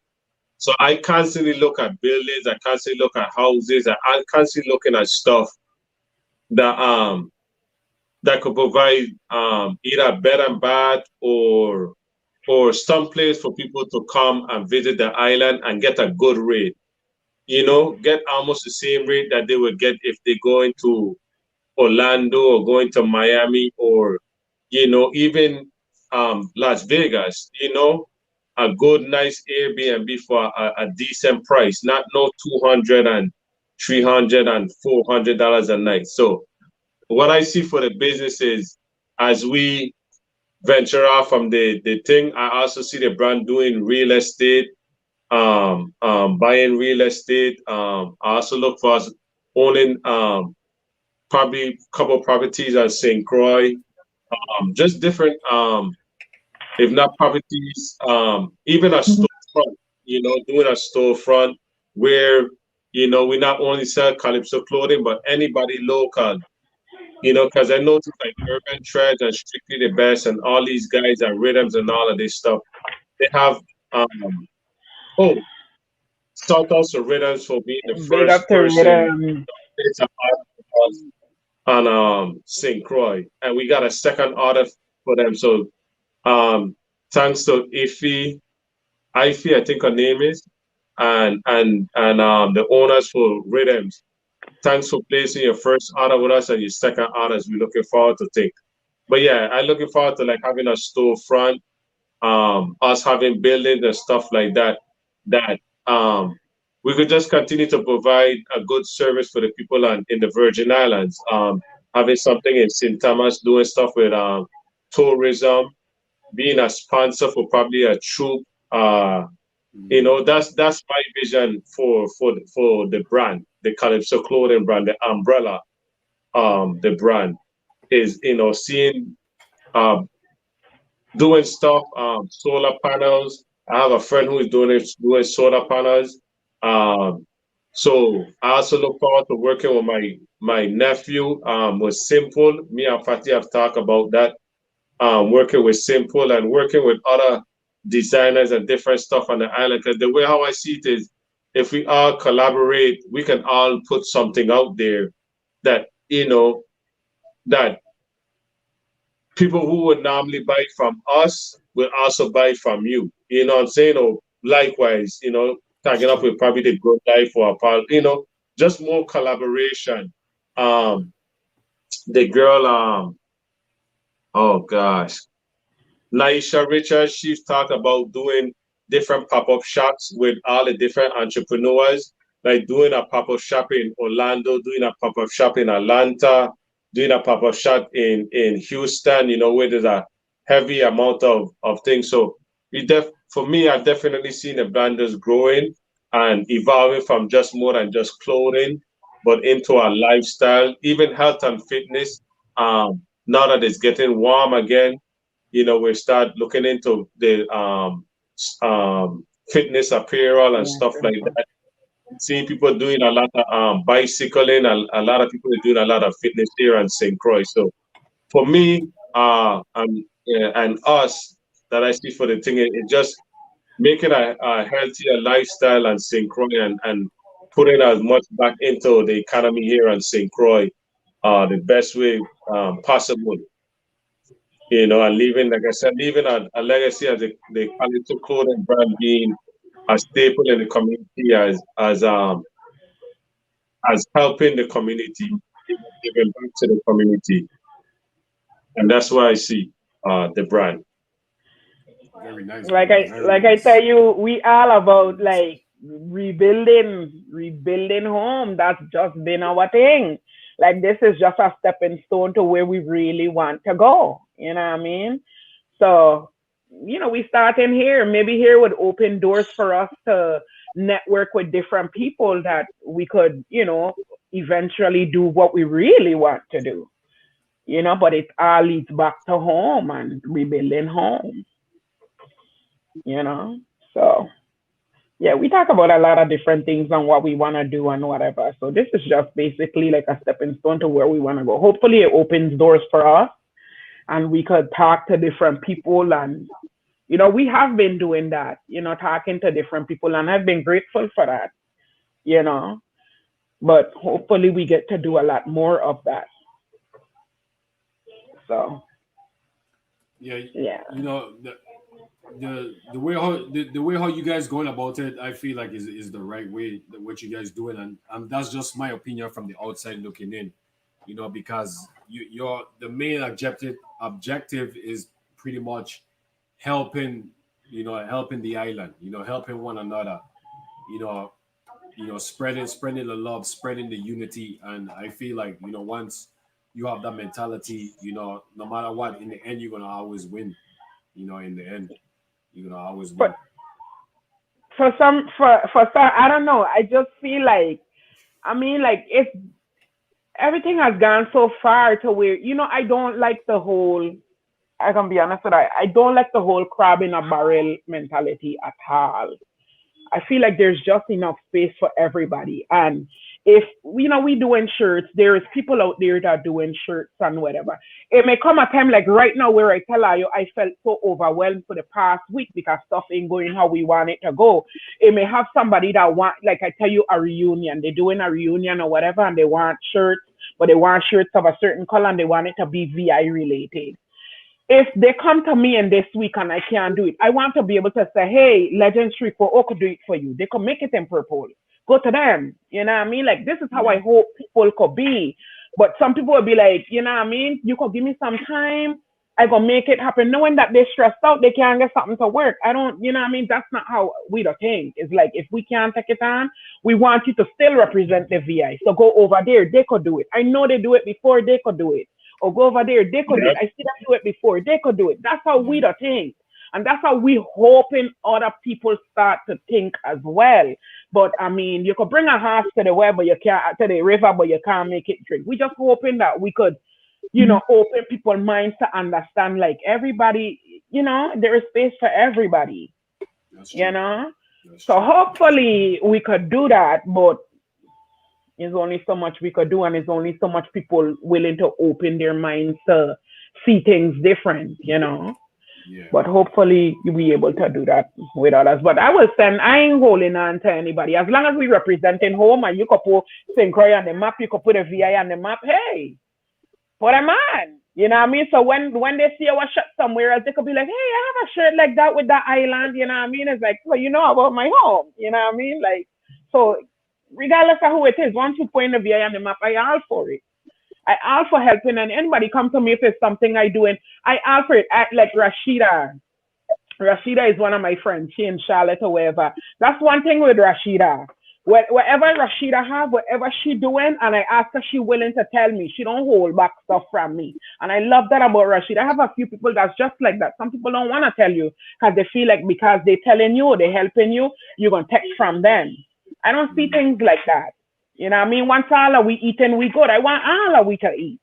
So I constantly look at buildings, I constantly look at houses, I'm constantly looking at stuff that that could provide either bed and bath or some place for people to come and visit the island and get a good rate. Get almost the same rate that they would get if they go into Orlando or going to Miami or even Las Vegas, a good nice Airbnb for a decent price, not no $200 and $300 and $400 a night. So what I see for the business is as we venture off from the thing, I also see the brand doing real estate, buying real estate. I also look for us owning probably a couple properties at St. Croix, just different, if not properties, even a storefront, doing a storefront where, we not only sell Kalypso clothing, but anybody local, because I noticed like Urban Treads and Strictly the Best and all these guys and Rhythms and all of this stuff, they have, shout out to Rhythms for being the first person on St. Croix, and we got a second order for them. So thanks to Ify, I think her name is, and the owners for Rhythms. Thanks for placing your first order with us and your second orders. We're looking forward to take. But yeah, I'm looking forward to like having a storefront, us having buildings and stuff like that, that we could just continue to provide a good service for the people in the Virgin Islands. Having something in St. Thomas, doing stuff with tourism, being a sponsor for probably a troop. You know, that's my vision for the brand, the Kalypso clothing brand, the umbrella, the brand is, you know, seeing um doing stuff, solar panels. I have a friend who is doing solar panels. Um, so I also look forward to working with my nephew with Simple. Me and Fatih have talked about that. Working with Simple and working with other designers and different stuff on the island. Because the way how I see it is, if we all collaborate, we can all put something out there that, you know, that people who would normally buy from us will also buy from you. You know what I'm saying? Or likewise, you know, tagging up with probably the good life or apart, you know, just more collaboration. Um, the girl, oh gosh, Naisha Richards, she's talked about doing different pop-up shops with all the different entrepreneurs, like doing a pop-up shop in Orlando, doing a pop-up shop in Atlanta, doing a pop-up shop in Houston, you know, where there's a heavy amount of things. So for me, I've definitely seen the brand just growing and evolving from just more than just clothing, but into a lifestyle, even health and fitness. Now that it's getting warm again, you know, we start looking into the fitness apparel and Yeah. stuff like that. Seeing people doing a lot of bicycling, a lot of people are doing a lot of fitness here in St. Croix. So for me, and us, that I see for the thing, it just making a healthier lifestyle and St. Croix and putting as much back into the economy here in St. Croix the best way possible, you know, and leaving, like I said, leaving a legacy as the Calypso clothing brand being a staple in the community as helping the community, giving back to the community, and that's why I see the brand. Very nice, Like brother. I Very like I tell nice. you, we all about like rebuilding home. That's just been our thing. Like this is just a stepping stone to where we really want to go. You know what I mean? So, you know, we start in here. Maybe here would open doors for us to network with different people that we could, you know, eventually do what we really want to do. You know, but it all leads back to home and rebuilding home, you know? So yeah, we talk about a lot of different things on what we want to do and whatever. So this is just basically like a stepping stone to where we want to go. Hopefully it opens doors for us and we could talk to different people and you know, we have been doing that, you know, talking to different people and I've been grateful for that, you know. But hopefully we get to do a lot more of that. So Yeah, yeah. you know the way how the way how you guys going about it, I feel like is the right way what you guys doing, and that's just my opinion from the outside looking in, you know, because your the main objective is pretty much helping, you know, helping the island, you know, helping one another, you know, spreading the love, spreading the unity, and I feel like, you know, once you have that mentality, you know, no matter what, in the end you're gonna always win, you know, in the end you're gonna always win. But for some I don't know, I just feel like I mean like it's everything has gone so far to where you know I don't like the whole. I can be honest with that. I don't like the whole crab in a barrel mentality at all. I feel like there's just enough space for everybody. And if you know we doing shirts, there is people out there that are doing shirts and whatever. It may come a time like right now where I tell you I felt so overwhelmed for the past week because stuff ain't going how we want it to go. It may have somebody that want like I tell you a reunion. They're doing a reunion or whatever and they want shirts, but they want shirts of a certain color and they want it to be VI related. If they come to me in this week and I can't do it, I want to be able to say, hey, Legend Street for oh, could do it for you. They could make it in purple. Go to them. You know what I mean? Like this is how Yeah. I hope people could be. But some people will be like, you know what I mean? You could give me some time. I gonna make it happen. Knowing that they're stressed out, they can't get something to work. I don't, you know what I mean? That's not how we don't think. It's like, if we can't take it on, we want you to still represent the VI. So go over there, they could do it. I know they do it before, they could do it. Or go over there, they could do it. I see them do it before, they could do it. That's how we don't think. And that's how we hoping other people start to think as well. But I mean, you could bring a horse to the well, but you can't to the river, but you can't make it drink. We just hoping that we could, you know, open people's minds to understand, like, everybody, you know, there is space for everybody. You know? So hopefully we could do that, but there's only so much we could do, and there's only so much people willing to open their minds to see things different, you know. Yeah. But hopefully you'll be able to do that with others. But I ain't holding on to anybody. As long as we representing home, and you could put St. Croix on the map, you could put a VI on the map, hey, put them on. You know what I mean? So when they see our shirt somewhere else, they could be like, hey, I have a shirt like that with that island, you know what I mean? It's like, well, you know about my home, you know what I mean? Like, so regardless of who it is, once you put in the VI on the map, I all for it. I ask for helping, and anybody come to me if it's something I do, and I ask for it. Like Rashida. Rashida is one of my friends. She in Charlotte or wherever. That's one thing with Rashida. Whatever Rashida have, whatever she doing, and I ask her, she willing to tell me. She don't hold back stuff from me. And I love that about Rashida. I have a few people that's just like that. Some people don't want to tell you because they feel like because they telling you, they helping you, you're going to take from them. I don't see things like that. You know what I mean? Once all of we eating, we good. I want all of we to eat.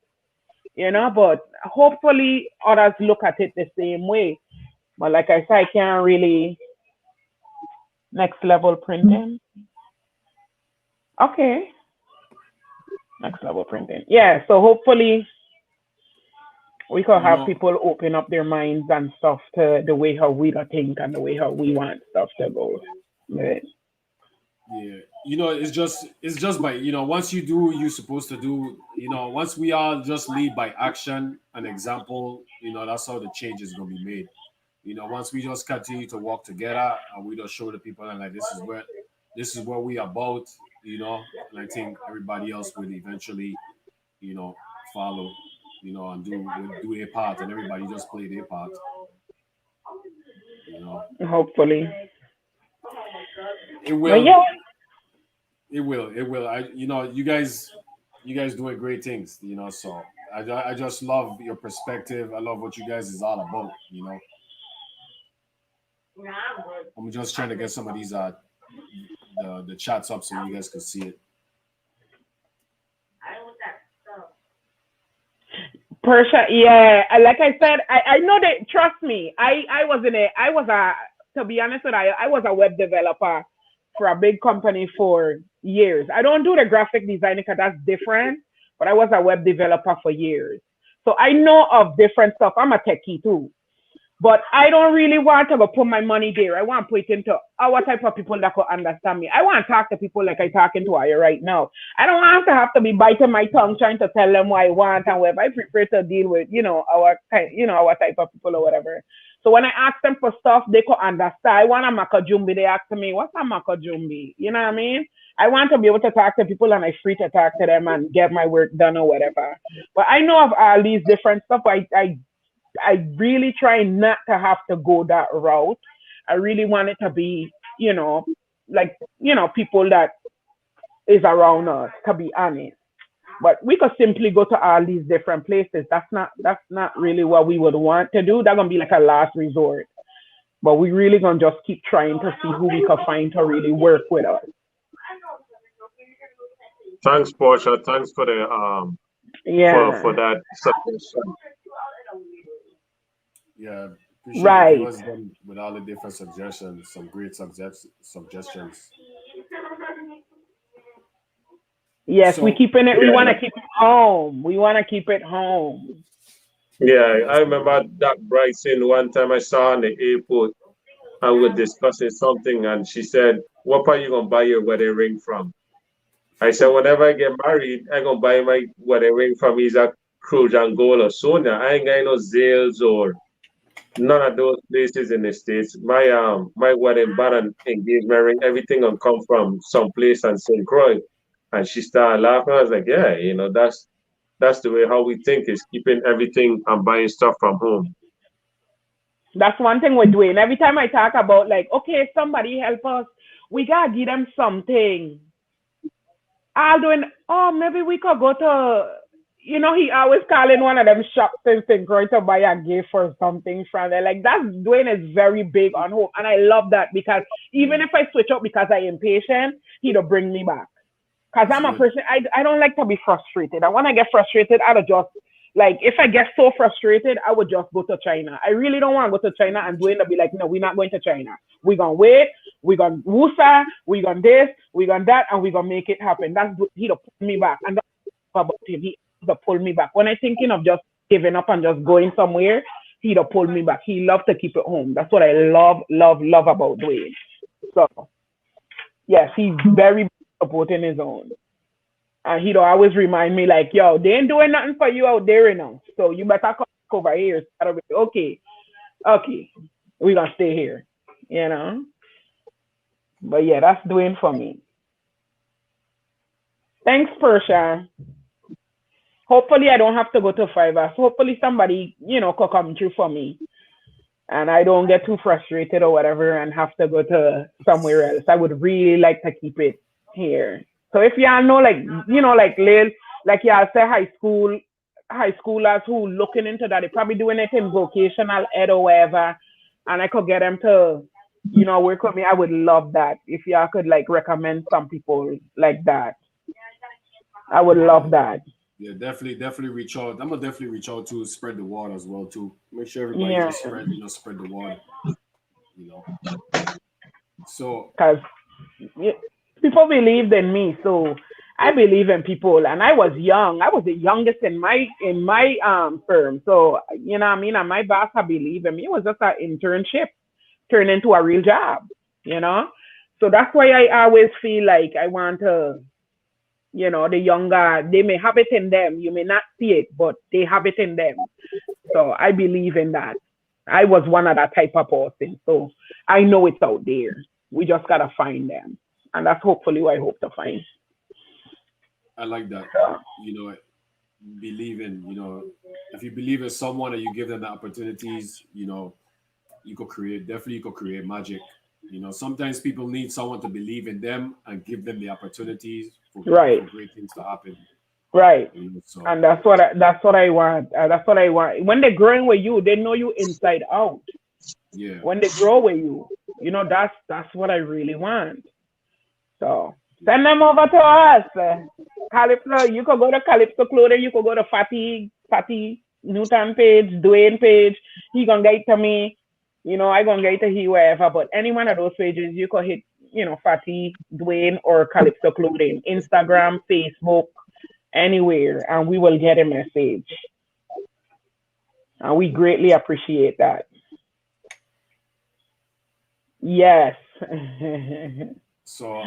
You know, but hopefully others look at it the same way. But like I said, I can't really next level printing. Okay. Next level printing. Yeah, so hopefully we could have people open up their minds and stuff to the way how we think and the way how we want stuff to go. Right. Yeah, you know, it's just by, you know, once you do what you're supposed to do, you know, once we all just lead by action and example, you know, that's how the change is gonna be made. You know, once we just continue to walk together and we just show the people and like this is what we about, you know, and I think everybody else would eventually, you know, follow, you know, and do their part, and everybody just play their part. You know. Hopefully. It will. Yeah. It will. You know, you guys doing great things, you know, so I just love your perspective. I love what you guys is all about, you know. I'm just trying to get some of these the chats up so you guys can see it. Persha, yeah. Like I said, I know that, trust me, to be honest with you, I was a web developer for a big company for years. I don't do the graphic design because that's different, but I was a web developer for years. So I know of different stuff. I'm a techie too. But I don't really want to go put my money there. I want to put it into our type of people that could understand me. I want to talk to people like I'm talking to you right now. I don't want to have to be biting my tongue trying to tell them what I want and whatever. I prefer to deal with, you know, our type of people or whatever. So when I ask them for stuff, they could understand. I want a makajumbi. They ask me, what's a makajumbi? You know what I mean? I want to be able to talk to people and I'm free to talk to them and get my work done or whatever. But I know of all these different stuff. I really try not to have to go that route. I really want it to be, you know, like, you know, people that is around us, to be honest. But we could simply go to all these different places. That's not really what we would want to do. That's gonna be like a last resort. But we really gonna just keep trying to see who we can find to really work with us. Thanks, Portia. Thanks for the for that suggestion. Yeah, appreciate right. It was done with all the different suggestions, some great suggestions. Yes, we keeping it. We want to keep it home. We want to keep it home. Yeah, I remember that Bryson one time I saw on the airport. I was discussing something, and she said, "What are you gonna buy your wedding ring from?" I said, "Whenever I get married, I'm gonna buy my wedding ring from either Cruz and Gold or Sonia. I ain't got no Zales or none of those places in the States. My wedding band and engagement ring, everything will come from some place in St. Croix." And she started laughing. I was like, "Yeah, you know, that's that's the way how we think, is keeping everything and buying stuff from home. That's one thing we're doing. Every time I talk about like, okay, somebody help us, we gotta give them something. I'll doing, oh, maybe we could go to, he always calling one of them shops and saying, going to buy a gift or something from there. Like that's Dwayne is very big on hope. And I love that because even if I switch up because I'm impatient, he'll bring me back. Because I'm a person, I don't like to be frustrated. And when I get frustrated, I'll just, like, if I get so frustrated, I would just go to China. I really don't want to go to China and Dwayne to be like, no, we're not going to China. We're going to wait. We're going to woosa. We're going to this. We're going to that. And we're going to make it happen. That's he'll pull me back. And that's about him. He'll pull me back. When I'm thinking of just giving up and just going somewhere, he'll pull me back. He loves to keep it home. That's what I love about Dwayne. So, yes, he's very supporting his own. And he'd always remind me like, yo, they ain't doing nothing for you out there, so you better come over here. Okay, we're going to stay here, But yeah, that's Dwayne for me. Thanks, Persha. Hopefully I don't have to go to Fiverr. Hopefully somebody, could come through for me. And I don't get too frustrated or whatever and have to go to somewhere else. I would really like to keep it here. So if y'all know, like, like Lil, like y'all say high schoolers who looking into that, they're probably doing it in vocational ed or whatever, and I could get them to, work with me, I would love that. If y'all could, like, recommend some people like that. I would love that. Yeah, definitely reach out. I'm gonna definitely reach out to spread the word as well too. Make sure everybody just spread the word. So because people believed in me, so I believe in people. And I was young. I was the youngest in my firm. So what I mean, and my boss had believed in me. It was just an internship turned into a real job. So that's why I always feel like I want to, the younger, they may have it in them. You may not see it, but they have it in them. So I believe in that. I was one of that type of person. So I know it's out there. We just gotta find them. And that's hopefully what I hope to find. I like that. Believe in, if you believe in someone and you give them the opportunities, you could create magic. Sometimes people need someone to believe in them and give them the opportunities for great things to happen. Right. And that's what I want. That's what I want. When they're growing with you, they know you inside out. Yeah. When they grow with you, that's what I really want. So send them over to us. Kalypso, you could go to Kalypso Clothing, you could go to Fatty Newton page, Dwayne page. He gonna get to me. I gonna get to he wherever. But any one of those pages, you could hit, Fatty, Dwayne, or Kalypso Clothing, Instagram, Facebook, anywhere, and we will get a message. And we greatly appreciate that. Yes. So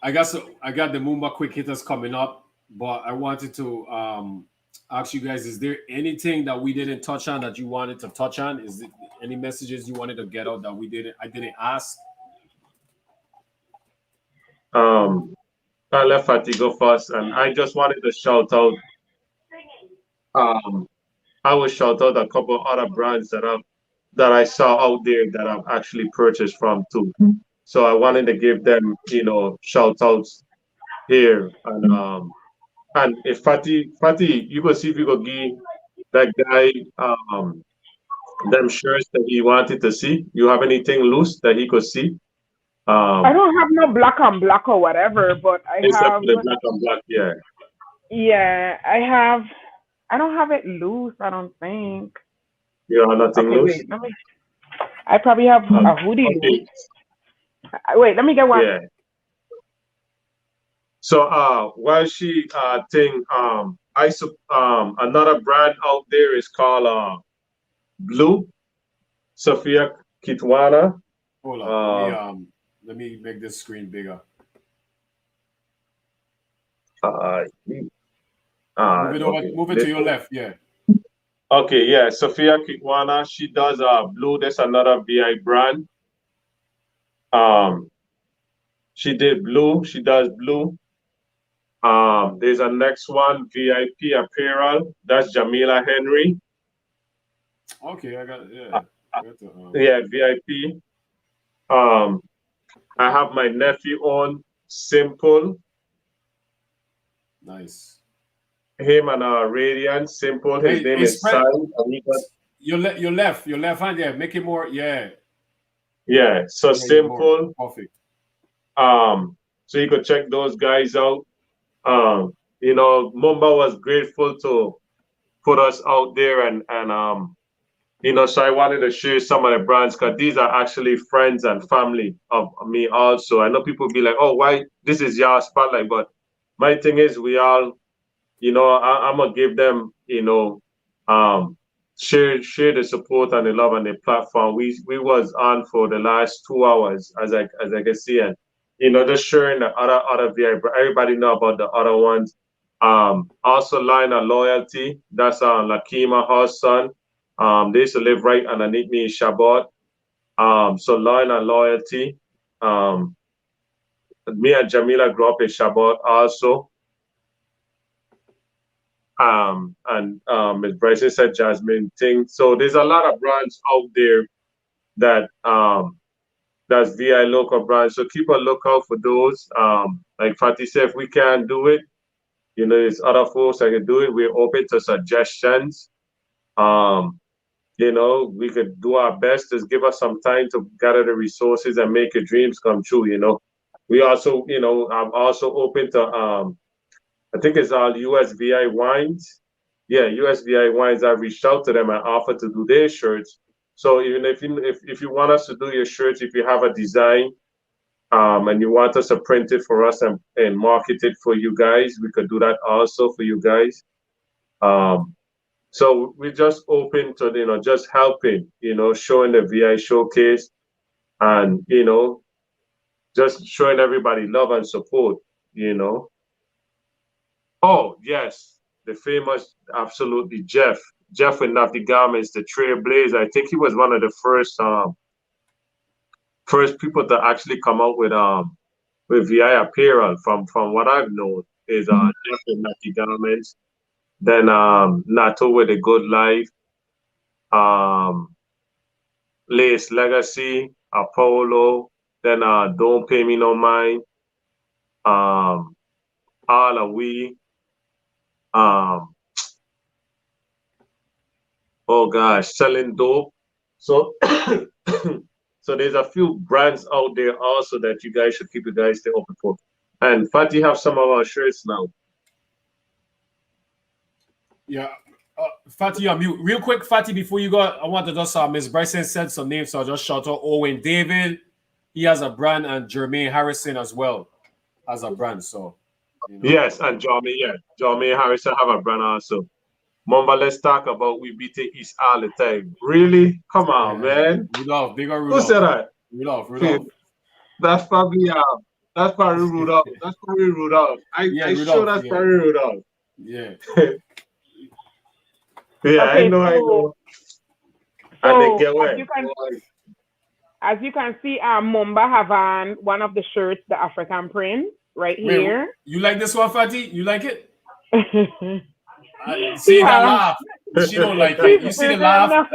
I got the Moomba quick hitters coming up, but I wanted to ask you guys: is there anything that we didn't touch on that you wanted to touch on? Is it any messages you wanted to get out that I didn't ask? I let Fatty go first, and I just wanted to shout out. I will shout out a couple other brands that I saw out there that I've actually purchased from too. So I wanted to give them, shout outs here. And if Fatty, you go see if you go give that guy them shirts that he wanted to see. You have anything loose that he could see? I don't have no black on black or whatever, but I have the black on black, yeah. Yeah, I don't have it loose, I don't think. You have nothing loose? Wait, I probably have a hoodie loose. Wait, let me get one. Yeah. So while she another brand out there is called Blue, Sophia Kitwana. Hold on. Let me make this screen bigger. Move it to your left, yeah. Okay, yeah. Sophia Kitwana, she does Blue. There's another VI brand. She did Blue. She does Blue. There's a next one, VIP apparel. That's Jamila Henry. Okay, I got Yeah, VIP. I have my nephew on Simple. nice. Him and Radiant Simple. His name is spread. Sai. Your left hand there. Make it more, yeah. Yeah, so Simple. Perfect. So you could check those guys out. You know, Mumba was grateful to put us out there and you know, so I wanted to share some of the brands because these are actually friends and family of me also. I know people be like, oh, why this is your spotlight, but my thing is we all, you know, I'm gonna give them, you know, share the support and the love and the platform. We was on for the last 2 hours as I can see, and you know, just sharing the other VI. Everybody know about the other ones. Also line of loyalty. That's Lakima Hassan. They used to live right underneath me in Shabbat. So line of loyalty. Me and Jamila grew up in Shabbat also. And as Bryson said, Jasmine thing. So there's a lot of brands out there that that's VI local brands. So keep a lookout for those. Like Fatih said, if we can't do it, you know, there's other folks that can do it. We're open to suggestions. You know, we could do our best. Just give us some time to gather the resources and make your dreams come true. You know, we also, you know, I'm also open to I think it's all USVI wines. Yeah, USVI wines. I've reached out to them and offered to do their shirts. So even if you want us to do your shirts, if you have a design, and you want us to print it for us and market it for you guys, we could do that also for you guys. So we're just open to, you know, just helping, you know, showing the VI showcase and, you know, just showing everybody love and support, you know. Oh, yes, the famous, absolutely, Jeff with Nafty Garments, the trailblazer. I think he was one of the first people to actually come out with VI apparel from what I've known is Jeff with Nafty Garments. Then Nato with a Good Life, Lace Legacy, Apollo, then Don't Pay Me No Mind, All Are We, oh gosh, Selling Dope. So so there's a few brands out there also that you guys should keep your guys stay open for. And Fatih have some of our shirts now. Yeah. Fatih, you're mute. Real quick, Fatih, before you go, I want to just Miss Bryson said some names, so I'll just shout out Owen David. He has a brand, and Jermaine Harrison as well has a brand. So you know. Yes, and Jermaine Harrison have a brand also. Mamba, let's talk about we beating East all the time. Really? Come on, man. Rudolph, bigger Rudolph. Who said that? Rudolph. That's probably Rudolph. That's probably Rudolph. Rudolph, sure that's probably Rudolph. Yeah. Yeah, okay, I know. And they get away. As you can see, Mumba have on one of the shirts, the African print, right here. You like this one, Fatih? You like it? See that laugh? She don't like it. You see the laugh?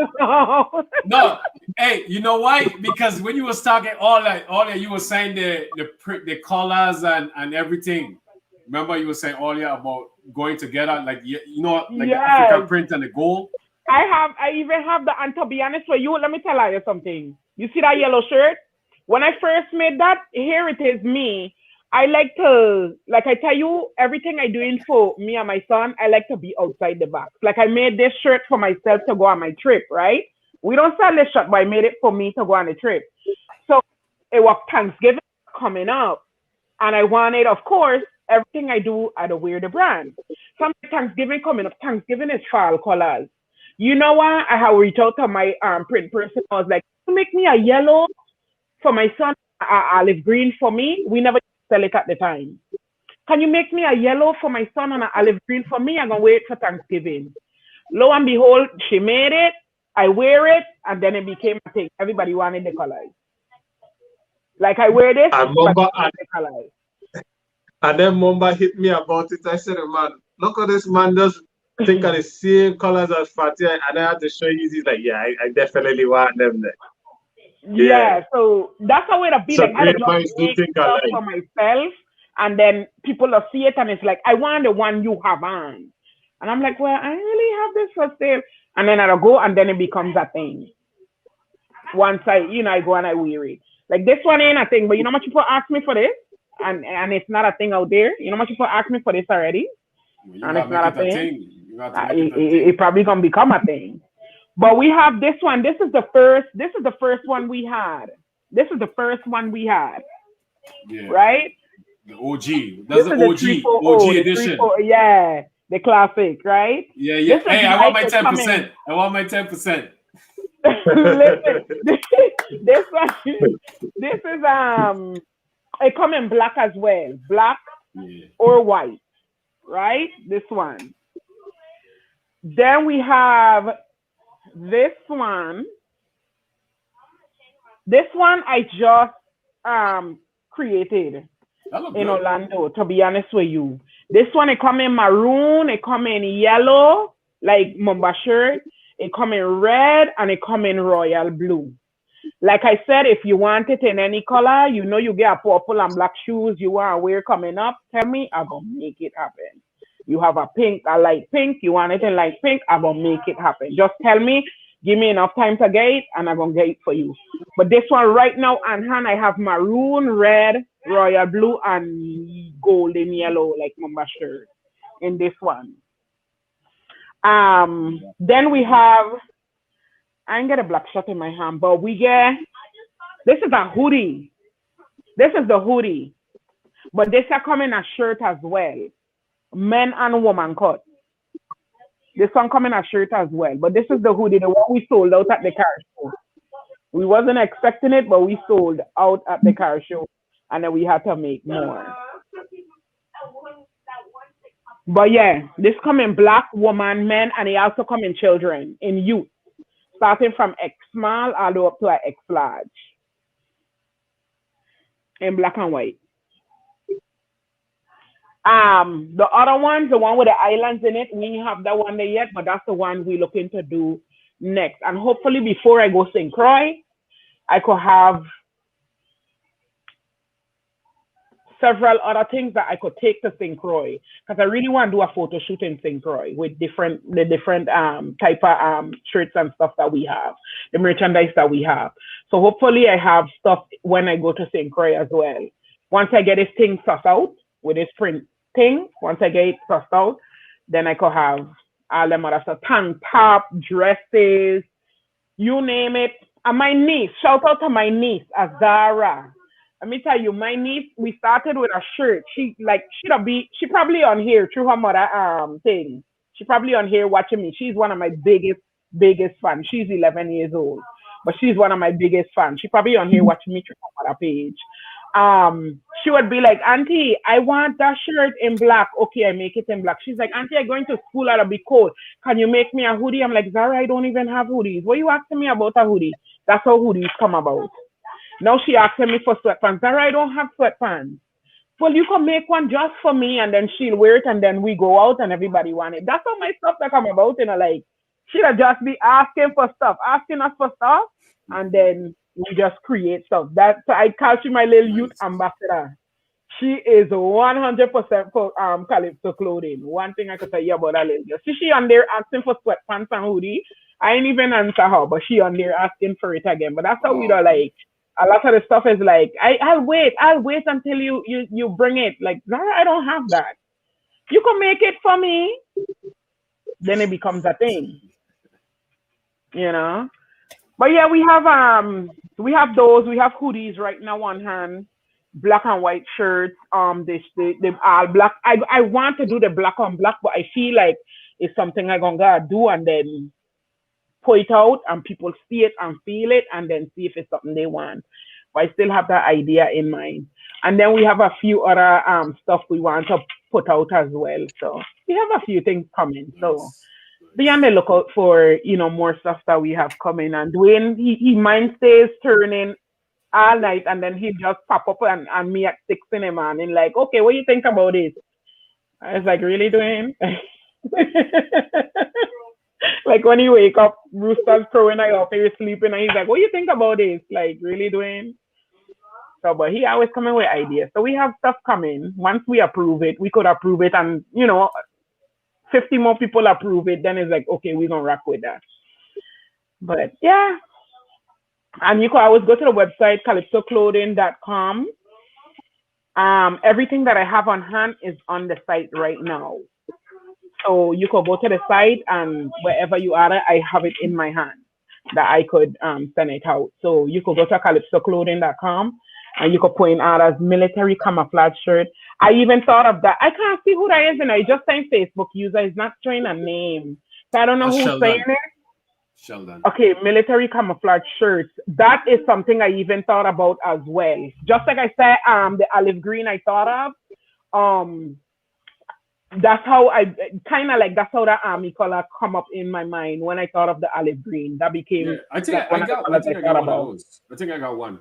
No. Hey, you know why? Because when you was talking all that you were saying the colors and everything. Remember you were saying earlier about going together, like you know, like the African print and the gold. I even have the, and to be honest with you, let me tell you something. You see that yellow shirt? When I first made that, here it is me. I like to, like I tell you, everything I doing for me and my son, I like to be outside the box. Like I made this shirt for myself to go on my trip, right? We don't sell this shirt, but I made it for me to go on the trip. So it was Thanksgiving coming up. And I wanted, of course, everything I do, I do wear the brand. Some Thanksgiving coming up. Thanksgiving is fall colors. You know what? I have reached out to my print person. I was like, "Can you make me a yellow for my son, olive green for me?" We never sell it at the time. "Can you make me a yellow for my son and an olive green for me? I'm gonna wait for Thanksgiving." Lo and behold, she made it. I wear it, and then it became a thing. Everybody wanted the colors. Like I wear this, and And then Mumba hit me about it. I said, man, look at this man just think of the same colors as Fatih. And I had to show you. He's like, yeah, I definitely want them there. Yeah, so that's how it'll be. So Like, I great don't minds just do make think stuff alike. for myself, and then people will see it, and it's like, I want the one you have on. And I'm like, well, I really have this for sale. And then I'll go, and then it becomes a thing. Once I go and I wear it. Like, this one ain't a thing, but you know how much people ask me for this? And it's not a thing out there. You know how much people ask me for this already? You And it's not a thing. You got to make it a thing. It probably gonna become a thing. But we have this one. This is the first one we had. This is the first one we had. Yeah. Right? The OG. That's the OG edition. Yeah, the classic, right? Yeah. Hey, I want my 10%. I want my 10%. Listen, this one, this is it come in black as well, black or white, right? This one. Then we have this one. This one I just created in Orlando, to be honest with you. This one, it come in maroon, it come in yellow, like Mumba shirt, it come in red, and it come in royal blue. Like I said, if you want it in any color, you know you get a purple and black shoes you want to wear coming up, tell me, I'm going to make it happen. You have a light pink, you want it in light pink, I'm going to make it happen. Just tell me, give me enough time to get it, and I'm going to get it for you. But this one right now on hand, I have maroon, red, royal blue, and golden yellow, like Mumba shirt in this one. Then we have, I ain't get a black shirt in my hand, but we get, this is a hoodie. This is the hoodie. But this are coming a shirt as well. Men and woman cut. This one coming a shirt as well. But this is the hoodie, the one we sold out at the car show. We wasn't expecting it, but we sold out at the car show. And then we had to make more. But yeah, this come in black, woman, men, and they also come in children, in youth. Starting from X small all the way up to a X large. In black and white. The other one, the one with the islands in it, we ain't have that one there yet, but that's the one we're looking to do next. And hopefully before I go St. Croix, I could have several other things that I could take to St. Croix, because I really want to do a photo shoot in St. Croix with the different type of shirts and stuff that we have, the merchandise that we have. So hopefully I have stuff when I go to St. Croix as well. Once I get this thing sussed out with this print thing, once I get it sussed out, then I could have all them other stuff, tank top, dresses, you name it. And my niece, shout out to my niece, Azara. Let me tell you, my niece, we started with a shirt. She probably on here through her mother thing. She probably on here watching me. She's one of my biggest fans. She's 11 years old, but she's one of my biggest fans. She probably on here watching me through her mother page. She would be like, Auntie, I want that shirt in black. Okay, I make it in black. She's like, Auntie, I'm going to school, it'll be cold. Can you make me a hoodie? I'm like, Zara, I don't even have hoodies. What are you asking me about a hoodie? That's how hoodies come about. Now she asking me for sweatpants. Zara, I don't have sweatpants. Well, you can make one just for me, and then she'll wear it, and then we go out and everybody want it. That's how my stuff that come about, like, she'll just be asking for stuff, asking us for stuff, and then we just create stuff. So I call she my little youth ambassador. She is 100% for Kalypso clothing. One thing I could tell you about that little girl. She on there asking for sweatpants and hoodie. I ain't even answer her, but she on there asking for it again. But that's how we do, like, a lot of the stuff is like, I'll wait until you bring it. Like, Zara, I don't have that. You can make it for me. Then it becomes a thing. You know? But yeah, we have those. We have hoodies right now on hand, black and white shirts. The all black. I want to do the black on black, but I feel like it's something I'm gonna do and then put it out and people see it and feel it and then see if it's something they want. But I still have that idea in mind. And then we have a few other stuff we want to put out as well. So we have a few things coming. So be on the lookout for, more stuff that we have coming. And Dwayne, he mind stays turning all night, and then he just pop up and me at 6 in the morning, like, okay, what do you think about this? I was like, really, Dwayne? Like when you wake up, rooster's crowing, I up, you're sleeping, and he's like, what do you think about this? Like, really, Dwayne? So, but he always coming with ideas. So we have stuff coming. Once we approve it, we could approve it, and 50 more people approve it, then it's like, okay, we're gonna rock with that. But yeah. And you can always go to the website, kalypsoclothing.com. Everything that I have on hand is on the site right now. So you could go to the site, and wherever you are, I have it in my hand that I could send it out. So you could go to kalypsoclothing.com, and you could put in out as military camouflage shirt. I even thought of that. I can't see who that is, and I just saying Facebook user is not showing a name. So I don't know who's saying it. Sheldon. Okay, military camouflage shirts. That is something I even thought about as well. Just like I said, the olive green I thought of. That's how I kind of like. That's how that army color come up in my mind when I thought of the olive green. That became. Yeah, I think I got one of those. I think I got one.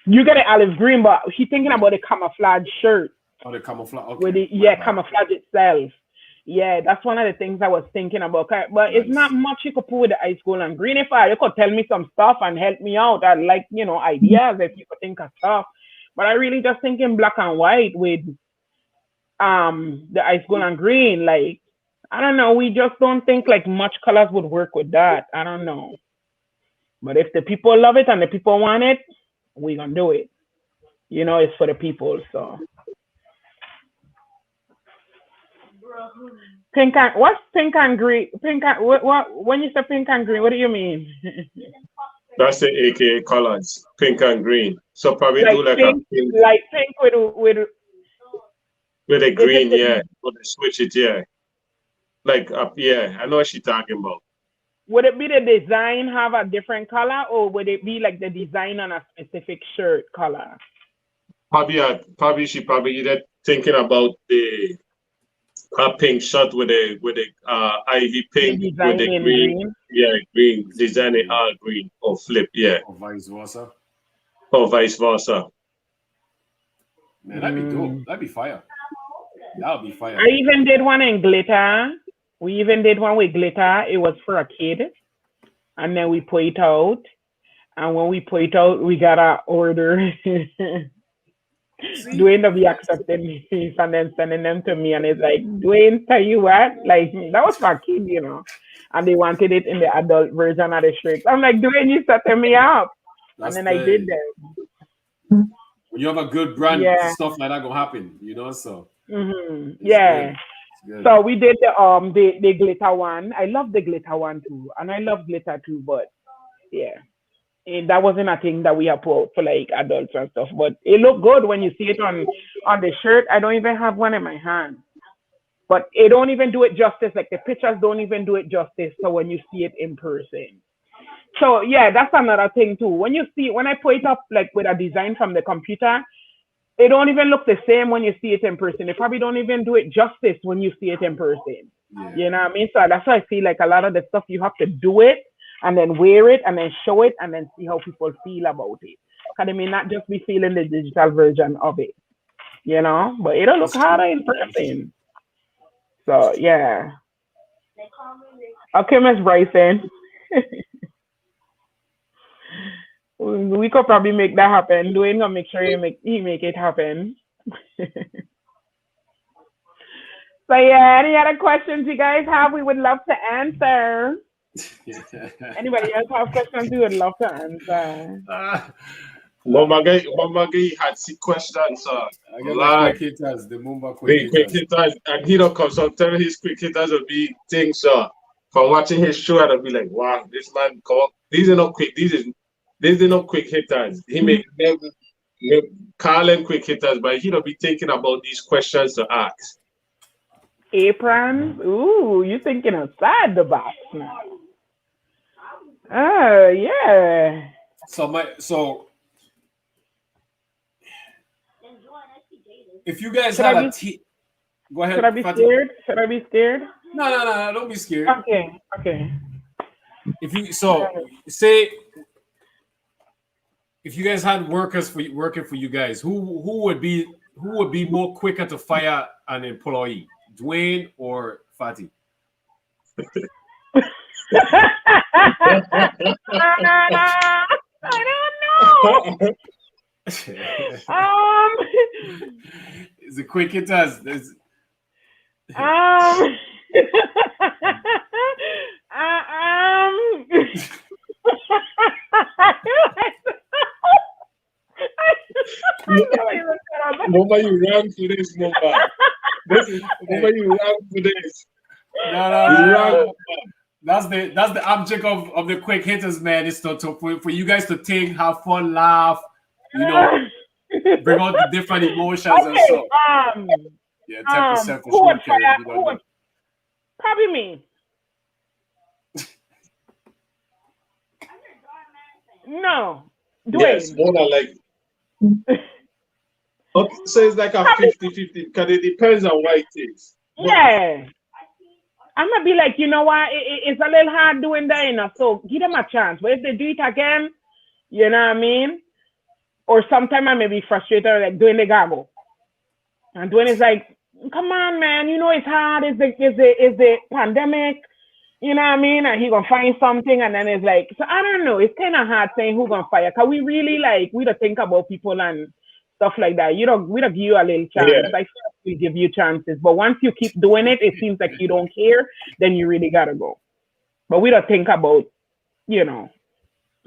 You get an olive green, but he's thinking about the camouflage shirt. Oh, the camouflage. Okay. With the camouflage itself. Yeah, that's one of the things I was thinking about. But nice. It's not much you could put with the ice gold and green. If you could tell me some stuff and help me out, I'd like, ideas if you could think of stuff. But I really just thinking black and white with the ice gold and green. Like, I don't know. We just don't think like much colors would work with that. I don't know. But if the people love it and the people want it, we're gonna do it. It's for the people, so. Pink and what's pink and green? Pink and what? When you say pink and green, what do you mean? That's the AKA colors, pink and green. So probably like do like pink, a pink, like pink with a green, yeah. But switch it, yeah. Like yeah, I know what she's talking about. Would it be the design have a different color, or would it be like the design on a specific shirt color? Probably she either thinking about the pink shirt with the ivy pink with the green. Yeah, green design it all green or flip, yeah. Or vice versa. Man, that'd be dope. That'd be fire. That would be fire. I even did one in glitter. We even did one with glitter. It was for a kid, and then we put it out. And when we put it out, we got an order. Dwayne will be accepting these and then sending them to me, and it's like, Dwayne, tell you what, like that was for kid, and they wanted it in the adult version of the shirt. I'm like, Dwayne, you setting me up, and then I did them. When you have a good brand, stuff like that gonna happen, So yeah. Good. So we did the glitter one. I love the glitter one too, and I love glitter too, but yeah. And that wasn't a thing that we have put out for like adults and stuff, but it looked good when you see it on the shirt. I don't even have one in my hand, but it don't even do it justice. Like the pictures don't even do it justice. So when you see it in person, so yeah, that's another thing too. When I put it up like with a design from the computer, it don't even look the same when you see it in person. It probably don't even do it justice when you see it in person. Yeah. You know what I mean? So that's why I feel like a lot of the stuff you have to do it and then wear it and then show it and then see how people feel about it. Because they may not just be feeling the digital version of it, but it'll look harder in person. So, yeah. Okay, Miss Bryson. We could probably make that happen. Dwayne gonna make sure he make it happen. So, yeah, any other questions you guys have, we would love to answer. Anybody else have questions we would love to answer? Mama Gay had six questions, sir. Quick hitters, the Mumba quick hitters. And he don't come, so I'm telling his quick hitters will be things, sir. From watching his show, I'll be like, wow, this man come up. These are not quick. These are not quick hitters. He may call them quick hitters, but he don't be thinking about these questions to ask. Aprons? Ooh, you thinking outside the box now. Oh, yeah. So if you guys had a team, go ahead. Should I be scared? Should I be scared? No, don't be scared. Okay. If you say if you guys had workers working for you guys, who would be more quicker to fire an employee, Dwayne or Fatty? I don't know. It's a quick hitters. Mama, you ran for this, Mama. Mama, you ran for this. No. That's the object of the quick hitters, man. It's for you guys to think, have fun, laugh, bring out the different emotions and stuff. Yeah, 10% for sure. Probably me. No. Dwayne. Yes, more than like. Okay, so it's like a 50-50 because it depends on what it is. Yeah. I'm gonna be like, you know what? It's a little hard doing that, so give them a chance. But if they do it again, you know what I mean? Or sometimes I may be frustrated, like doing the gaggle. And Dwayne is like, come on, man, it's hard. Is the pandemic? You know what I mean? And he gonna find something, and then it's like, so I don't know. It's kind of hard saying who gonna fire, cause we really we don't think about people and stuff like that. We don't give you a little chance. Yeah. I feel we give you chances, but once you keep doing it, it seems like you don't care. Then you really gotta go. But we don't think about,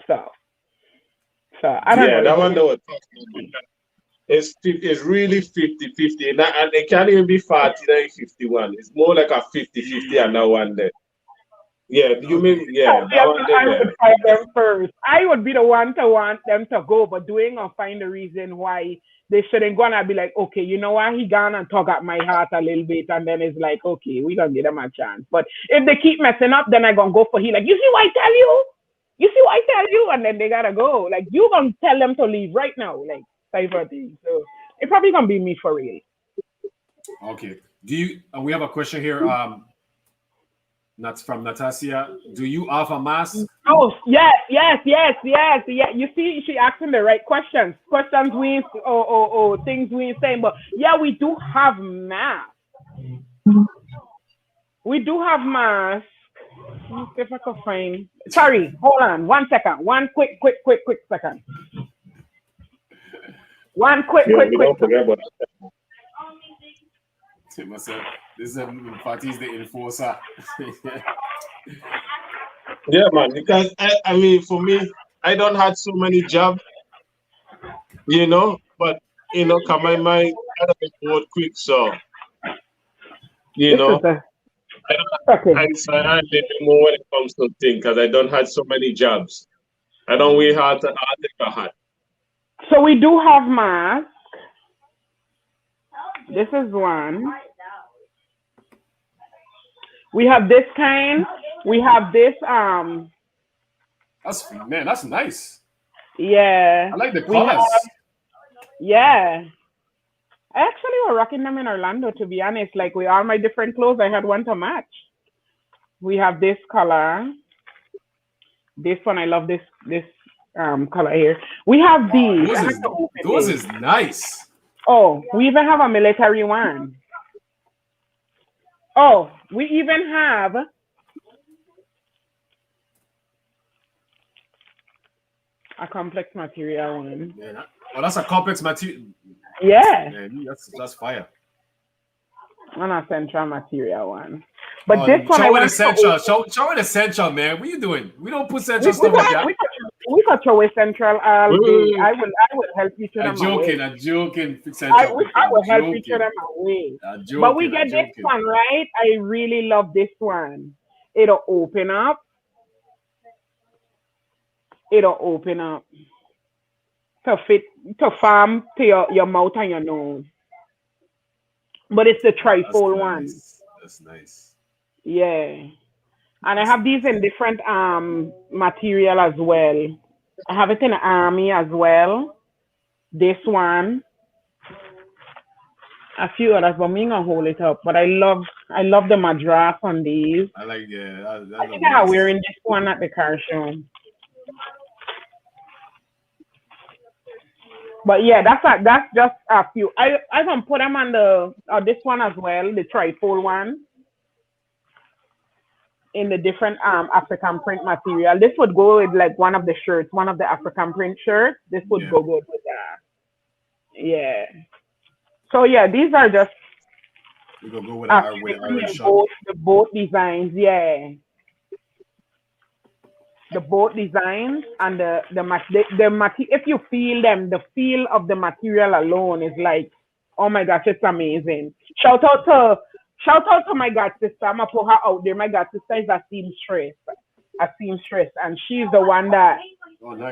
stuff. So I don't know. Yeah, that one though. It's really 50-50, and it can't even be 49-51. It's more like a 50-50 and that one there. Yeah, you mean I would find them first. I would be the one to want them to go, but Dwayne will find the reason why they shouldn't go, and I'll be like, okay, you know what? He gone and tug at my heart a little bit, and then it's like, okay, we gonna give them a chance. But if they keep messing up, then I gonna go for he. Like, you see what I tell you? You see what I tell you? And then they gotta go. Like, you gonna tell them to leave right now, like type of thing. So it probably gonna be me for real. Okay. We have a question here. That's from Natasha. Do you offer masks? Oh, yes. You see, she asking the right questions. Questions we things we saying. But yeah, we do have masks. We do have masks. Let's see if I can find. Sorry, hold on. 1 second. One quick second. One quick. This is Fatty's the enforcer. Yeah, man, because I mean, for me, I don't have so many jobs, but come my mind out of the board quick, so I don't more when it comes to things because I don't have so many jobs. I don't really have to take a hat. So we do have masks. This is one. We have this kind. We have this. That's nice. Yeah. I like the colors. Yeah. I actually were rocking them in Orlando, to be honest. Like with all my different clothes, I had one to match. We have this color. This one, I love this color here. We have these. Those is nice. Oh, we even have a military one. Oh, we even have a complex material one. Yeah, that's a complex material. Yeah. Man, that's fire. And a central material one. But this one, show it essential. Show it essential, man. What are you doing? We don't put central stuff like that. We got show it central. I will help you to them away. I'm joking. I will help you to them away. But we get this one, right? I really love this one. It'll open up. To fit, to farm to your mouth and your nose. But it's the trifold one. That's nice. Yeah. And I have these in different material as well. I have it in the army as well. This one. A few others, but I'm gonna hold it up. But I love the madras on these. I like I think I'm wearing this one at the car show. But yeah, that's just a few. I can put them on the this one as well, the trifold one in the different African print material. This would go with like one of the shirts, one of the African print shirts. This would go good with that. Yeah. So yeah, these are just We gonna go with our shirt. the boat designs. Yeah. The boat designs and the if you feel them, the feel of the material alone is like, oh my gosh, it's amazing. Shout out to my god sister. I'm gonna put her out there. My god sister is a seamstress, and she's the one that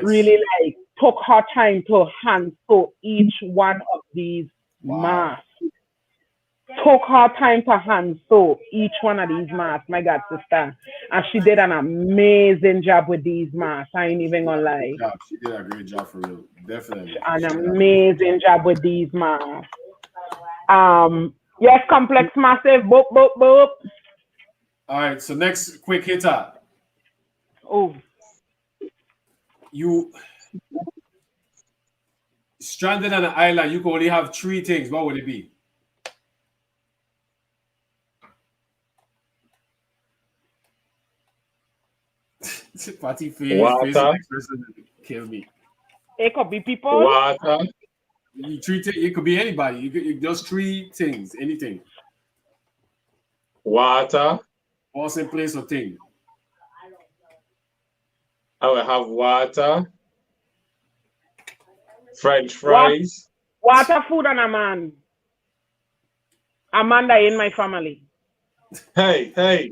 really like took her time to hand sew each one of these masks. Took her time to hand sew each one of these masks, my god sister. And she did an amazing job with these masks. I ain't even gonna lie. She did a great job for real. Definitely. An amazing job with these masks. Yes, complex massive. Boop, boop, boop. All right, so next quick hitter. Oh. You stranded on an island, you can only have 3 things. What would it be? Party face, water. Kill me. It could be people. Water. It could be anybody. You just 3 things, anything. Water. Person, place, or thing. I will have water. French fries. Water, food, and a man. Amanda in my family. Hey.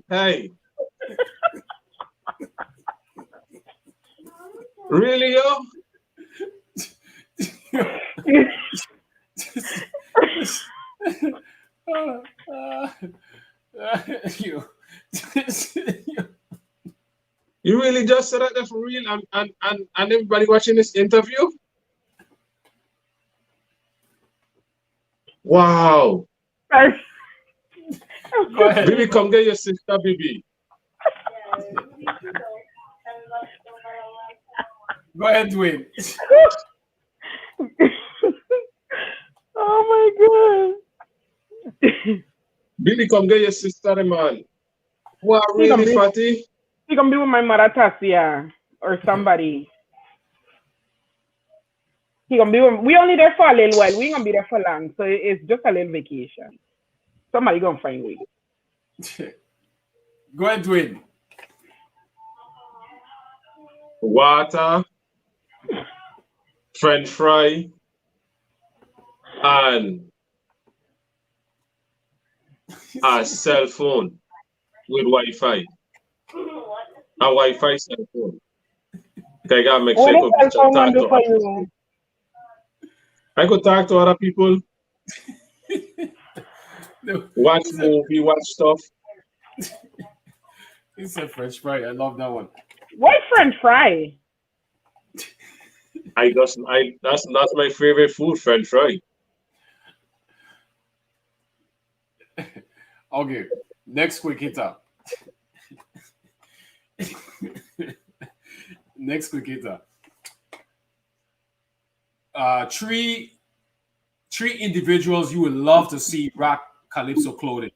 Really, yo? You really just said that for real and everybody watching this interview? Wow. Baby, come get your sister, baby. Go ahead, Dwayne. Oh my god. Billy, come get your sister, man. Wow, really, Fatty? He can be with my mother, Tassia, or somebody. He gonna be with, we only there for a little while. We ain't gonna be there for long, so it's just a little vacation. Somebody gonna find way. Go ahead, Dwayne. Water, French fry, and a cell phone with Wi-Fi. A Wi-Fi cell phone. I gotta make sure I could talk to other people. Watch movie, watch stuff. He said French fry. I love that one. What French fry? That's my favorite food, French fry. Okay, next quick hitter. Next quick hitter. 3 individuals you would love to see rock Kalypso clothing.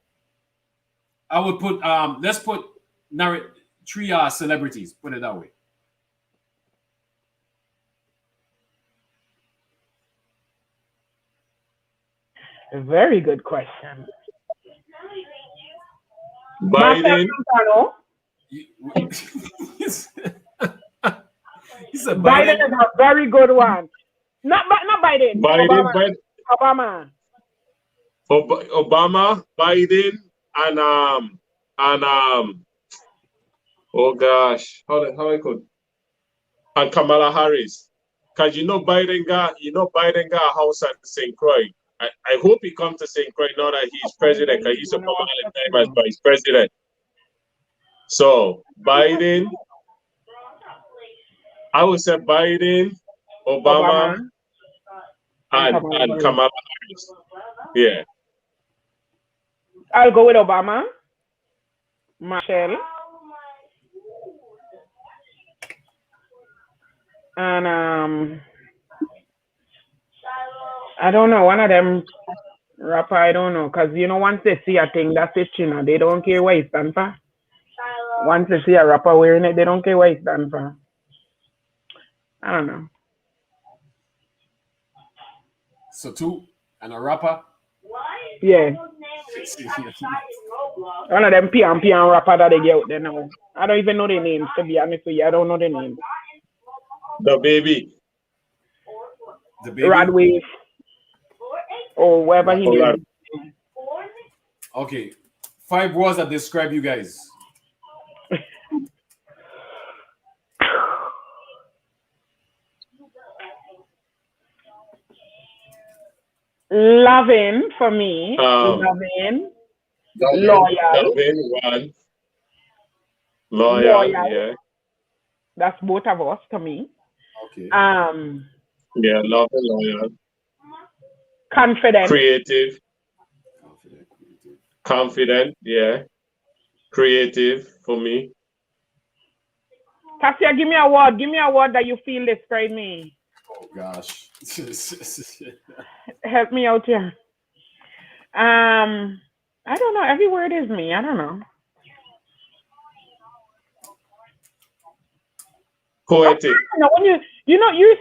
I would put let's put 3 celebrities. Put it that way. A very good question. Biden. He said Biden is a very good one. Not Biden. Obama. Obama, Biden, and oh gosh, how I could, and Kamala Harris, because Biden got a house at St. Croix. I hope he comes to St. Croix now that he's president, because he's a couple of time as vice president. So Biden, I would say Biden, Obama. And Kamala Harris. Yeah. I'll go with Obama. Michelle. And I don't know. One of them rapper, I don't know. Because, once they see a thing, that's it, They don't care what it stand for. Once they see a rapper wearing it, they don't care what it stand for. I don't know. So two and a rapper. Yeah. One of them pian rapper that they get out there now. I don't even know their names, to be honest with you. I don't know their names. The baby. The baby. Radwave. Or whatever he is. Okay. 5 words that describe you guys. Loving for me. Loving. Loyal. One. Loyal. Yeah. That's both of us to me. Okay. Yeah, loving, loyal. Confident. Creative. Confident. Yeah. Creative for me. Tassia, give me a word. Give me a word that you feel describe me. Oh gosh. Help me out here. I don't know. Every word is me. I don't know. Poetic. When you see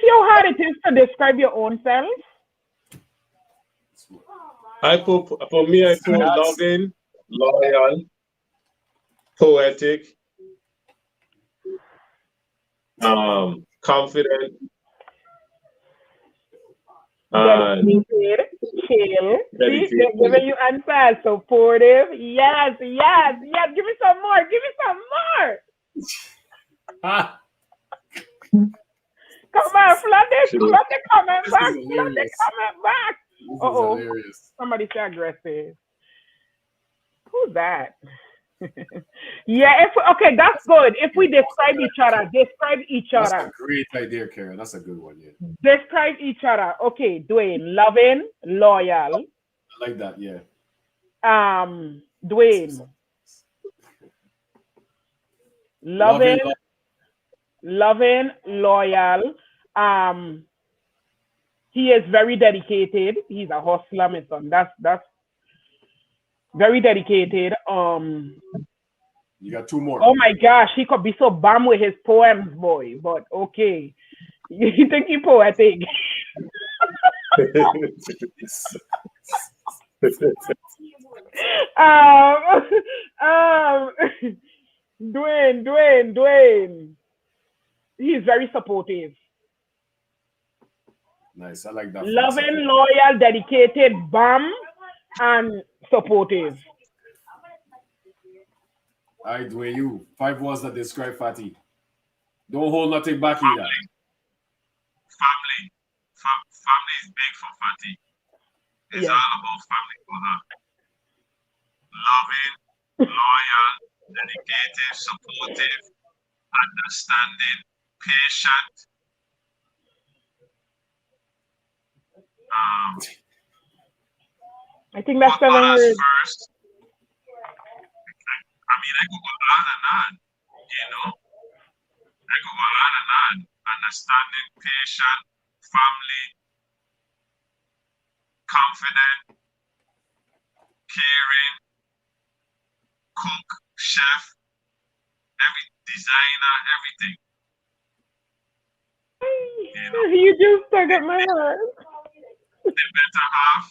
how hard it is to describe your own self. I put loving, loyal, poetic, confident, dedicated, chill. See, they're giving you answers. Supportive. Yes. Give me some more. Come on, flood the comment back. Uh-oh. Somebody say aggressive. Who's that? Yeah, okay, that's good. If we describe each other. That's a great idea, Karen. That's a good one, yeah. Describe each other. Okay, Dwayne, loving, loyal. I like that, yeah. Dwayne. Loving, loyal. He is very dedicated. He's a hustler, my son. That's very dedicated. You got 2 more. Oh my gosh, he could be so bum with his poems, boy. But okay, you think he poetic? Dwayne. He's very supportive. Nice, I like that. Loving, loyal, dedicated, bum, and supportive. All right, Dwayne, you 5 words that describe Fatty. Don't hold nothing back either. Family. Family is big for Fatty. It's all about family for her. Loving, loyal, dedicated, supportive, understanding, patient. I think that's 7 words. First. I could go on and on, I could go on and on. Understanding, patient, family, confident, caring, cook, chef, every designer, everything. You just stuck at my heart. The better half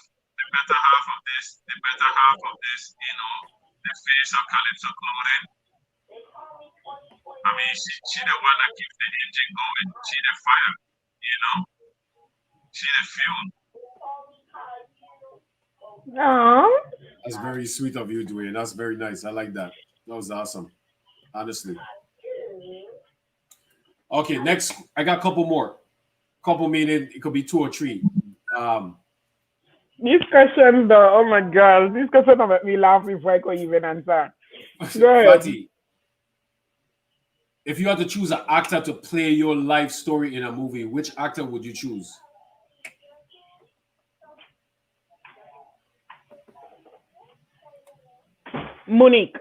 of this, the face of Kalypso Klothing. She the one that keeps the engine going. She the fire, She the fuel. Aww. That's very sweet of you, Dwayne. That's very nice. I like that. That was awesome. Honestly. Okay, next. I got a couple more. Couple meaning it could be 2 or 3. This question, though, oh my God, this question will make me laugh before I could even answer. Go ahead. Fatty, if you had to choose an actor to play your life story in a movie, which actor would you choose? Monique.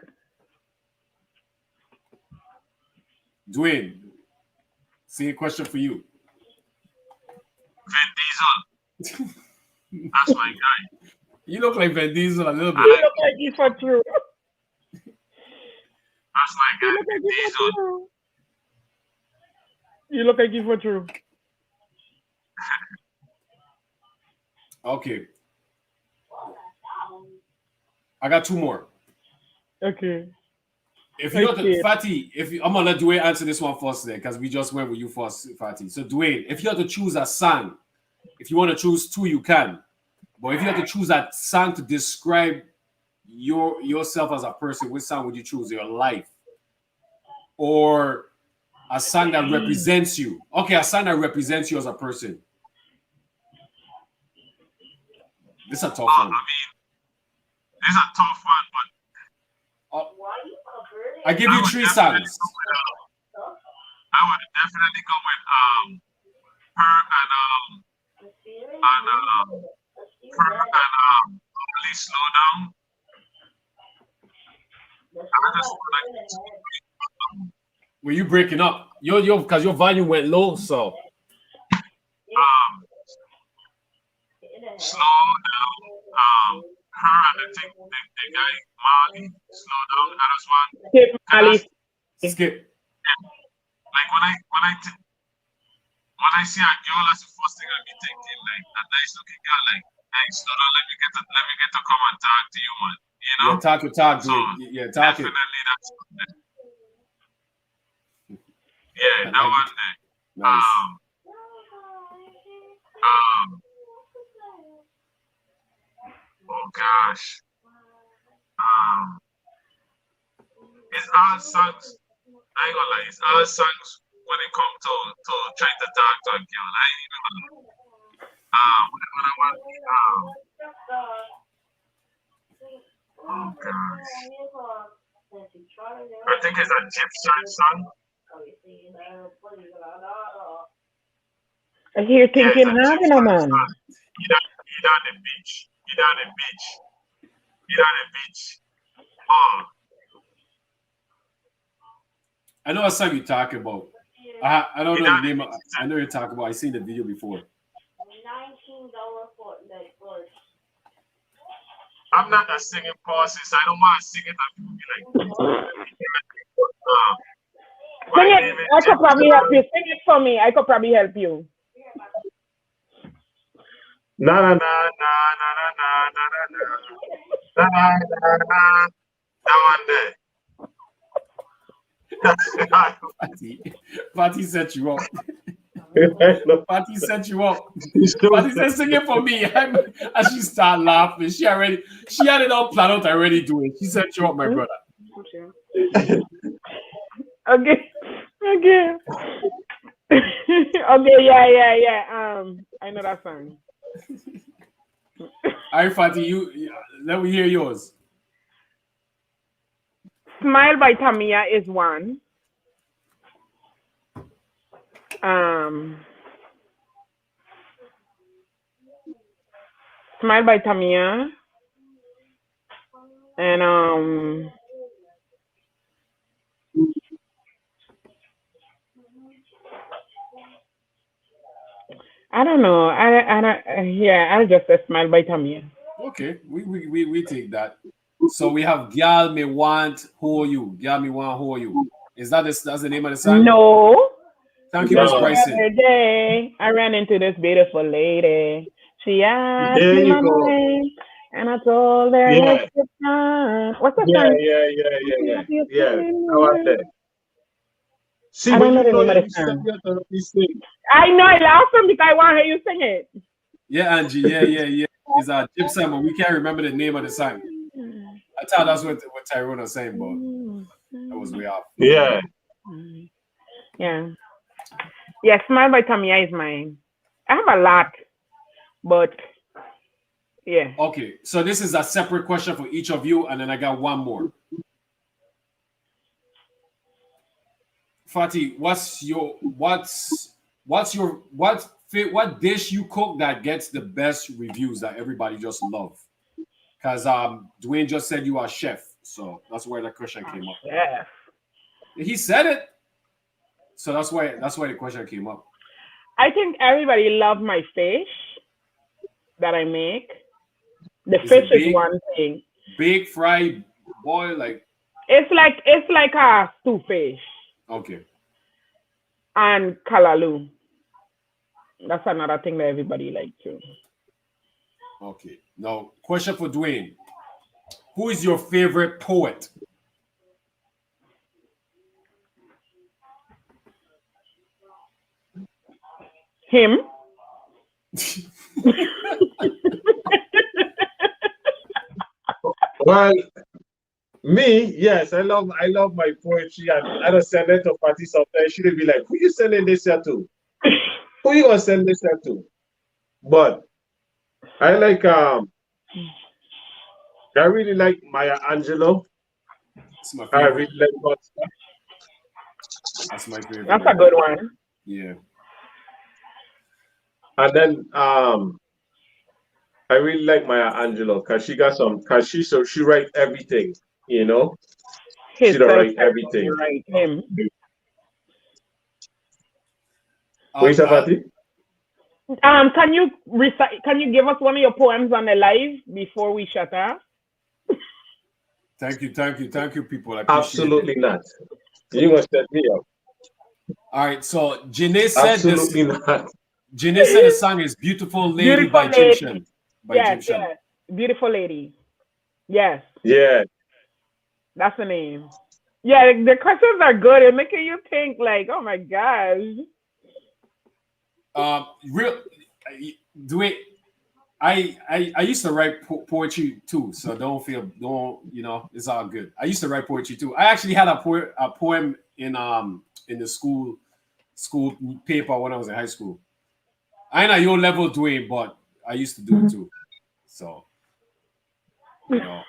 Dwayne, same question for you. Vin Diesel. That's my guy. You look like Vin Diesel a little bit. You look like you for true. That's my guy. You look like you for Diesel. true. You look like you for true. Okay. I got two more. Okay. If you had to, Fatty, I'm gonna let Dwayne answer this one first there because we just went with you first, Fatty. So Dwayne, if you had to choose a song, if you want to choose two, you can. But if you had to choose a song to describe yourself as a person, which song would you choose? Your life, or a song that represents you? Okay, a song that represents you as a person. This is a tough one. I mean, this is a tough one, but I give you three songs. I would definitely go with her and Please Slow Down. Were you breaking up? Yo, because your volume went low, so. Slow Down. Her and the guy Marley. Slow Down. That was one. Skip Marley. Skip. Like when I see a girl, that's the first thing I be thinking. Like a nice looking girl. Like, hey, slow down. Let me get to come and talk to you, man. You know. Yeah, talk. So, yeah, talk. Definitely, that's. Yeah, that one there. Nice. Oh gosh. It's all songs. I ain't gonna lie. It's all songs when it comes to trying to talk to a girl. I ain't even gonna lie. When I want. Oh gosh. I think it's a Egyptian song. I hear thinking, having a man. You down the beach. Oh. I know what song you're talking about. I don't know the name. I know you're talking about. I've seen the video before. I'm not a singing person, so I don't want to sing it. I'm like, sing it. I could probably help you. Sing it for me. I could probably help you. Na na na na na na na na na na na. That one there. Patty set you up. Patty set you up. Patty said, "Sing it for me." And she started laughing. She had it all planned out already doing. She set you up, my brother. Okay. Okay, yeah. I know that song. All right, Fatty, let me hear yours. Smile by Tamia is one. Smile by Tamia. And I don't know. I'll just say Smile by Tamia. Okay, we take that. So we have Gyal Me Want Hold You. Gyal Me Want Hold You. Is that's the name of the song? No. Thank you, Miss Bryson. The other day, I ran into this beautiful lady. She asked me my name, and I told her next time. What's the song? Yeah. How about that? See, I don't know the name of the song. I know, I laughed because I want to hear you sing it. Yeah, Angie. Yeah. It's a gypsum, but we can't remember the name of the song. I thought that's what Tyrone was saying, but that was way off. Yeah. Yeah, Smile by Tamia is mine. I have a lot, but yeah. Okay, so this is a separate question for each of you, and then I got one more. Fatty, what dish you cook that gets the best reviews that everybody just love? Because Dwayne just said you are a chef, so that's where the question came up. Yeah. He said it, so that's why the question came up. I think everybody loved my fish. that I make. The Is fish it is one thing. big fried boil like? It's like a stew fish Okay. and kalaloo. That's another thing that everybody likes too. Okay. Now, question for Dwayne. Who is your favorite poet? Him. Well, me, yes, I love my poetry, and I don't send it to parties sometimes. She'll be like, "Who you sending this here to? Who you gonna send this here to?" But I like I really like Maya Angelou. That's my I favorite. really like God. That's my favorite That's a right good there. one. Yeah. And then I really like Maya Angelou because she write everything, you know. His She don't self write everything. right. Him. What you say, Uh, Fatty? Can you recite? Can you give us one of your poems on the live before we shut up? thank you, people. I appreciate it. Absolutely not. You must set me up. All right. So Janae said this. Absolutely not. Janae said the song is "Beautiful Lady" Beautiful by Jim lady. Shen. Yes, yes. Beautiful lady. Yes, Yeah. that's the name. Yeah, the questions are good. They're making you think like, oh my gosh. Real. Do it. I used to write poetry too, so don't it's all good. I used to write poetry too. I actually had a poem in the school paper when I was in high school. I ain't at your level, Dwayne, but I used to do it too. So you know,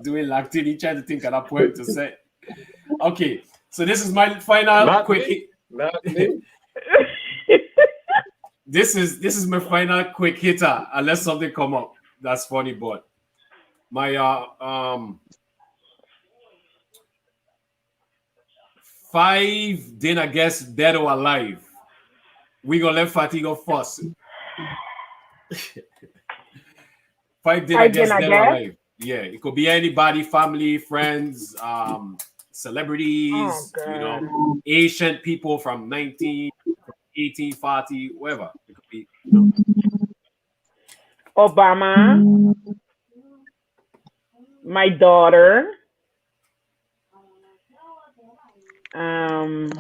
Dwayne locked in. He tried to think of that poem to say. Okay, so this is my final Not quick me. hit. Not me. This is my final quick hitter, unless something come up that's funny. But my 5 dinner guests dead or alive. We gonna let Fatty go first. 5 dinner Five guests dinner dead or guests. alive. Yeah, it could be anybody, family, friends, Oh celebrities, god. ancient people from 1840, whatever. It could be, Obama, my daughter, um,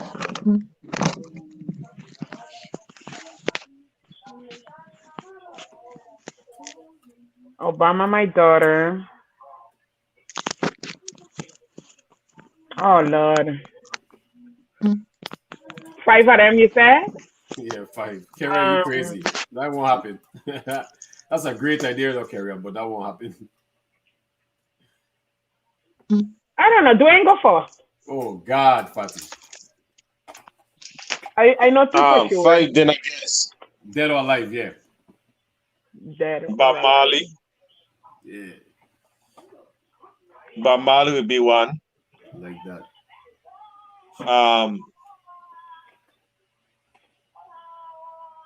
Obama, my daughter. Oh Lord. 5 of them, you said? Yeah, 5. Carrie, you Um, crazy. That won't happen. That's a great idea though, Carrie, but that won't happen. I don't know. Dwayne, go first. Oh God, Fatty. I know two for sure. 5 dinner guests. Dead or alive, yeah. Dead or Bob alive. Marley. Yeah, Bob Marley would be one. like that.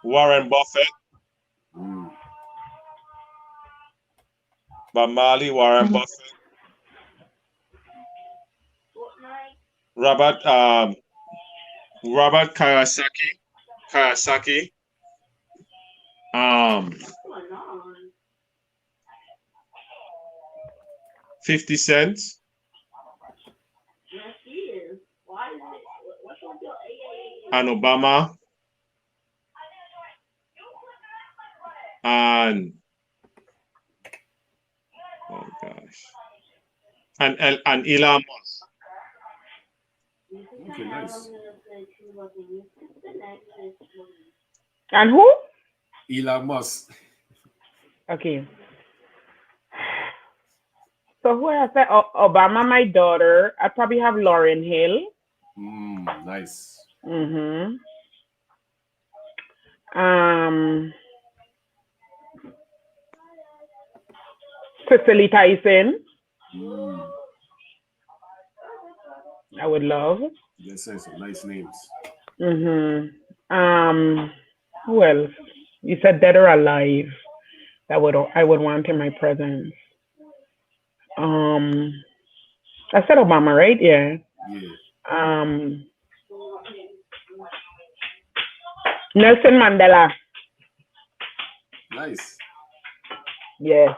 Warren Buffett. Mm. Bob Marley, Warren Buffett. Robert Kiyosaki. 50 Cent. And Obama. And oh gosh. And Elon Musk. Okay, nice. And who? Elon Musk. Okay. So who else? Obama, my daughter. I probably have Lauryn Hill. Nice. Mm-hmm. Cicely Tyson. I would love. They say some nice names. Mm-hmm. Who else? You said dead or alive. I would want in my presence. Um, I said Obama, right? Yeah. Yeah. Um, Nelson Mandela. Nice. Yes.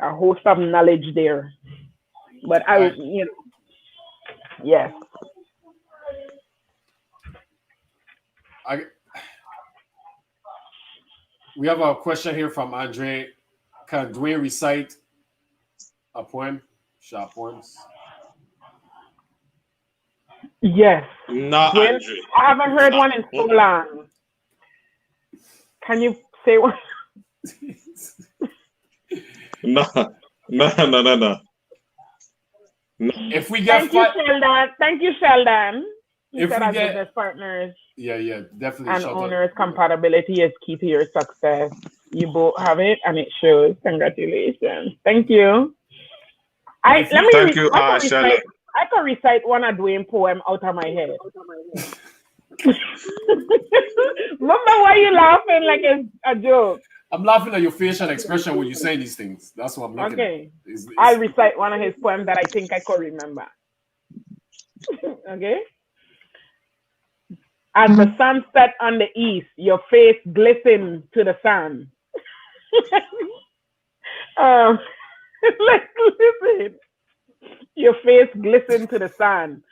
A host of knowledge there. But All right. yes. We have a question here from Andre. Can Dwayne recite a poem? Short poems. Yes. Nah, Well, Andre. I haven't heard one in so long. Can you say one? No. If we get Thank you, Sheldon. Thank you, Sheldon. You If said we as get- business partners yeah, definitely. and Shout out. owners, compatibility is key to your success. You both have it, and it shows. Congratulations. Thank you. Thank you, Sheldon. I can recite one of Dwayne poem out of my head. Remember why you laughing like it's a joke? I'm laughing at your facial expression when you say these things. That's what I'm looking Okay. at. It's- I'll recite one of his poems that I think I could remember. Okay? As the sun set on the east, your face glistened to the sun. Listen. Your face glistened to the sun,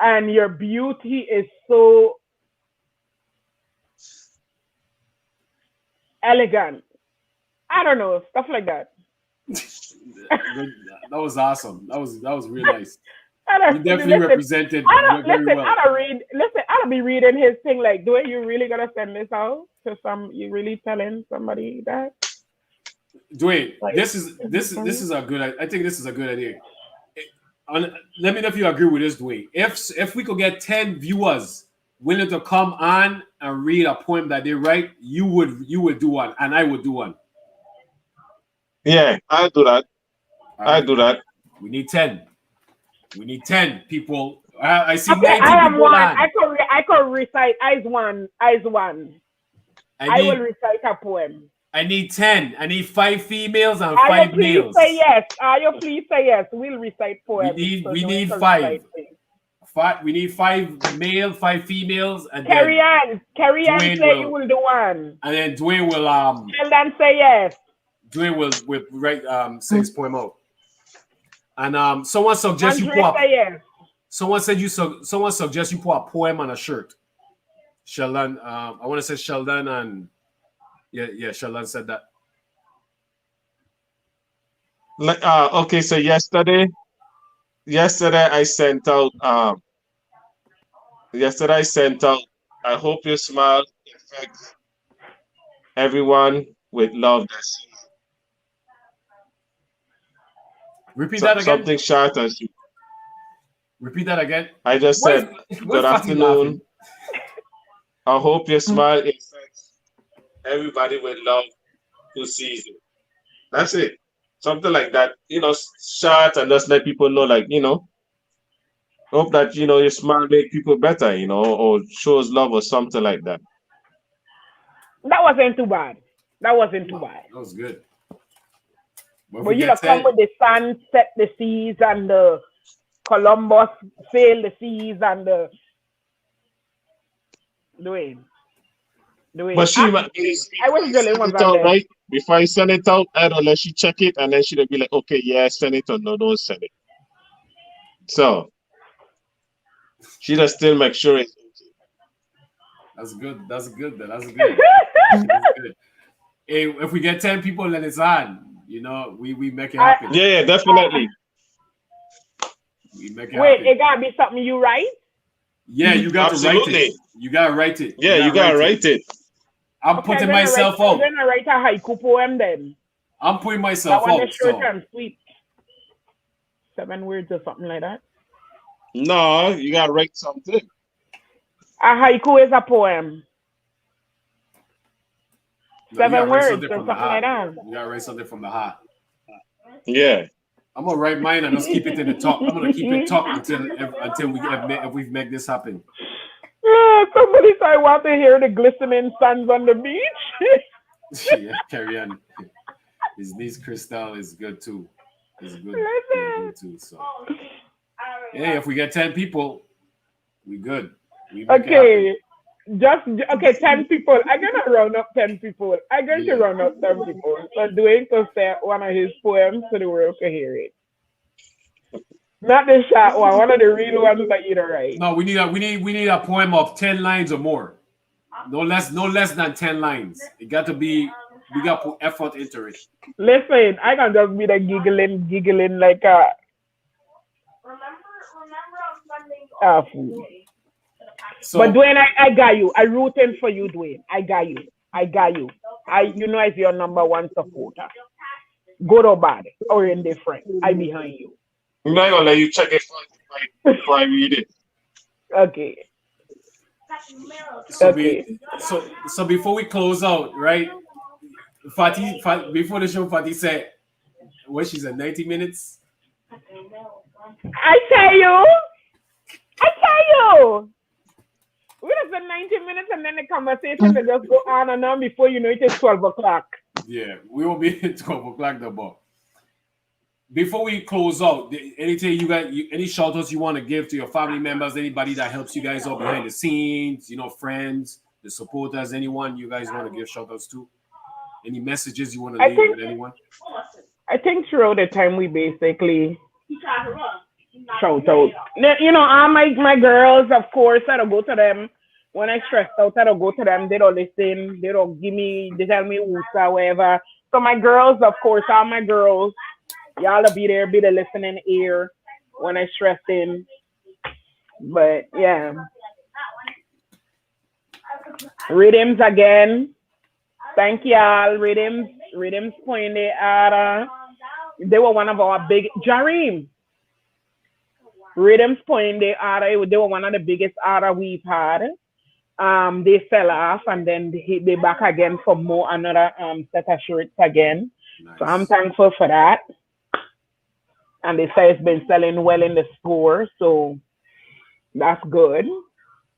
and your beauty is so elegant. I don't know, stuff like that. that was awesome. That was really nice. You definitely Listen, represented very well. I don't be reading his thing like, do you really gonna send this out to you really telling somebody that? Dwayne, Like, this is a good. I think this is a good idea. Let me know if you agree with this, Dwayne. If we could get 10 viewers willing to come on and read a poem that they write, you would do one, and I would do one. Yeah, I'll do that. I'll do that. We need 10. We need 10 people. I see okay, 90 I am people one. on. I could recite Eyes One. I will recite a poem. I need 10. I need 5 females and Are 5 you please males. say yes? Are you please say yes? We'll recite poems. We need 5. We need 5 male, 5 females, and Carry on say you will do one. And then Dwayne will Sheldon say yes. Dwayne will write say his poem out. And someone suggests you put say yes. Someone suggests you put a poem on a shirt. Sheldon, I want to say Sheldon and yeah, Sheldon said that. Okay, so yesterday I sent out I hope your smile affects everyone with love that sees you. Repeat that again. Something short as you. Repeat that again. I just said good afternoon. I hope your smile affects everybody with love who sees you. That's it. Something like that, short, and just let people know, hope that, your smile make people better, or shows love or something like that. That wasn't too bad. That was good. But you come with the sun set the seas and the Columbus sail the seas and the Dwayne. But I was really one right? Before I send it out, I don't let she check it, and then she'll be like, okay, yeah, send it, or no, don't send it. So she does still make sure it's okay. That's good. That's good. That's good. Hey, if we get 10 people, then it's on. We make it happen. Yeah, definitely. We make it Wait, happen. it gotta be something you write? Yeah, you got to write it. You gotta write it. Yeah, you gotta write it. I'm putting myself out. I'm gonna write a haiku poem then. I'm putting myself out. That one is short and sweet. 7 words or something like that. No, you gotta write something. A haiku is a poem. No, 7 words or something like that. You gotta write something from the heart. Yeah. I'm gonna write mine and just keep it in the top. I'm gonna keep it top until we make this happen. Somebody said I want to hear the glistening sands on the beach. Yeah, carry on. His niece Crystal is good too. Is good, Listen. good too. So hey, if we get 10 people, we good. We make it Okay. happen. Okay, 10 people. I'm gonna round up 10 people. I'm going to Yeah. round up 10 people. So Dwayne could say one of his poems so the world can hear it. Not the short one of the real ones that you don't write. No, we need a poem of 10 lines or more. No less than 10 lines. It got to be we got to put effort into it. Listen, I can just be the giggling like a fool. So But Dwayne, I got you. I rooting for you, Dwayne. I got you. You know as your number one supporter. Good or bad or indifferent. I behind you. I'm not gonna let you check it before I read it. Okay. so, Okay. so before we close out, right? Fatih before the show, Fatih said what she said 90 minutes. I tell you. We just spend 90 minutes and then the conversation will just go on and on before you know it is 12 o'clock. Yeah, we will be at 12 o'clock the ball. Before we close out, anything any shout outs you want to give to your family members, anybody that helps you guys out behind the scenes, friends, the supporters, anyone you guys want to give shout outs to? Any messages you want to leave with anyone? I think throughout the time we basically shout out. All my girls, of course, I don't go to them. When I stressed out, I don't go to them. They don't listen. They don't they tell me or whatever. So my girls, of course, all my girls, y'all will be there, be the listening ear when I stress in. But yeah. Rhythms again. Thank y'all. Rhythms Pointe Ada. They were one of our big Jareem. Rhythms Pointe Ada. They were one of the biggest Ada we've had. They fell off and then they back again for another set of shirts again. Nice. So I'm thankful for that. And they say it's been selling well in the store, so that's good.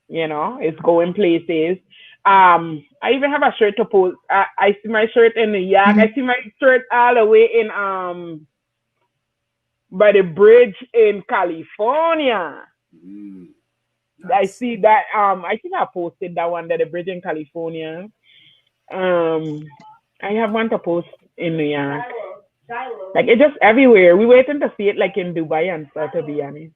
It's going places. I even have a shirt to post. I see my shirt in New York. I see my shirt all the way in by the bridge in California. Nice. I see that. I think I posted that one, the bridge in California. I have one to post in New York. Like it's just everywhere. We're waiting to see it like in Dubai and stuff, to be honest.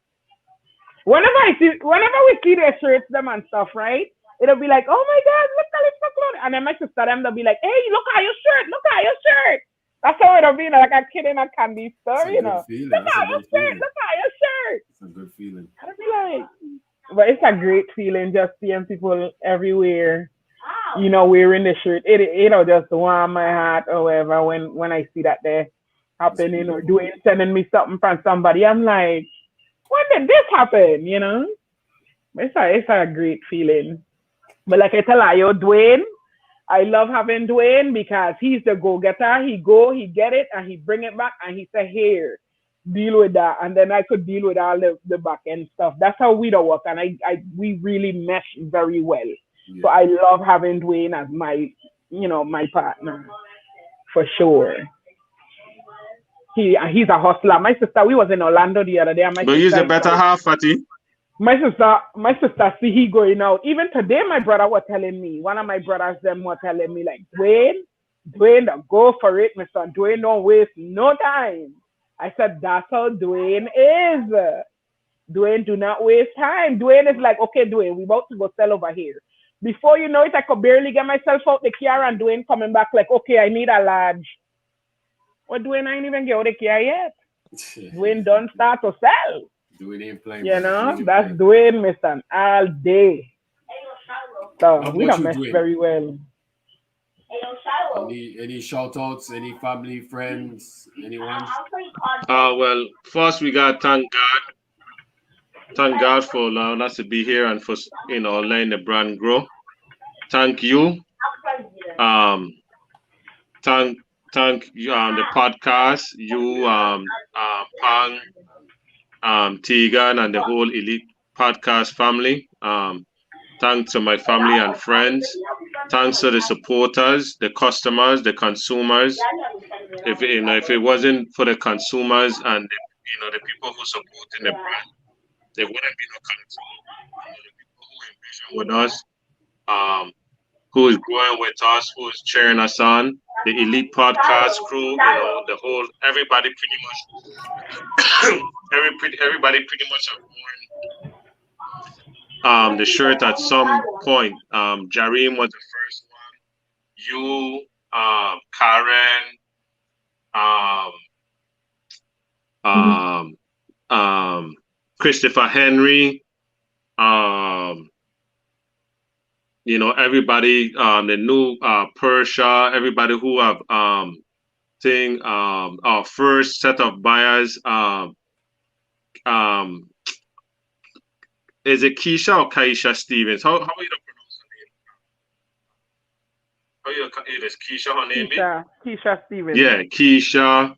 Whenever we see their shirts, them and stuff, right? It'll be like, oh my God, look Kalypso Clothing. And then my sister, they'll be like, hey, look at your shirt. That's how it'll be like a kid in a candy store, Look at your shirt. It's a good feeling. I'll be like, but it's a great feeling just seeing people everywhere, wearing the shirt. It'll just warm my heart or whatever when I see that there happening or sending me something from somebody. I'm like, when did this happen? It's a great feeling. But like I tell you, Dwayne, I love having Dwayne because he's the go-getter. He get it, and he bring it back, and he say, here, deal with that. And then I could deal with all the back end stuff. That's how we don't work, and we really mesh very well. Yeah. So I love having Dwayne as my partner, for sure. He's a hustler. My sister, we was in Orlando the other day. But he's a better half, Fatih. My sister see he going out. Even today, my brother was telling me, one of my brothers them were telling me, like, Dwayne, go for it, my son. Dwayne don't waste no time. I said, that's how Dwayne is. Dwayne do not waste time. Dwayne is like, okay, Dwayne, we about to go sell over here. Before you know it, I could barely get myself out the car and Dwayne coming back like, okay, I need a large. Well, Dwayne ain't even get out the car yet. Dwayne don't start to sell. Dwayne ain't playing. That's Dwayne, Mr. All day. So we don't mess very well. Any shout outs, any family, friends, anyone? Well, first we got thank God. Thank God for allowing us to be here and for letting the brand grow. Thank you. Thank you on the podcast, you Pang, Tegan and the whole Elite Podcast family. Thanks to my family and friends. Thanks to the supporters, the customers, the consumers. If it wasn't for the consumers and the people who supporting the brand, there wouldn't be no Kalypso. The people who envision with us, who is growing with us, who is cheering us on, the elite podcast crew, the whole everybody pretty much everybody pretty much have worn the shirt at some point. Jareem was the first one. You, Karen, Christopher Henry, everybody, the new Persia, everybody who have our first set of buyers. Is it Keisha or Kaisha Stevens? How are you to pronounce her name? It is Keisha her name? Keisha Stevens. Yeah, Keisha.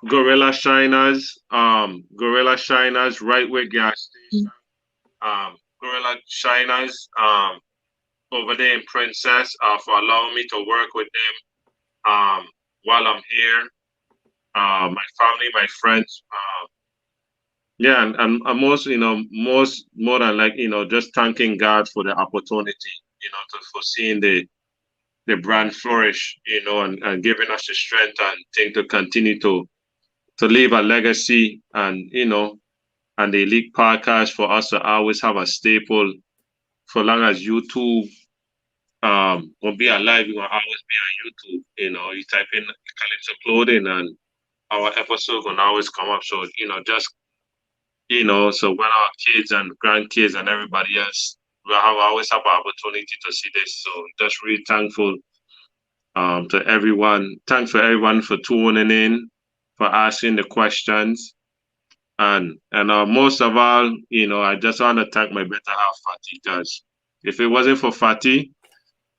Gorilla Shiners, right with gas station. Gorilla Shiners, over there in Princess, for allowing me to work with them while I'm here. My family, my friends, and more than like just thanking God for the opportunity, for seeing the brand flourish, and giving us the strength and thing to continue to leave a legacy, and and the Elite Podcast for us to always have a staple for long as YouTube will be alive. You will always be on YouTube. You type in Kalypso Clothing and our episode will always come up. So so when our kids and grandkids and everybody else will always have an opportunity to see this. So just really thankful to everyone. Thanks for everyone for tuning in, for asking the questions. And most of all, I just want to thank my better half, Fatty, because if it wasn't for Fatty,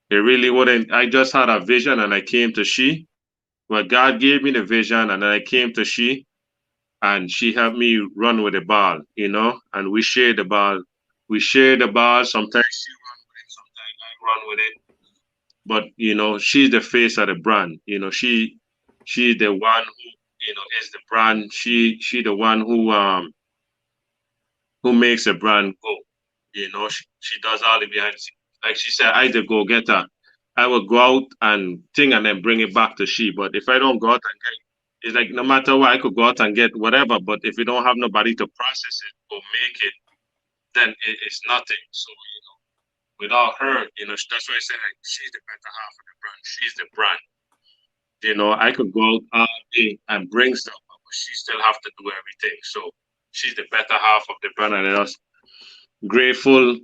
it really wouldn't. I just had a vision and I came to she. Well, God gave me the vision and then I came to she, and she helped me run with the ball, and we share the ball. We share the ball. Sometimes she run with it, sometimes I run with it. But, she's the face of the brand. She's the one who, is the brand. She the one who makes the brand go. She does all the behind the scenes. Like she said, I the go-getter. I will go out and think and then bring it back to she. But if I don't go out and get, it's like no matter what, I could go out and get whatever. But if you don't have nobody to process it or make it, then it's nothing. So, without her, that's why I say like, she's the better half of the brand. She's the brand. I could go out all day and bring stuff, but she still have to do everything. So she's the better half of the brand, and I was grateful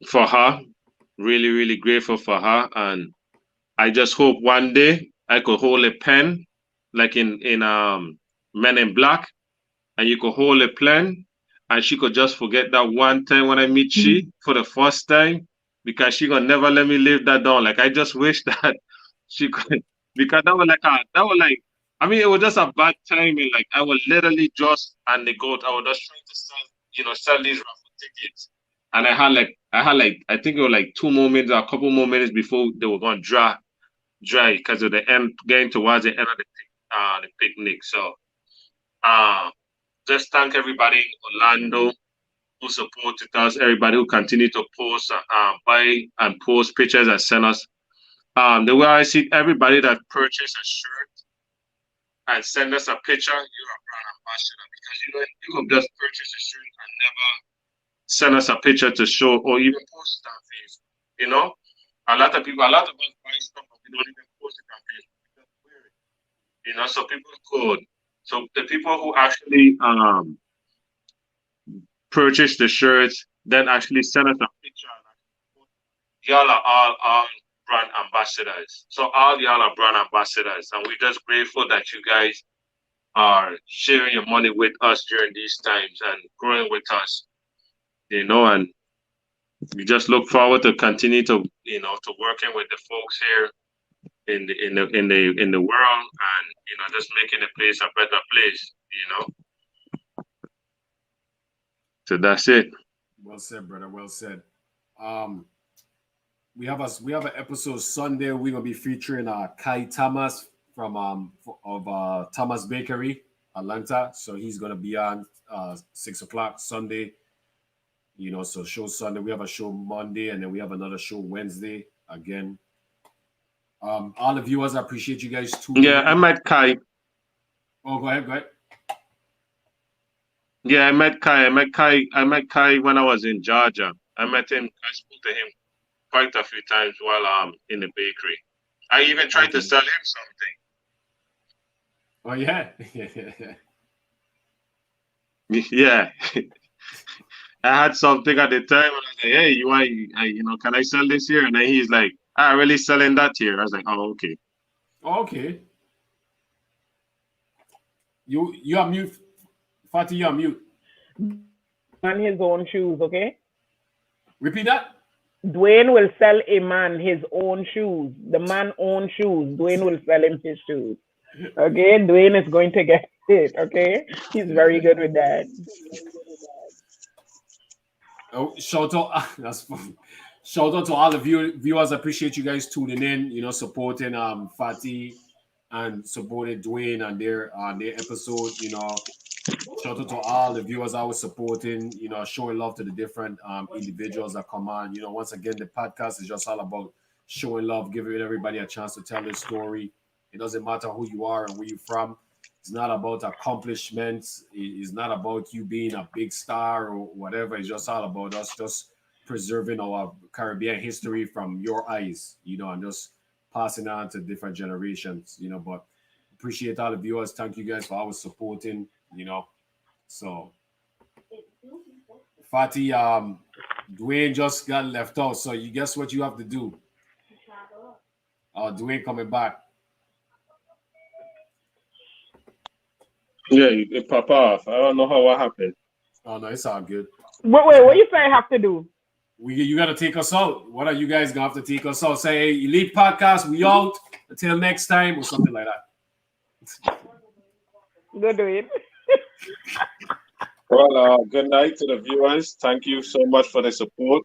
for her. Really, really grateful for her, and I just hope one day I could hold a pen, like in Men in Black, and you could hold a pen, and she could just forget that one time when I meet she for the first time, because she gonna never let me live that down. Like I just wish that she could, because that was like I mean it was just a bad timing. Like I was literally just on the goat. I was just trying to sell these raffle tickets, and I had like I think it was like 2 more minutes, or a couple more minutes before they were gonna dry because of the end, getting towards the end of the picnic. So just thank everybody in Orlando who supported us, everybody who continued to post, buy and post pictures and send us. The way I see everybody that purchased a shirt and send us a picture, you're a brand ambassador, because you could just purchase a shirt and never send us a picture to show or even post it on Facebook. A lot of us buy stuff, but we don't even post it on Facebook. We just wear it. So people could. So the people who actually purchase the shirts, then actually send us a picture. Y'all are all brand ambassadors. So all y'all are brand ambassadors, and we're just grateful that you guys are sharing your money with us during these times and growing with us. And we just look forward to continue to to working with the folks here in the world, and just making the place a better place. So that's it. Well said, brother. Well said. We have an episode Sunday. We're gonna be featuring Kai Thomas from of Thomas Bakery, Atlanta. So he's gonna be on 6 o'clock Sunday. So show Sunday. We have a show Monday, and then we have another show Wednesday again. All the viewers, I appreciate you guys tuning in. Yeah, I met Kai. Oh, go ahead. Yeah, I met Kai when I was in Georgia. I met him. I spoke to him quite a few times while in the bakery. I even tried to sell him something. Oh yeah. Yeah. I had something at the time, and I was like, "Hey, can I sell this here?" And then he's like, "I'm really selling that here." I was like, "Oh, okay." Okay. You are mute, Fatty. You are mute. On his own shoes, okay? Repeat that. Dwayne will sell a man his own shoes. The man own shoes. Dwayne will sell him his shoes. Okay, Dwayne is going to get it. Okay, he's very good with that. Oh, shout out! That's fun. Shout out to all the viewers. I appreciate you guys tuning in. Supporting Fatty and supporting Dwayne and their episode. Shout out to all the viewers I was supporting. Showing love to the different individuals that come on. Once again, the podcast is just all about showing love, giving everybody a chance to tell their story. It doesn't matter who you are and where you're from. It's not about accomplishments. It's not about you being a big star or whatever. It's just all about us just preserving our Caribbean history from your eyes, and just passing on to different generations, but appreciate all the viewers. Thank you guys for always supporting, So Fatty, Dwayne just got left out. So you guess what you have to do? Dwayne coming back. Yeah, it pop off. I don't know what happened. Oh no, it's all good. Wait, what you say I have to do? You gotta take us out. What are you guys gonna have to take us out? Say, hey, Elite Podcast, we out until next time, or something like that. Good doing. Well, good night to the viewers. Thank you so much for the support.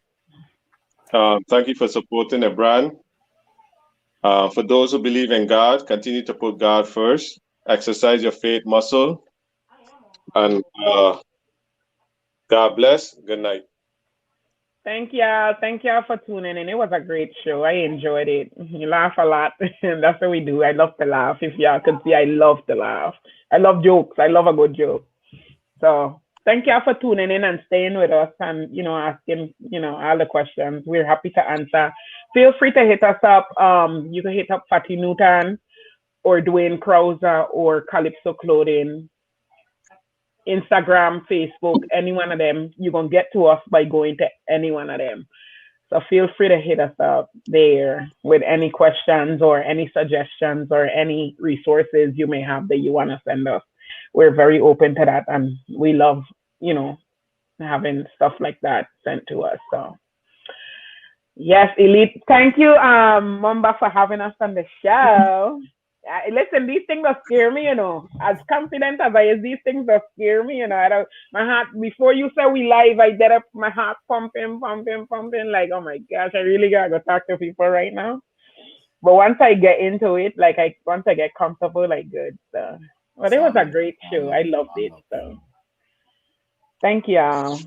Thank you for supporting the brand. For those who believe in God, continue to put God first. Exercise your faith muscle. And God bless. Good night. Thank y'all. Thank y'all for tuning in. It was a great show. I enjoyed it. You laugh a lot. That's what we do. I love to laugh. If y'all could see, I love to laugh. I love jokes. I love a good joke. So thank y'all for tuning in and staying with us and, asking, all the questions. We're happy to answer. Feel free to hit us up. You can hit up Fatty Newton or Dweyne Krauser or Kalypso Klothing. Instagram, Facebook, any one of them. You're going to get to us by going to any one of them. So feel free to hit us up there with any questions or any suggestions or any resources you may have that you want to send us. We're very open to that, and we love, having stuff like that sent to us. So yes, Elite. Thank you, Mamba, for having us on the show. Listen, these things that scare me, as confident as I is, these things that scare me, my heart, before you say we live, I get up, my heart pumping, like, oh my gosh, I really gotta go talk to people right now. But once I get into it, once I get comfortable, good. So, well, it was a great show. I loved it. So, thank y'all.